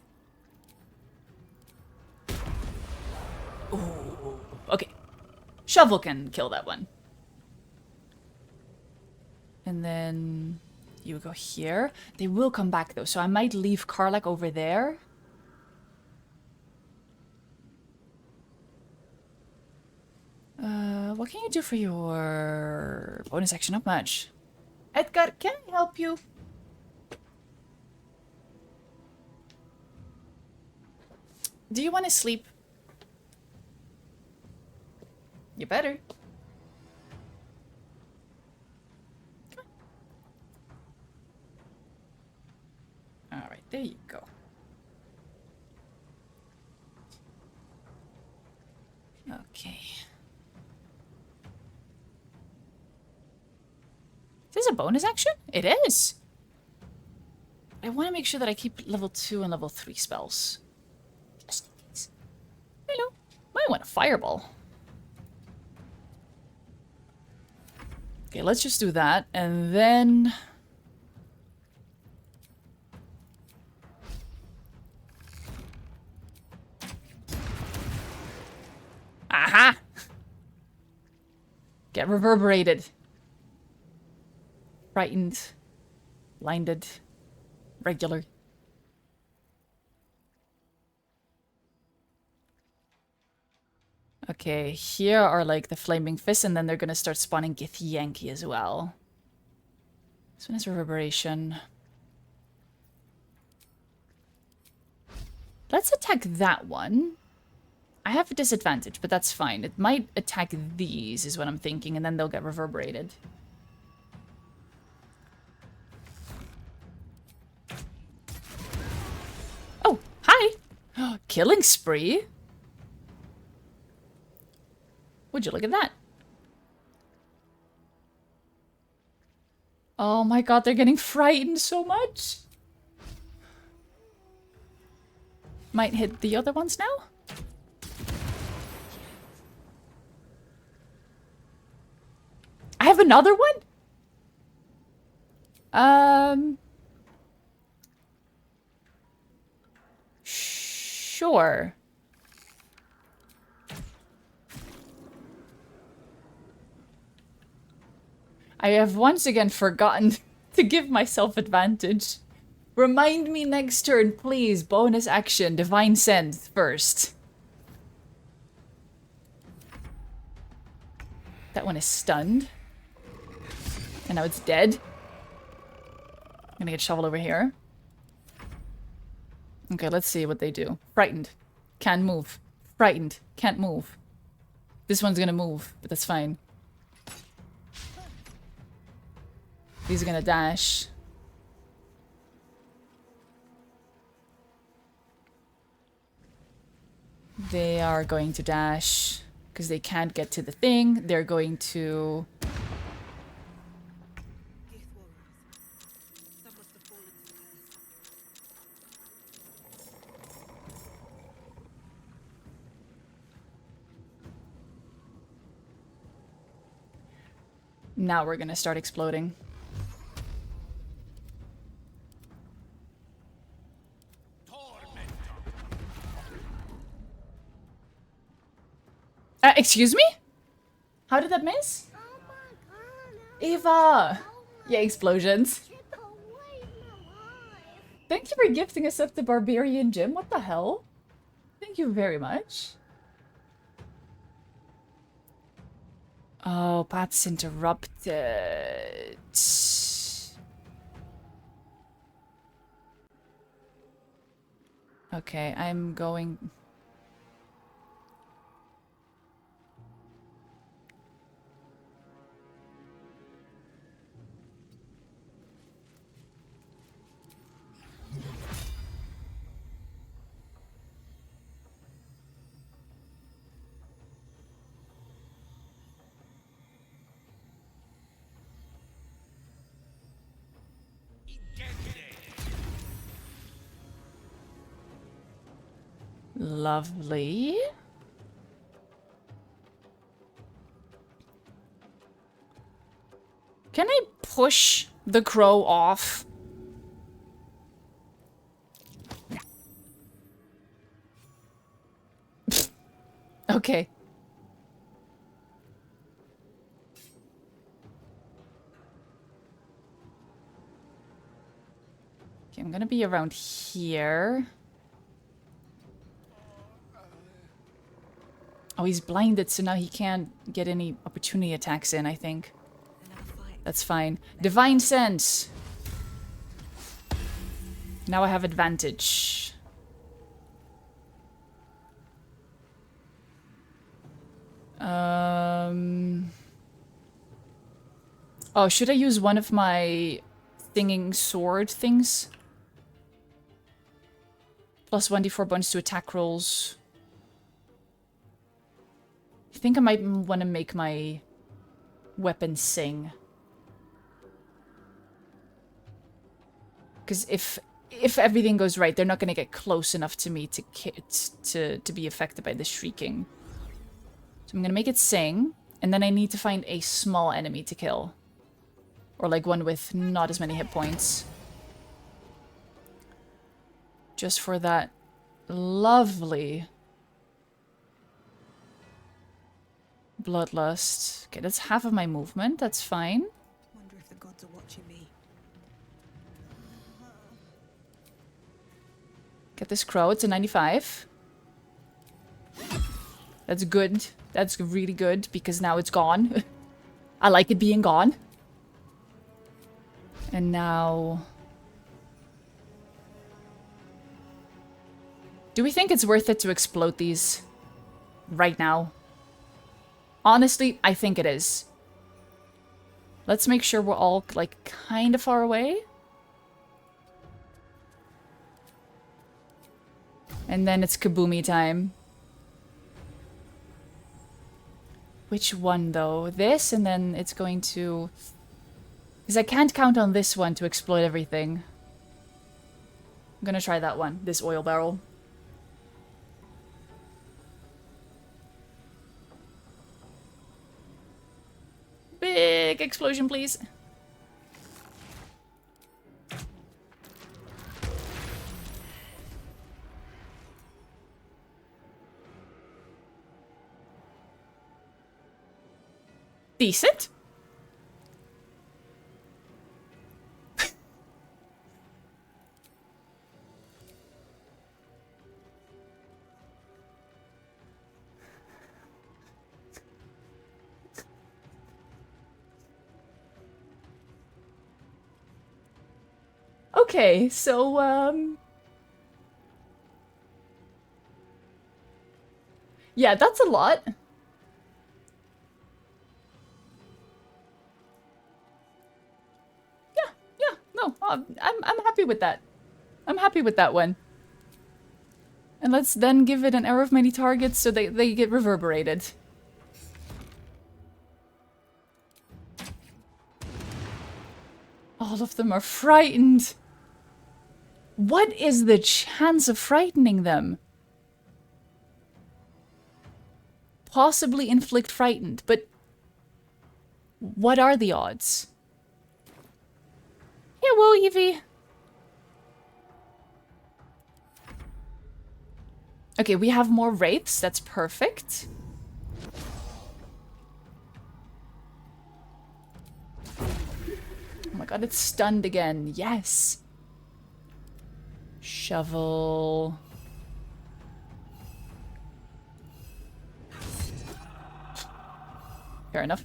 Ooh. Okay. Shovel can kill that one. And then you go here. They will come back though, so I might leave Karlach over there. What can you do for your bonus action? Not much. Edgar, can I help you? Do you want to sleep? You better. Alright, there you go. Okay. Is this a bonus action? It is! I want to make sure that I keep level 2 and level 3 spells. Just in case. Hello. Might want a fireball. Okay, let's just do that, and then... Aha! Get reverberated. Frightened. Blinded. Regular. Okay, here are like the flaming fists, and then they're gonna start spawning Githyanki as well. This one is reverberation. Let's attack that one. I have a disadvantage, but that's fine. It might attack these, is what I'm thinking, and then they'll get reverberated. Oh, hi! Killing spree? Would you look at that? Oh my god, they're getting frightened so much. Might hit the other ones now? I have another one? Sure. I have once again forgotten to give myself advantage. Remind me next turn, please. Bonus action, Divine Sense first. That one is stunned. And now it's dead. I'm gonna get Shovel over here. Okay, let's see what they do. Frightened. Can't move. Frightened. Can't move. This one's gonna move, but that's fine. These are gonna dash. They are going to dash because they can't get to the thing. They're going to... Now we're gonna start exploding. Excuse me? How did that miss? Eva! Yeah, explosions. Thank you for gifting us up the Barbarian Gym. What the hell? Thank you very much. Oh, path's interrupted. Okay, I'm going... Lovely. Can I push the crow off? Okay. Okay, I'm gonna be around here. Oh, he's blinded, so now he can't get any opportunity attacks in, I think. That's fine. Divine Sense! Now I have advantage. Oh, should I use one of my stinging sword things? Plus 1d4 bonus to attack rolls. I think I might want to make my weapon sing. Because if everything goes right, they're not going to get close enough to me to be affected by the shrieking. So I'm going to make it sing, and then I need to find a small enemy to kill. Or like one with not as many hit points. Just for that lovely bloodlust. Okay, that's half of my movement. That's fine. Wonder if the gods are watching me. Get this crow. It's a 95. That's good. That's really good because now it's gone. I like it being gone. And now... Do we think it's worth it to explode these right now? Honestly, I think it is. Let's make sure we're all, like, kind of far away. And then it's kaboomy time. Which one, though? This, and then it's going to... Because I can't count on this one to exploit everything. I'm gonna try that one. This oil barrel. Big explosion, please. Decent. Okay, so, yeah, that's a lot. Yeah, no, I'm happy with that. I'm happy with that one. And let's then give it an arrow of many targets so they get reverberated. All of them are frightened. What is the chance of frightening them? Possibly inflict frightened, but what are the odds? Yeah, whoa, Evie. Okay, we have more wraiths. That's perfect. Oh my god, it's stunned again. Yes. Shovel. Fair enough.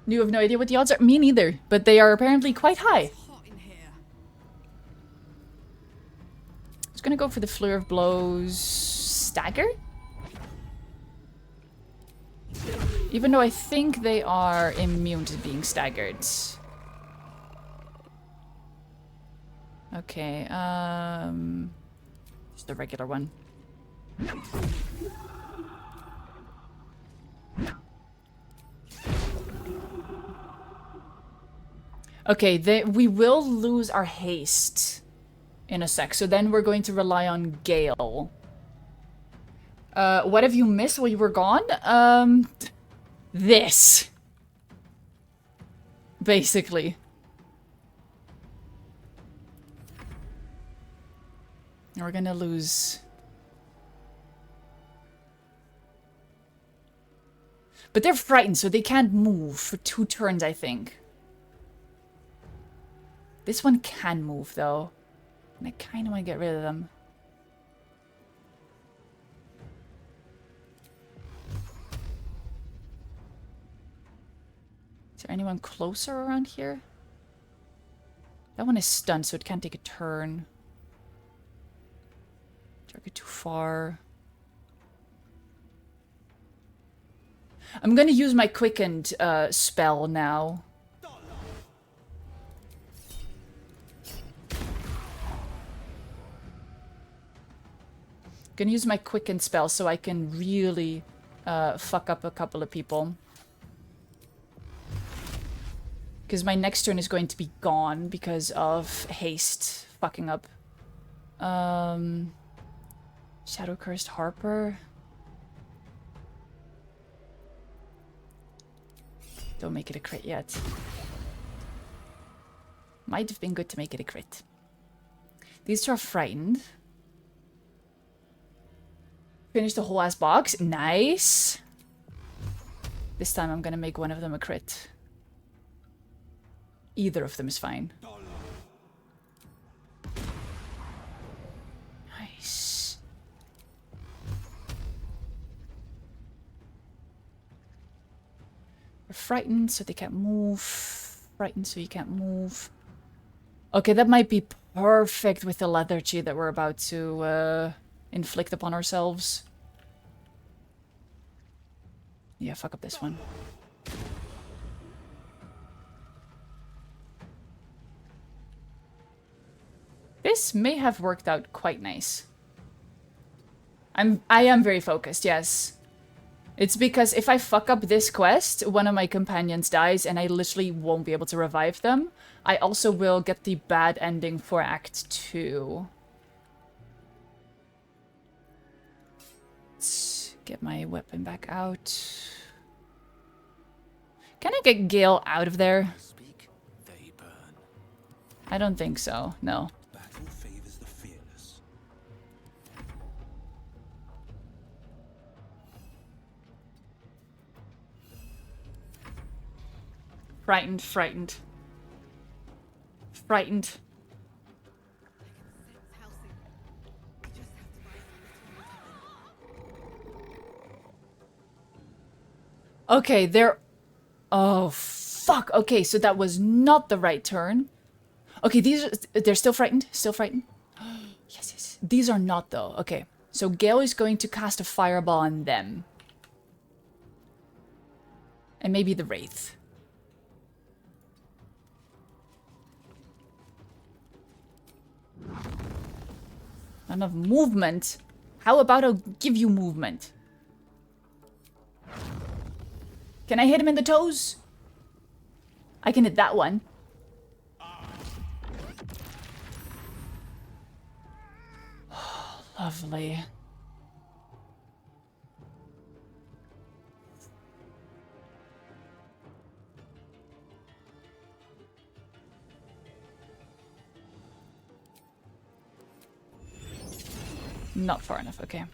You have no idea what the odds are? Me neither, but they are apparently quite high. Just gonna go for the Fleur of Blows stagger. Even though I think they are immune to being staggered. Okay, just the regular one. Okay, we will lose our haste in a sec, so then we're going to rely on Gale. What have you missed while you were gone? This. Basically. We're gonna lose. But they're frightened, so they can't move for 2 turns, I think. This one can move, though. And I kind of want to get rid of them. Is there anyone closer around here? That one is stunned, so it can't take a turn. Target too far. I'm gonna use my quickened spell now. Gonna use my quickened spell so I can really fuck up a couple of people. Because my next turn is going to be gone because of haste fucking up. Shadow Cursed Harper. Don't make it a crit yet. Might have been good to make it a crit. These two are frightened. Finish the whole ass box. Nice. This time I'm gonna make one of them a crit. Either of them is fine. Nice. They're frightened, so they can't move. Frightened, so you can't move. Okay, that might be perfect with the lethargy that we're about to inflict upon ourselves. Yeah, fuck up this one. This may have worked out quite nice. I am very focused, yes. It's because if I fuck up this quest, one of my companions dies and I literally won't be able to revive them. I also will get the bad ending for Act 2. Let's get my weapon back out. Can I get Gale out of there? I don't think so, no. Frightened, frightened. Frightened. Okay, they're... Oh, fuck. Okay, so that was not the right turn. Okay, these are... They're still frightened? Still frightened? Yes, yes. These are not, though. Okay, so Gale is going to cast a fireball on them. And maybe the Wraith. Not enough movement. How about I'll give you movement? Can I hit him in the toes? I can hit that one. Oh, lovely. Not far enough, okay.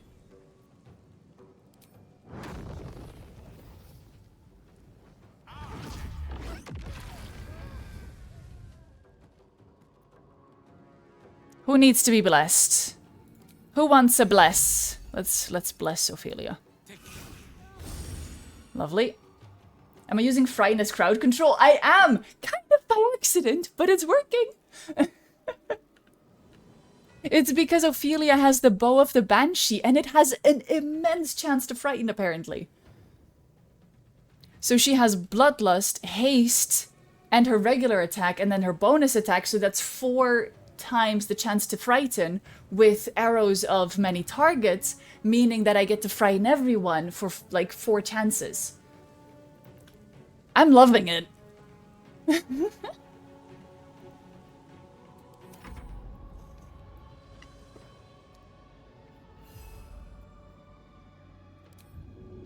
Who needs to be blessed? Who wants a bless? Let's bless Ophelia. Lovely. Am I using Frighten as crowd control? I am! Kind of by accident, but it's working. It's because Ophelia has the bow of the Banshee, and it has an immense chance to frighten, apparently. So she has Bloodlust, Haste, and her regular attack, and then her bonus attack, so that's 4 times the chance to frighten, with arrows of many targets, meaning that I get to frighten everyone for, like, 4 chances. I'm loving it.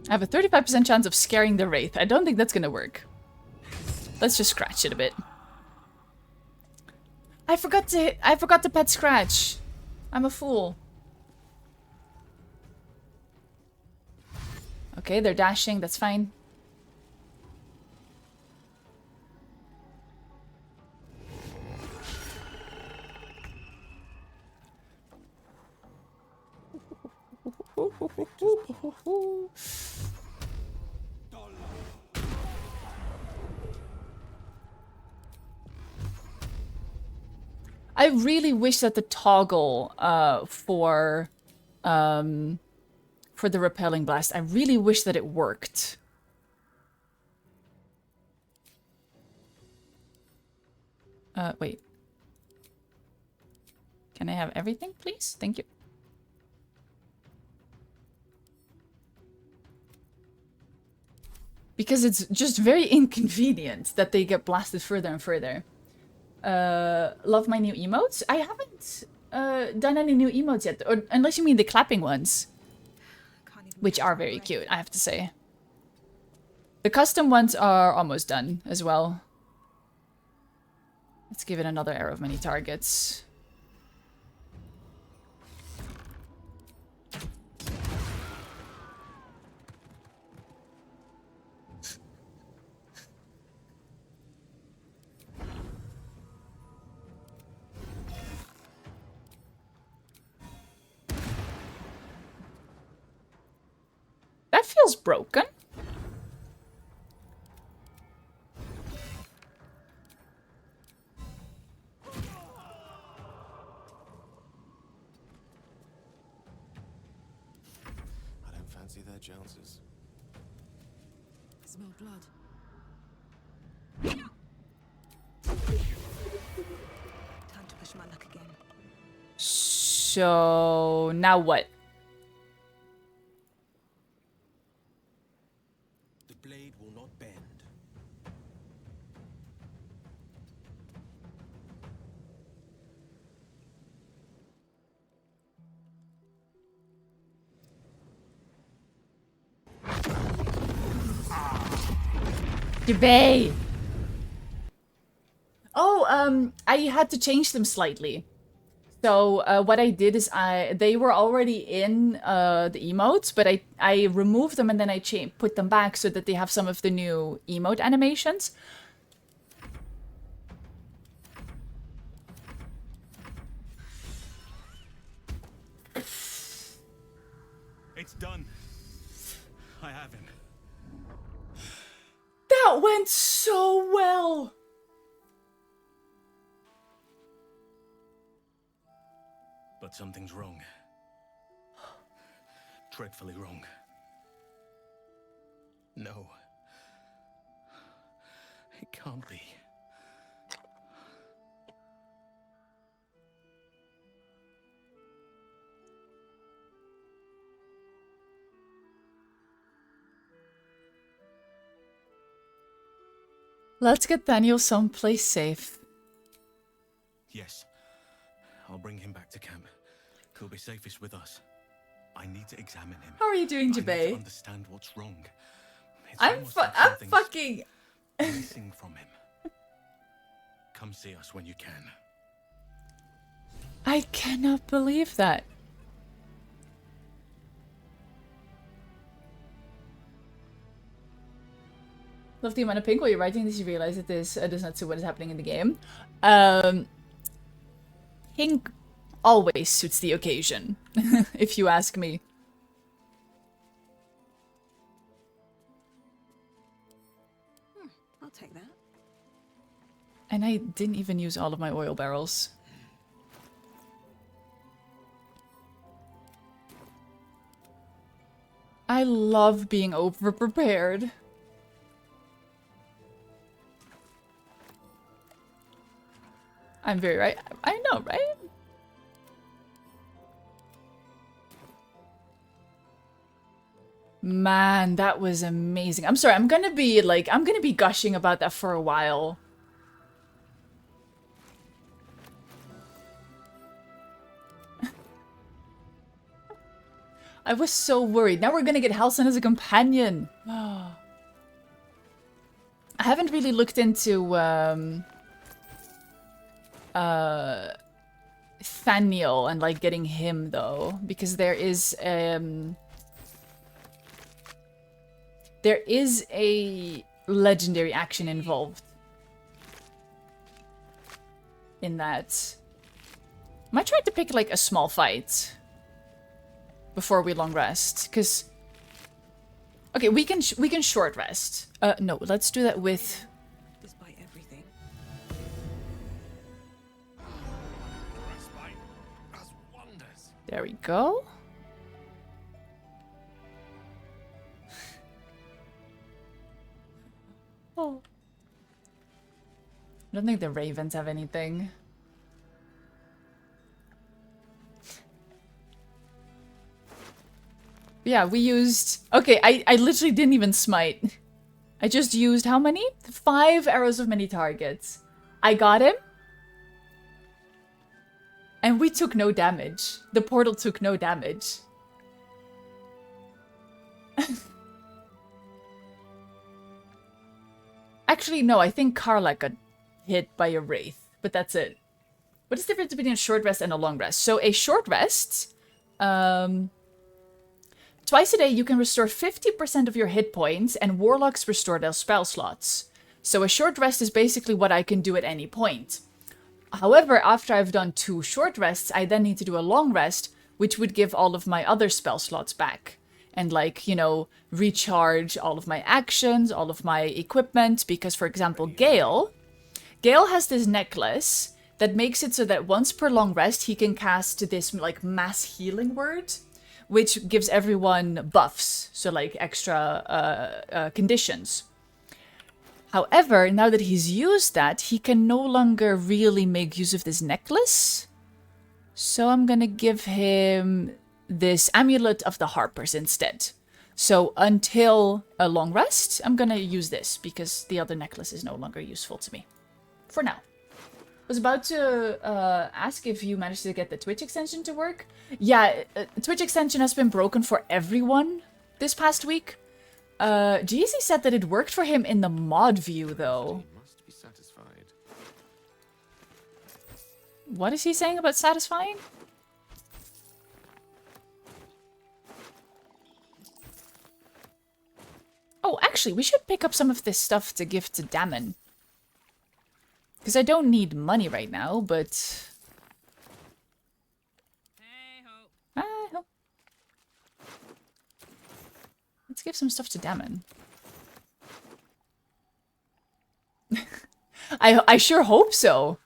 I have a 35% chance of scaring the Wraith. I don't think that's gonna work. Let's just scratch it a bit. I forgot to pet scratch. I'm a fool. Okay, they're dashing, that's fine. I really wish that the toggle for the repelling blast, I really wish that it worked. Wait. Can I have everything, please? Thank you. Because it's just very inconvenient that they get blasted further and further. Love my new emotes? I haven't done any new emotes yet, or unless you mean the clapping ones. Which are very cute, I have to say. The custom ones are almost done as well. Let's give it another arrow of many targets. That feels broken. I don't fancy their chances. Smell blood. Time to push my luck again. So now what? The blade will not bend. Debay. Oh, I had to change them slightly. So what I did is they were already in the emotes, but I removed them and then I put them back so that they have some of the new emote animations. It's done. I have him. That went so well. But something's wrong. Dreadfully wrong. No. It can't be. Let's get Daniel someplace safe. Yes. I'll bring him back to camp. He'll be safest with us. I need to examine him. How are you doing, I need Jabay? to understand what's wrong. It's I'm almost like I'm something's fucking missing from him. Come see us when you can. I cannot believe that. Love the amount of pink while you're writing this. You realize that this does not suit what is happening in the game. Pink always suits the occasion, if you ask me. I'll take that. And I didn't even use all of my oil barrels. I love being over-prepared. I'm very right. I know, right? Man, that was amazing. I'm sorry, I'm gonna be gushing about that for a while. I was so worried. Now we're gonna get Halsin as a companion. I haven't really looked into Thaniel and like getting him though, because there is a legendary action involved in that. I might try to pick like a small fight before we long rest, because okay, we can short rest. No, let's do that with. Despite everything. There we go. Oh. I don't think the ravens have anything. Yeah, we used... Okay, I literally didn't even smite. I just used how many? 5 arrows of many targets. I got him. And we took no damage. The portal took no damage. Actually, no, I think Karlak got hit by a wraith. But that's it. What is the difference between a short rest and a long rest? So a short rest... Twice a day, you can restore 50% of your hit points, and warlocks restore their spell slots. So a short rest is basically what I can do at any point. However, after I've done 2 short rests, I then need to do a long rest, which would give all of my other spell slots back. And like, you know, recharge all of my actions, all of my equipment, because for example, Gale has this necklace that makes it so that once per long rest, he can cast this like mass healing word, which gives everyone buffs, so like extra conditions. However, now that he's used that, he can no longer really make use of this necklace. So I'm gonna give him this Amulet of the Harpers instead. So until a long rest, I'm gonna use this, because the other necklace is no longer useful to me. For now. I was about to ask if you managed to get the Twitch extension to work. Yeah, Twitch extension has been broken for everyone this past week. GZ said that it worked for him in the mod view, though. Must be satisfied. What is he saying about satisfying? Oh, actually, we should pick up some of this stuff to give to Damon. Because I don't need money right now, but... Hey-ho. Let's give some stuff to Damon. I sure hope so.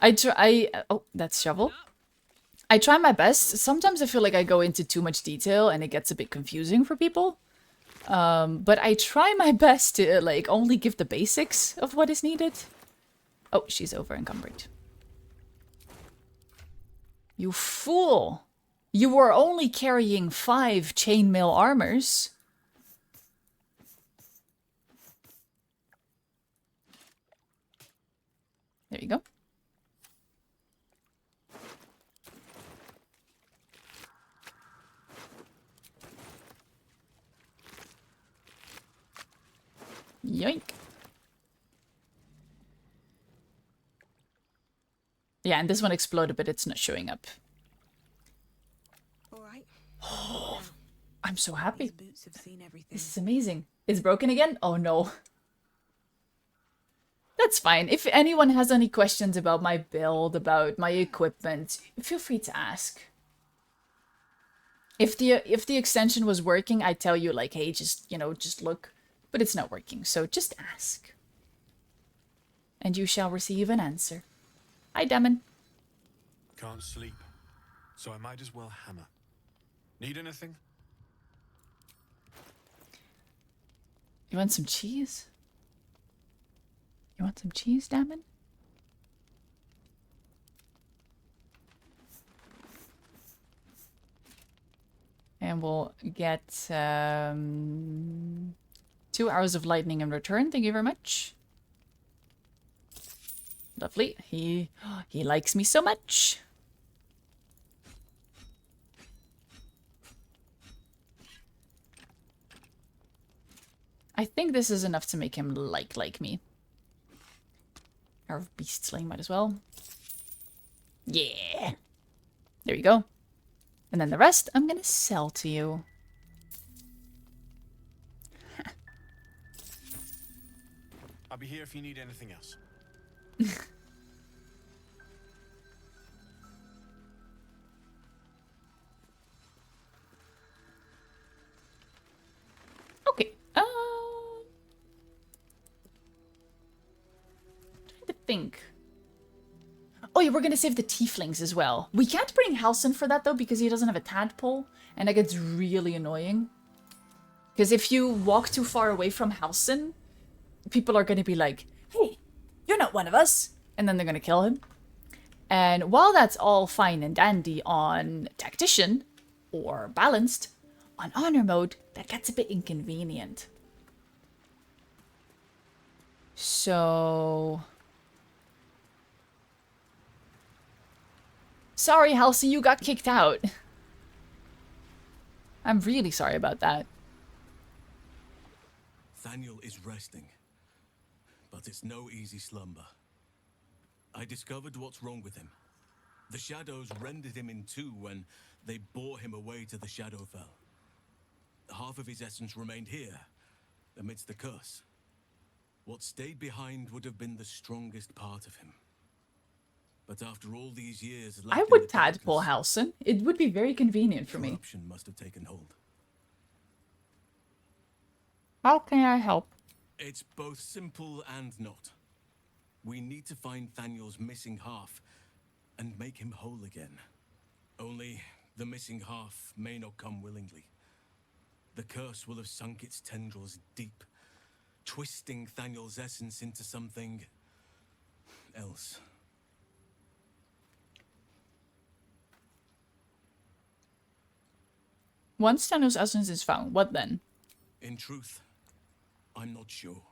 Oh, that's shovel. I try my best. Sometimes I feel like I go into too much detail and it gets a bit confusing for people. But I try my best to, like, only give the basics of what is needed. Oh, she's over encumbered. You fool! You were only carrying 5 chainmail armors. There you go. Yoink. Yeah, and this one exploded, but it's not showing up. All right. Oh, I'm so happy. These boots have seen everything. This is amazing. It's broken again? Oh no. That's fine. If anyone has any questions about my build, about my equipment, feel free to ask. If the extension was working, I'd tell you like, hey, just, you know, just look. But it's not working, so just ask. And you shall receive an answer. Hi, Damon. Can't sleep, so I might as well hammer. Need anything? You want some cheese? You want some cheese, Damon? And we'll get 2 hours of lightning in return. Thank you very much. Lovely. He likes me so much. I think this is enough to make him like me. Our beast slaying might as well. Yeah. There you go. And then the rest I'm gonna sell to you. I'll be here if you need anything else. Okay. Trying to think. Oh yeah, we're gonna save the tieflings as well. We can't bring Halsin for that though because he doesn't have a tadpole, and that gets really annoying. Because if you walk too far away from Halsin, people are gonna be like, "Hey, you're not one of us," and then they're gonna kill him. And while that's all fine and dandy on tactician or balanced, on honor mode, that gets a bit inconvenient. So... Sorry, Halsin, you got kicked out. I'm really sorry about that. Thaniel is resting, but it's no easy slumber. I discovered what's wrong with him. The shadows rendered him in two when they bore him away to the Shadowfell. Half of his essence remained here, amidst the curse. What stayed behind would have been the strongest part of him. But after all these years, I would tadpole Halsin. It would be very convenient for me. Corruption must have taken hold. How can I help? It's both simple and not. We need to find Thaniel's missing half and make him whole again. Only the missing half may not come willingly. The curse will have sunk its tendrils deep, twisting Thaniel's essence into something else. Once Thaniel's essence is found, what then? In truth, I'm not sure.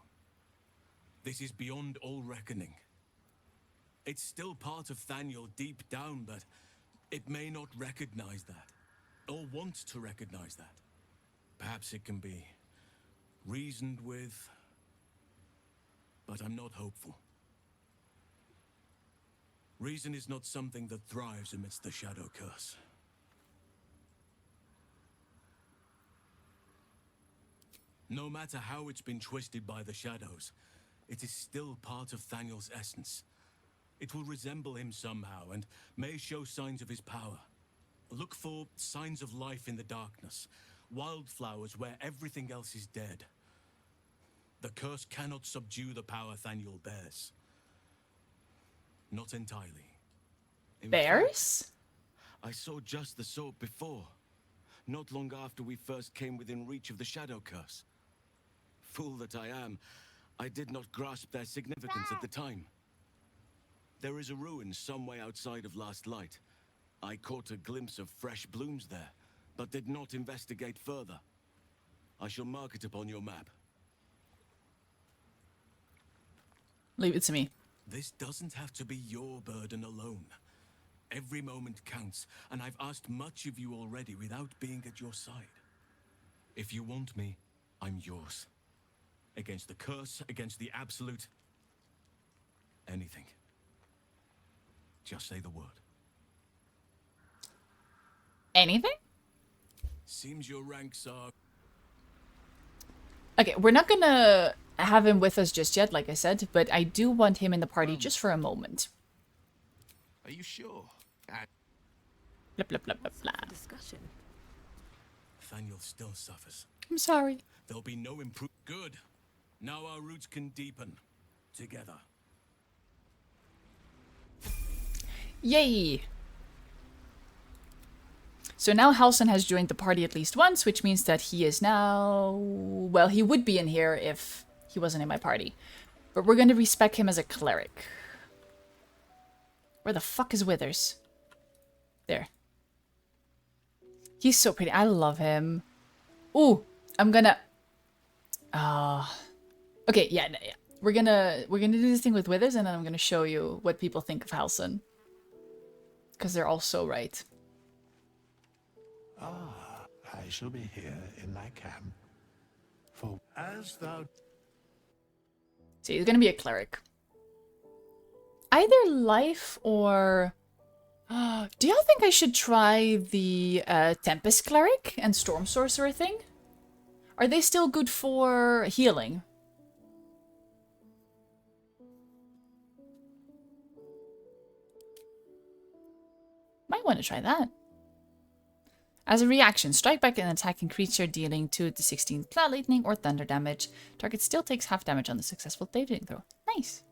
This is beyond all reckoning. It's still part of Thaniel deep down, but it may not recognize that, or want to recognize that. Perhaps it can be reasoned with, but I'm not hopeful. Reason is not something that thrives amidst the shadow curse. No matter how it's been twisted by the shadows, it is still part of Thaniel's essence. It will resemble him somehow and may show signs of his power. Look for signs of life in the darkness, wildflowers where everything else is dead. The curse cannot subdue the power Thaniel bears. Not entirely. Bears? I saw just the sort before, not long after we first came within reach of the shadow curse. Fool that I am, I did not grasp their significance at the time. There is a ruin some way outside of Last Light. I caught a glimpse of fresh blooms there, but did not investigate further. I shall mark it upon your map. Leave it to me. This doesn't have to be your burden alone. Every moment counts, and I've asked much of you already without being at your side. If you want me, I'm yours. Against the curse, against the absolute... anything. Just say the word. Anything? Seems your ranks are... Okay, we're not gonna have him with us just yet, like I said, but I do want him in the party just for a moment. Are you sure? Blah, blah, blah, blah, blah. Discussion. Nathaniel still suffers. I'm sorry. There'll be no improve. Good. Now our roots can deepen. Together. Yay! So now Halsin has joined the party at least once, which means that he is now... Well, he would be in here if he wasn't in my party. But we're going to respec him as a cleric. Where the fuck is Withers? There. He's so pretty. I love him. Ooh, I'm gonna... Okay, yeah. We're gonna do this thing with Withers, and then I'm gonna show you what people think of Halsin. Because they're all so right. I shall be here in my camp. For as thou... So he's gonna be a cleric. Either life or... do y'all think I should try the Tempest Cleric and Storm Sorcerer thing? Are they still good for healing? Might want to try that. As a reaction, strike back an attacking creature dealing 2 to 16 cloud lightning or thunder damage. Target still takes half damage on the successful saving throw. Nice.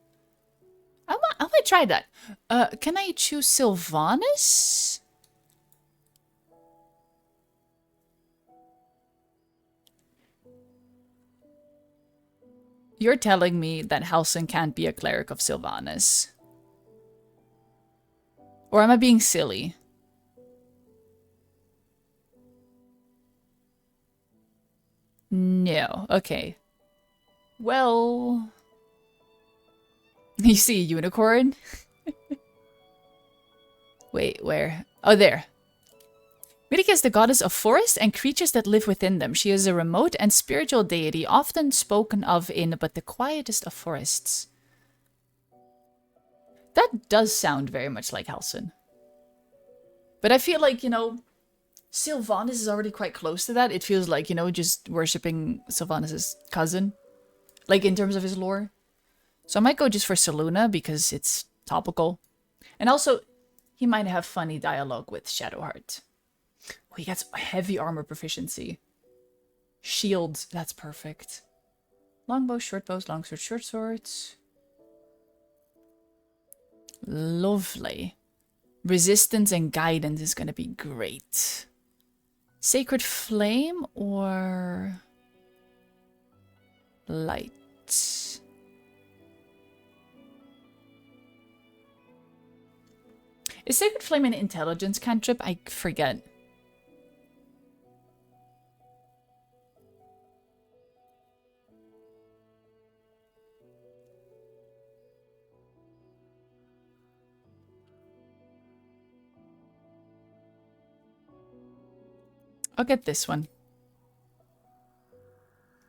I might try that. Can I choose Sylvanas? You're telling me that Halsin can't be a cleric of Sylvanas. Or am I being silly? No. Okay. Well... You see a unicorn? Wait, where? Oh, there. Mitika is the goddess of forest and creatures that live within them. She is a remote and spiritual deity, often spoken of in but the quietest of forests. That does sound very much like Halsin. But I feel like, you know, Sylvanas is already quite close to that. It feels like, you know, just worshipping Sylvanas' cousin. Like, in terms of his lore. So I might go just for Selûne because it's topical. And also, he might have funny dialogue with Shadowheart. Oh, he gets heavy armor proficiency. Shields, that's perfect. Longbows, shortbows, longswords, short swords. Lovely. Resistance and guidance is going to be great. Sacred Flame or... Light? Is Sacred Flame an intelligence cantrip? I forget. I'll get this one.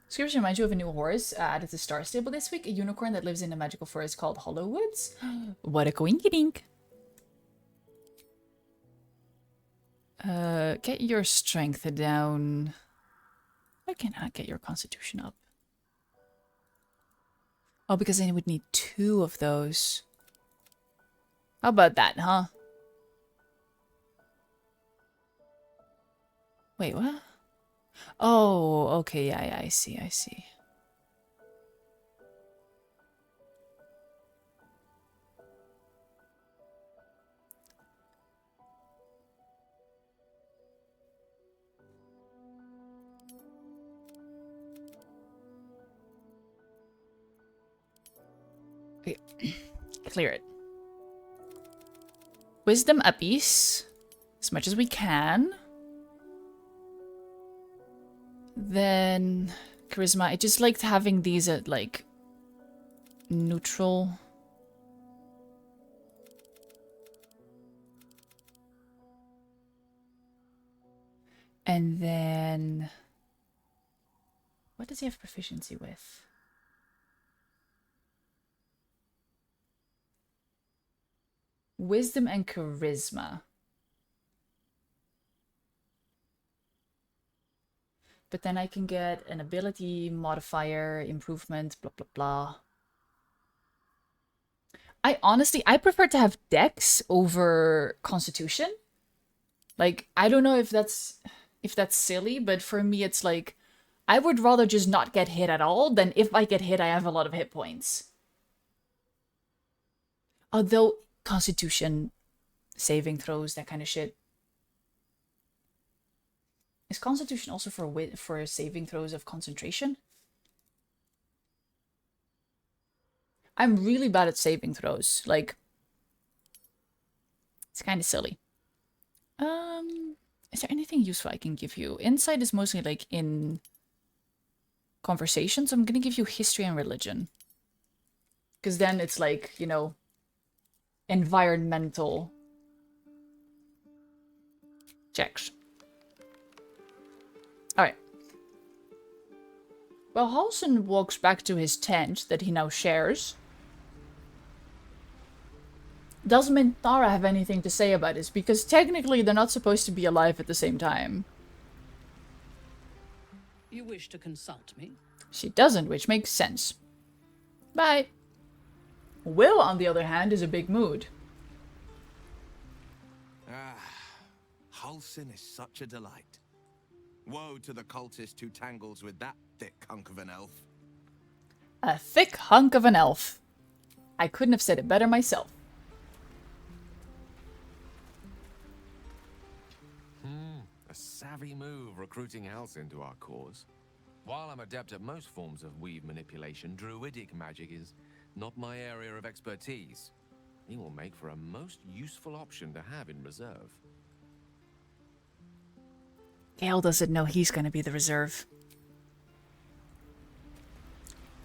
Scripture reminds you of a new horse added to Star Stable this week. A unicorn that lives in a magical forest called Hollow Woods. What a coinkydink. Get your strength down. Why can't I get your constitution up? Oh, because then you would need 2 of those. How about that, huh? Wait, what? Oh, okay, yeah, I see, I see. Okay, clear it. Wisdom uppies, as much as we can. Then charisma. I just liked having these at like neutral. And then what does he have proficiency with? Wisdom and charisma. But then I can get an ability modifier, improvement, blah, blah, blah. I prefer to have Dex over Constitution. Like, I don't know if that's silly, but for me it's like, I would rather just not get hit at all than if I get hit, I have a lot of hit points. Although Constitution, saving throws, that kind of shit. Is Constitution also for saving throws of concentration? I'm really bad at saving throws. Like, it's kind of silly. Is there anything useful I can give you? Insight is mostly like in conversations. I'm gonna give you history and religion. Because then it's like, you know, environmental checks. Alright. Well, Halsin walks back to his tent that he now shares. Does Mintara have anything to say about this? Because technically they're not supposed to be alive at the same time. You wish to consult me? She doesn't, which makes sense. Bye. Will, on the other hand, is a big mood. Halsin is such a delight. Woe to the cultist who tangles with that thick hunk of an elf. A thick hunk of an elf. I couldn't have said it better myself. A savvy move recruiting Halsin to our cause. While I'm adept at most forms of weave manipulation, druidic magic is not my area of expertise. He will make for a most useful option to have in reserve. Gale doesn't know he's gonna be the reserve.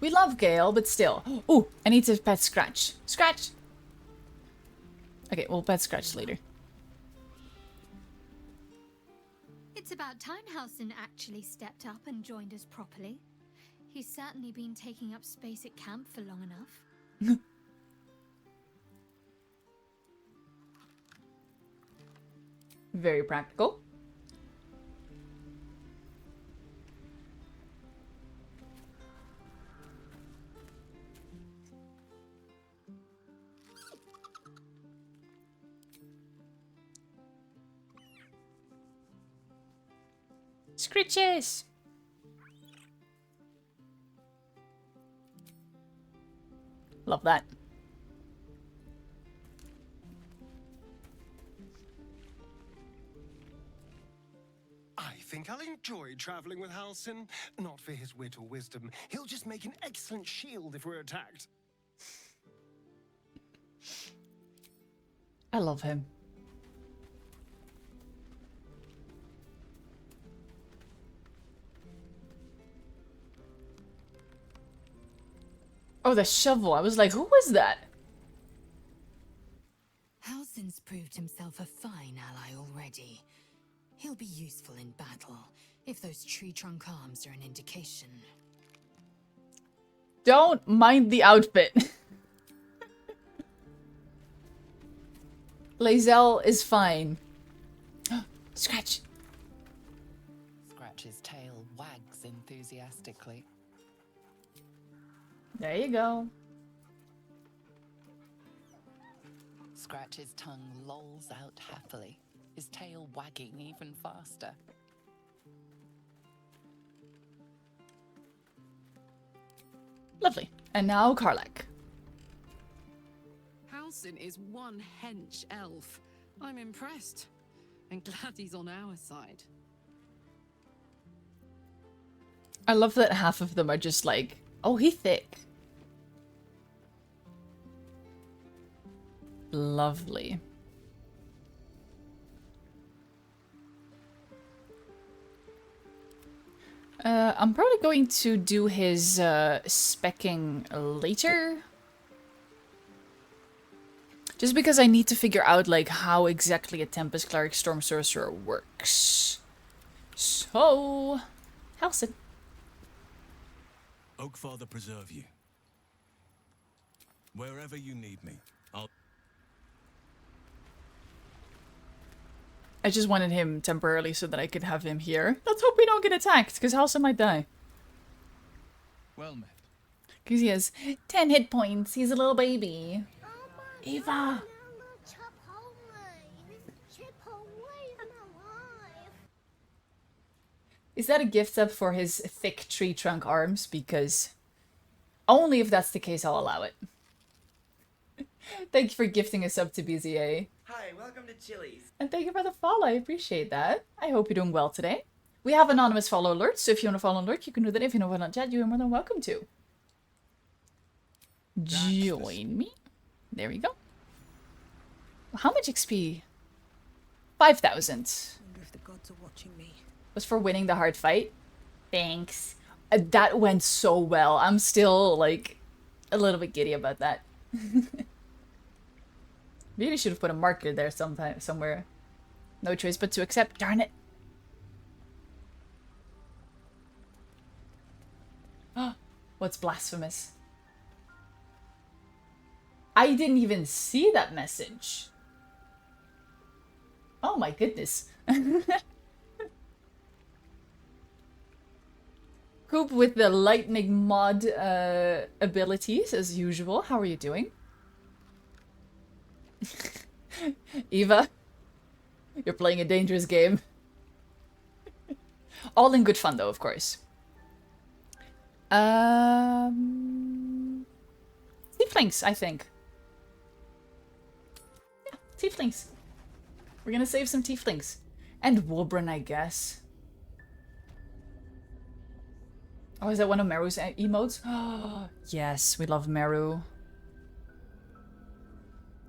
We love Gale, but still. Ooh, I need to pet Scratch. Scratch! Okay, we'll pet Scratch later. It's about time Halsin actually stepped up and joined us properly. He's certainly been taking up space at camp for long enough. Very practical. Scritches! Love that. I think I'll enjoy traveling with Halsin. Not for his wit or wisdom. He'll just make an excellent shield if we're attacked. I love him. Oh, the shovel. I was like, who was that? Halsin's proved himself a fine ally already. He'll be useful in battle, if those tree trunk arms are an indication. Don't mind the outfit. Lae'zel is fine. Scratch. Scratch's tail wags enthusiastically. There you go. Scratch's tongue lolls out happily, his tail wagging even faster. Lovely. And now Karlach. Halsin is one hench elf. I'm impressed. And glad he's on our side. I love that half of them are just like, oh, he thick. Lovely. I'm probably going to do his speccing later. Just because I need to figure out like how exactly a Tempest Cleric Storm Sorcerer works. So, Halsin. Oakfather preserve you. Wherever you need me, I'll... I just wanted him temporarily so that I could have him here. Let's hope we don't get attacked, because Halsin might die. Well met. Because he has 10 hit points. He's a little baby. Eva! Is that a gift up for his thick tree trunk arms? Because only if that's the case, I'll allow it. Thank you for gifting us up to BZA. Hi, welcome to Chili's. And thank you for the follow. I appreciate that. I hope you're doing well today. We have anonymous follow alerts, so if you want to follow an alert, you can do that. If you know what on chat, you are more than welcome to. Join me. There we go. How much XP? 5,000. Wonder if the gods are watching me. Was for winning the hard fight. Thanks. That went so well. I'm still, like, a little bit giddy about that. Really should have put a marker there somewhere. No choice but to accept. Darn it. What's blasphemous? I didn't even see that message. Oh my goodness. Coop with the lightning mod abilities as usual. How are you doing? Eva, you're playing a dangerous game. All in good fun though, of course. Tieflings, I think. Yeah, tieflings. We're gonna save some tieflings. And Wobran, I guess. Oh, is that one of Meru's emotes? Oh, yes, we love Meru.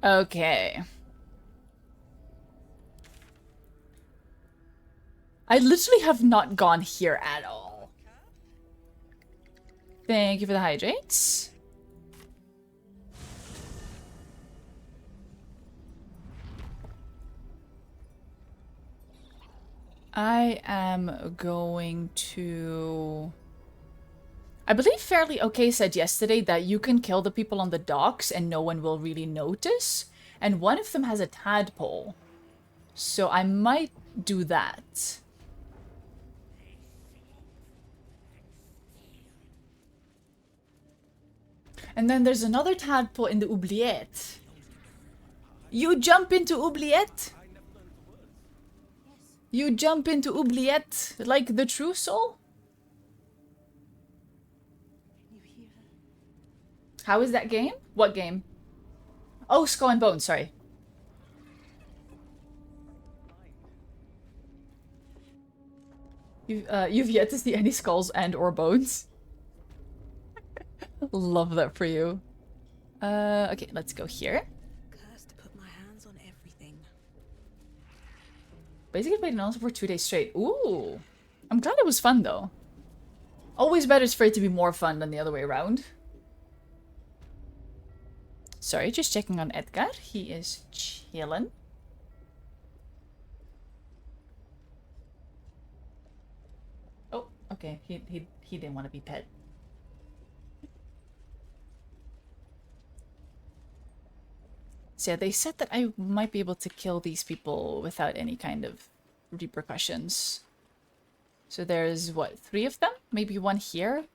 Okay. I literally have not gone here at all. Thank you for the hydrates. I am going to... I believe Fairly Okay said yesterday that you can kill the people on the docks and no one will really notice. And one of them has a tadpole. So I might do that. And then there's another tadpole in the oubliette. You jump into oubliette? You jump into oubliette like the true soul? How is that game? What game? Oh, Skull and Bones, sorry. You've yet to see any skulls and or bones. Love that for you. Okay, let's go here. Cursed to put my hands on everything. Basically played announcer for 2 days straight. Ooh. I'm glad it was fun though. Always better for it to be more fun than the other way around. Sorry, just checking on Edgar. He is chilling. Oh, okay. He didn't want to be pet. So yeah, they said that I might be able to kill these people without any kind of repercussions. So there's, what, 3 of them? Maybe 1 here?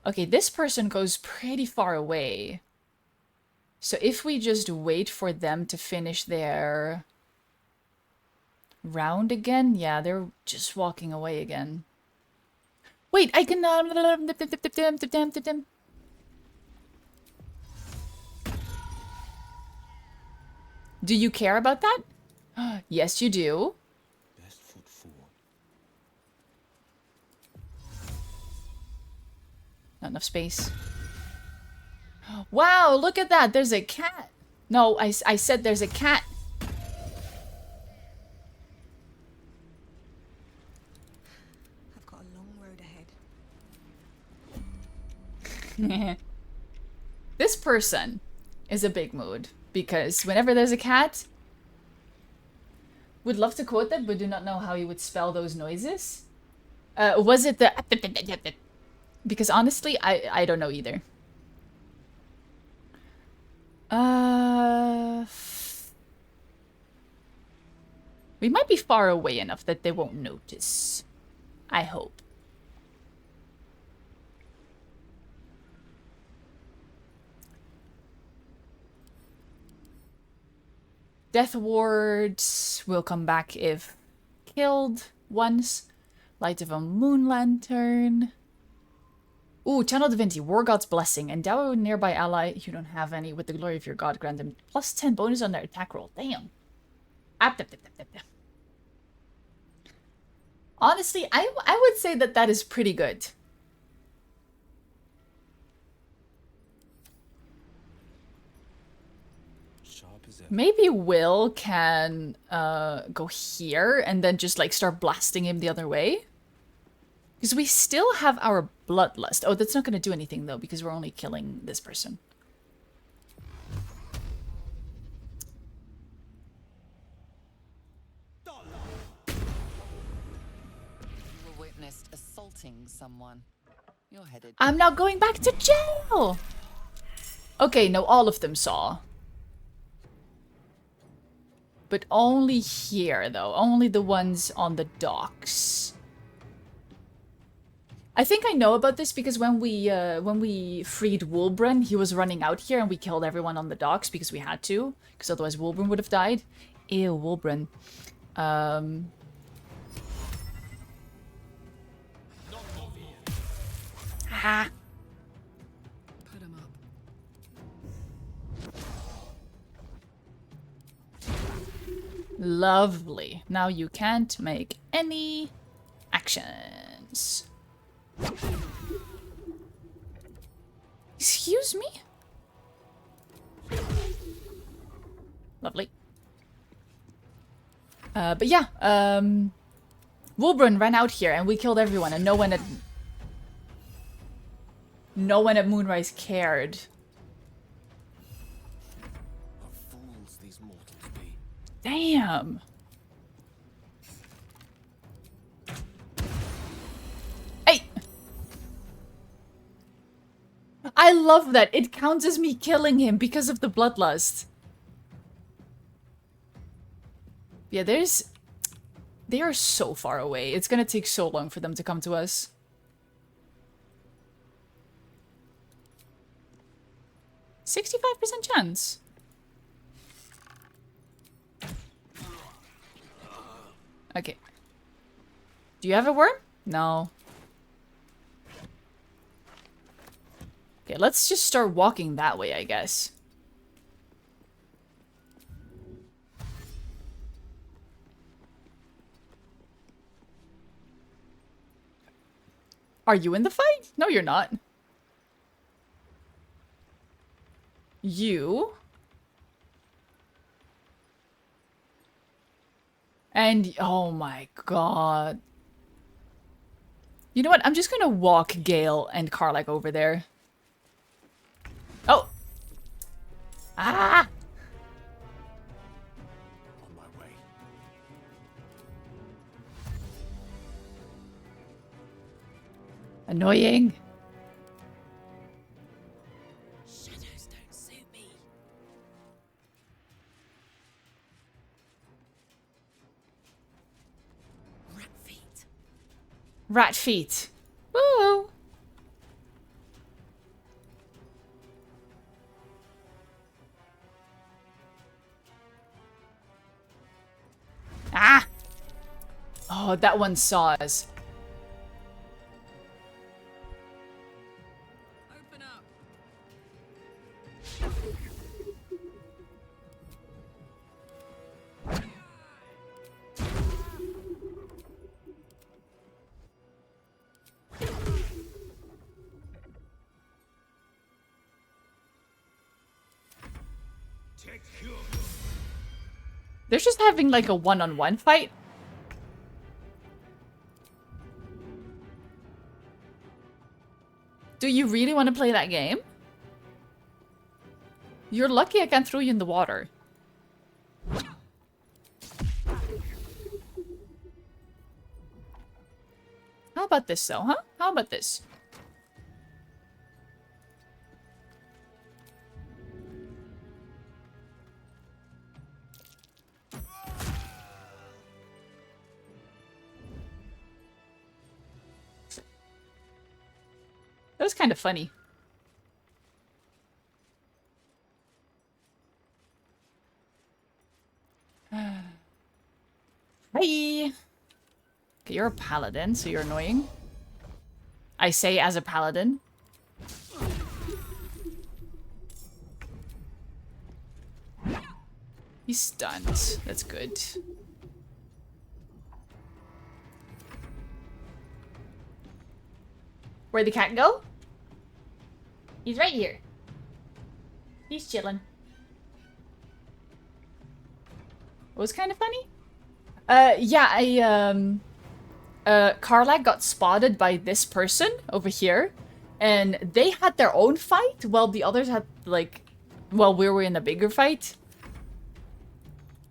Okay, this person goes pretty far away. So if we just wait for them to finish their round again, yeah, they're just walking away again. Wait, I can... Do you care about that? Yes, you do. Best foot forward. Not enough space. Wow, look at that. There's a cat. No, I said there's a cat. I've got a long road ahead. This person is a big mood. Because whenever there's a cat, would love to quote that, but do not know how you would spell those noises. Was it the... Because honestly, I don't know either. We might be far away enough that they won't notice. I hope. Death wards will come back if killed once. Light of a moon lantern. Ooh, channel divinity, war god's blessing. Endow a nearby ally you don't have any with the glory of your god. Grant them plus 10 bonus on their attack roll. Damn. Honestly, I would say that that is pretty good. Maybe Will can go here and then just like start blasting him the other way. Because we still have our bloodlust. Oh, that's not going to do anything though because we're only killing this person. You were witnessed assaulting someone. You're headed. I'm now going back to jail! Okay, no, all of them saw. But only here, though. Only the ones on the docks. I think I know about this because when we freed Wulbren, he was running out here and we killed everyone on the docks because we had to. Because otherwise Wulbren would have died. Ew, Wulbren. Ha! Put him up. Lovely. Now you can't make any actions. Excuse me? Lovely. But yeah, Wulbren ran out here and we killed everyone and no one at Moonrise cared. What fools these mortals be. Damn. Hey! I love that. It counts as me killing him because of the bloodlust. Yeah, they are so far away. It's gonna take so long for them to come to us. $65% chance. Okay. Do you have a worm? No. Okay, let's just start walking that way, I guess. Are you in the fight? No, you're not. You. And, oh my god. You know what? I'm just gonna walk Gale and Karlach over there. Oh! Ah! On my way. Annoying. Shadows don't suit me. Rat feet. Rat feet. Woo! Ah! Oh, that one saw us. Open up. They're just having like a one-on-one fight. Do you really want to play that game? You're lucky I can't throw you in the water. How about this though, huh? How about this? That was kind of funny. Hi. Okay, you're a paladin, so you're annoying. I say as a paladin. He's stunned. That's good. Where'd the cat go? He's right here. He's chilling. What was kind of funny? Yeah, Karlach got spotted by this person over here, and they had their own fight while the others had, like, while we were in a bigger fight.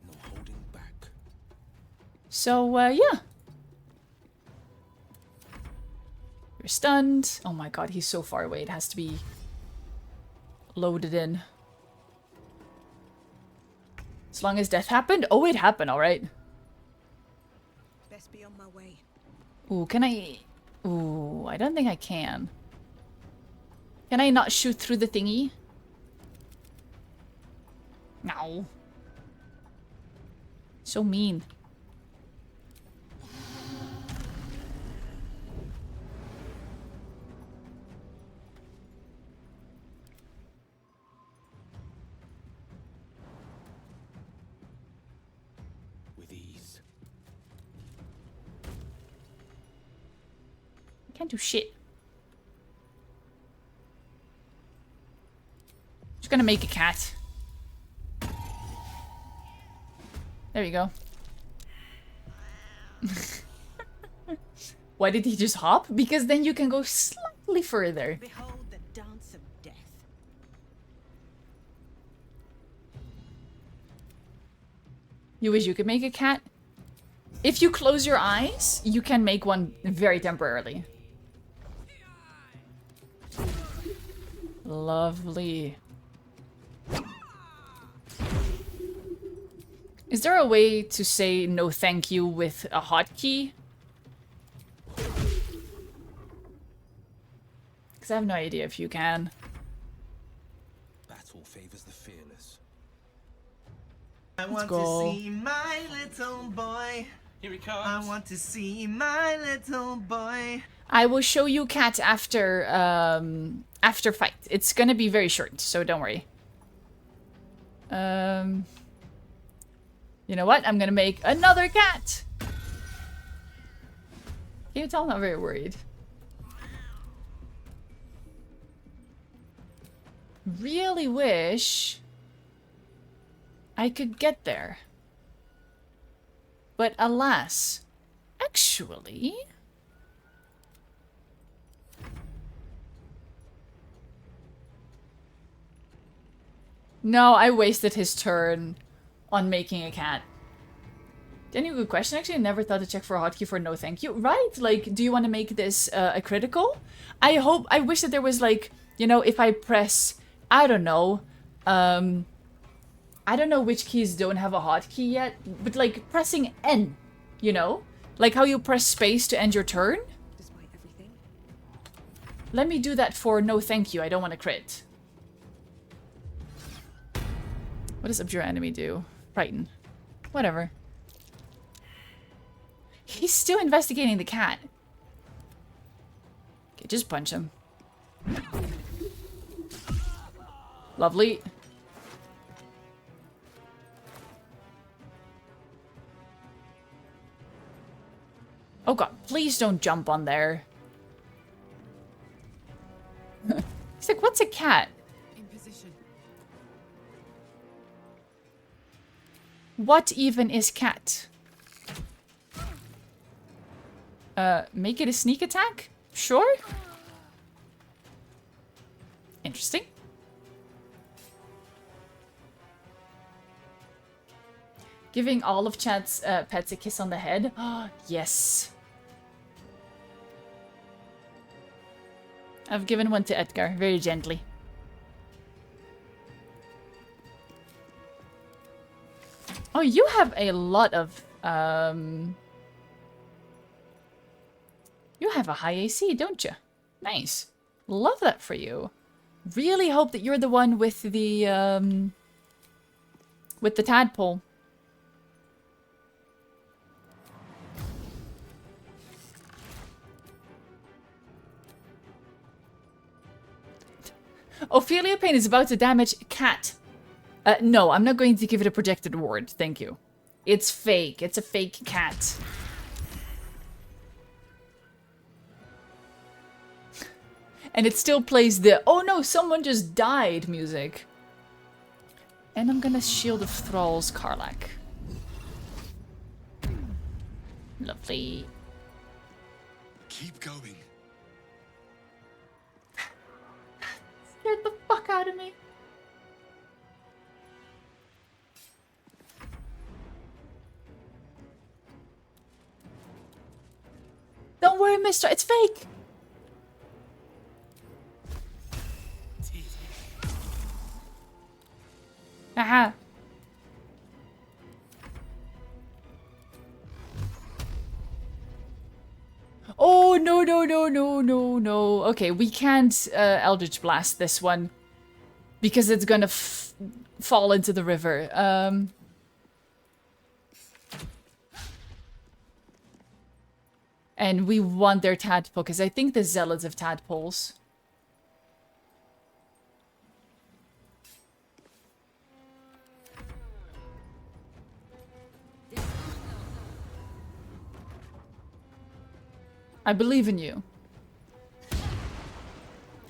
No holding back. So, yeah. You're stunned. Oh my god, he's so far away. It has to be loaded in. As long as death happened? Oh, it happened, alright. Best be on my way. Ooh, can I... Ooh, I don't think I can. Can I not shoot through the thingy? No. So mean. With ease. Can't do shit. Just gonna make a cat. There you go. Why did he just hop? Because then you can go slightly further. Behold the dance of death. You wish you could make a cat? If you close your eyes, you can make one very temporarily. Lovely. Is there a way to say no thank you with a hotkey? Because I have no idea if you can. Battle favors the fearless. I Let's want go. to see my little boy. Here he comes. I want to see my little boy. I will show you cat after after fight. It's gonna be very short, so don't worry. You know what? I'm gonna make another cat. Can you tell I'm not very worried? Really wish I could get there. But alas, actually... No, I wasted his turn on making a cat. Any good question? Actually, I never thought to check for a hotkey for no thank you. Right? Like, do you want to make this a critical? I wish that there was like, you know, if I press, I don't know which keys don't have a hotkey yet, but like pressing N, you know? Like how you press space to end your turn? Despite everything. Let me do that for no thank you. I don't want to crit. What does Abjure Enemy do? Frighten. Whatever. He's still investigating the cat. Okay, just punch him. Lovely. Oh god, please don't jump on there. He's like, what's a cat? In position. What even is cat? Make it a sneak attack? Sure. Interesting. Giving all of chat's pets a kiss on the head. Ah, yes. I've given one to Edgar, very gently. Oh, you have a lot of, you have a high AC, don't you? Nice. Love that for you. Really hope that you're the one with the tadpole. Ophelia Payne is about to damage cat. No, I'm not going to give it a projected ward. Thank you. It's fake. It's a fake cat. And it still plays the, oh no, someone just died music. And I'm gonna Shield of Thralls Karlach. Lovely. Keep going. Scared the fuck out of me. Don't worry, mister. It's fake. Aha. Oh, no, no, no, no, no, no. Okay, we can't Eldritch Blast this one. Because it's gonna fall into the river. And we want their tadpole, because I think the Zealots have tadpoles. I believe in you.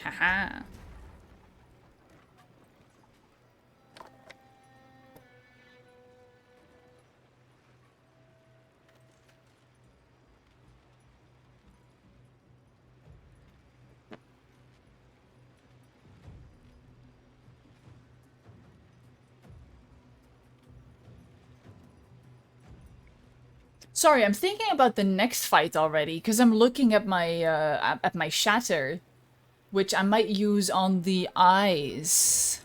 Haha. Sorry, I'm thinking about the next fight already, because I'm looking at my shatter, which I might use on the eyes.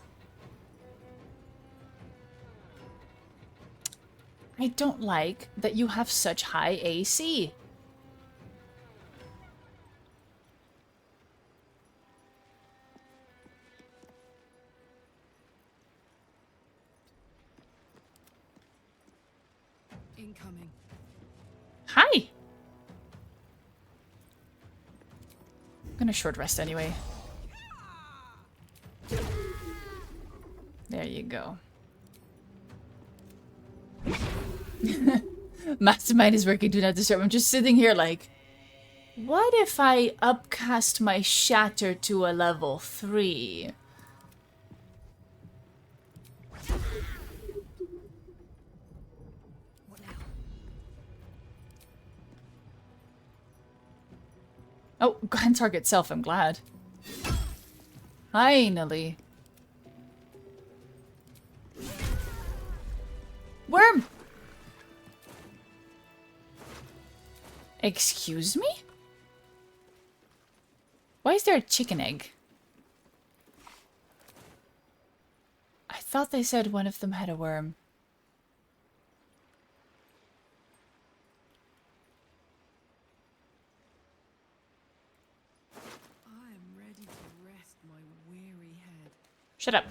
I don't like that you have such high AC. Incoming. Hi! I'm gonna short rest anyway. There you go. Mastermind is working, do not disturb. I'm just sitting here like, what if I upcast my shatter to a level 3? Oh, grand target self, I'm glad. Finally. Worm! Excuse me? Why is there a chicken egg? I thought they said one of them had a worm. I am ready to rest my weary head. Shut up.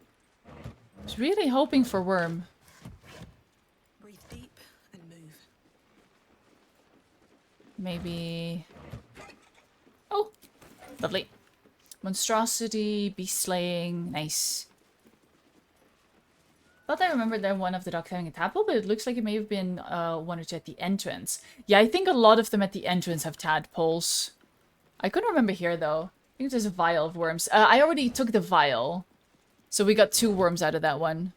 I was really hoping for worm. Breathe deep and move. Maybe... Oh! Lovely. Monstrosity, beast slaying, nice. Thought I remembered that one of the dogs having a tadpole, but it looks like it may have been one or two at the entrance. Yeah, I think a lot of them at the entrance have tadpoles. I couldn't remember here, though. I think there's a vial of worms. I already took the vial. So we got 2 worms out of that one.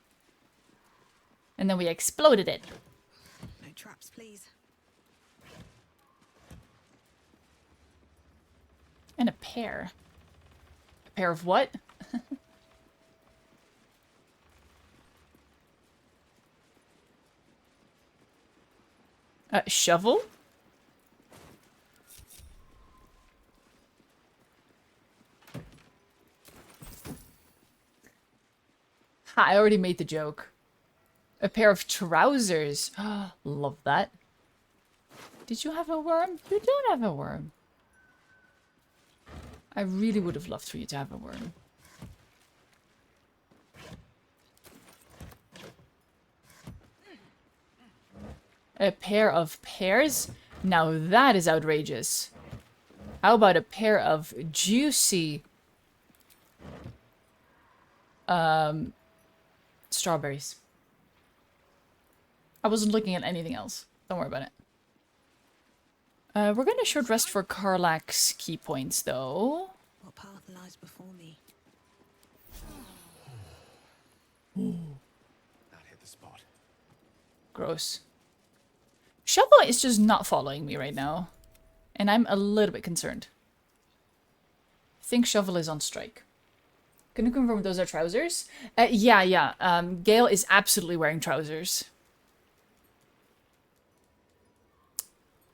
And then we exploded it. No traps, please. And a pear. A pear of what? Shovel? Ha, I already made the joke. A pair of trousers. Love that. Did you have a worm? You don't have a worm. I really would have loved for you to have a worm. A pair of pears? Now that is outrageous. How about a pair of juicy strawberries? I wasn't looking at anything else. Don't worry about it. We're gonna short rest for Karlach's key points, though. What path lies before me? That hit the spot. Gross. Shovel is just not following me right now. And I'm a little bit concerned. I think Shovel is on strike. Can you confirm those are trousers? Yeah. Gale is absolutely wearing trousers.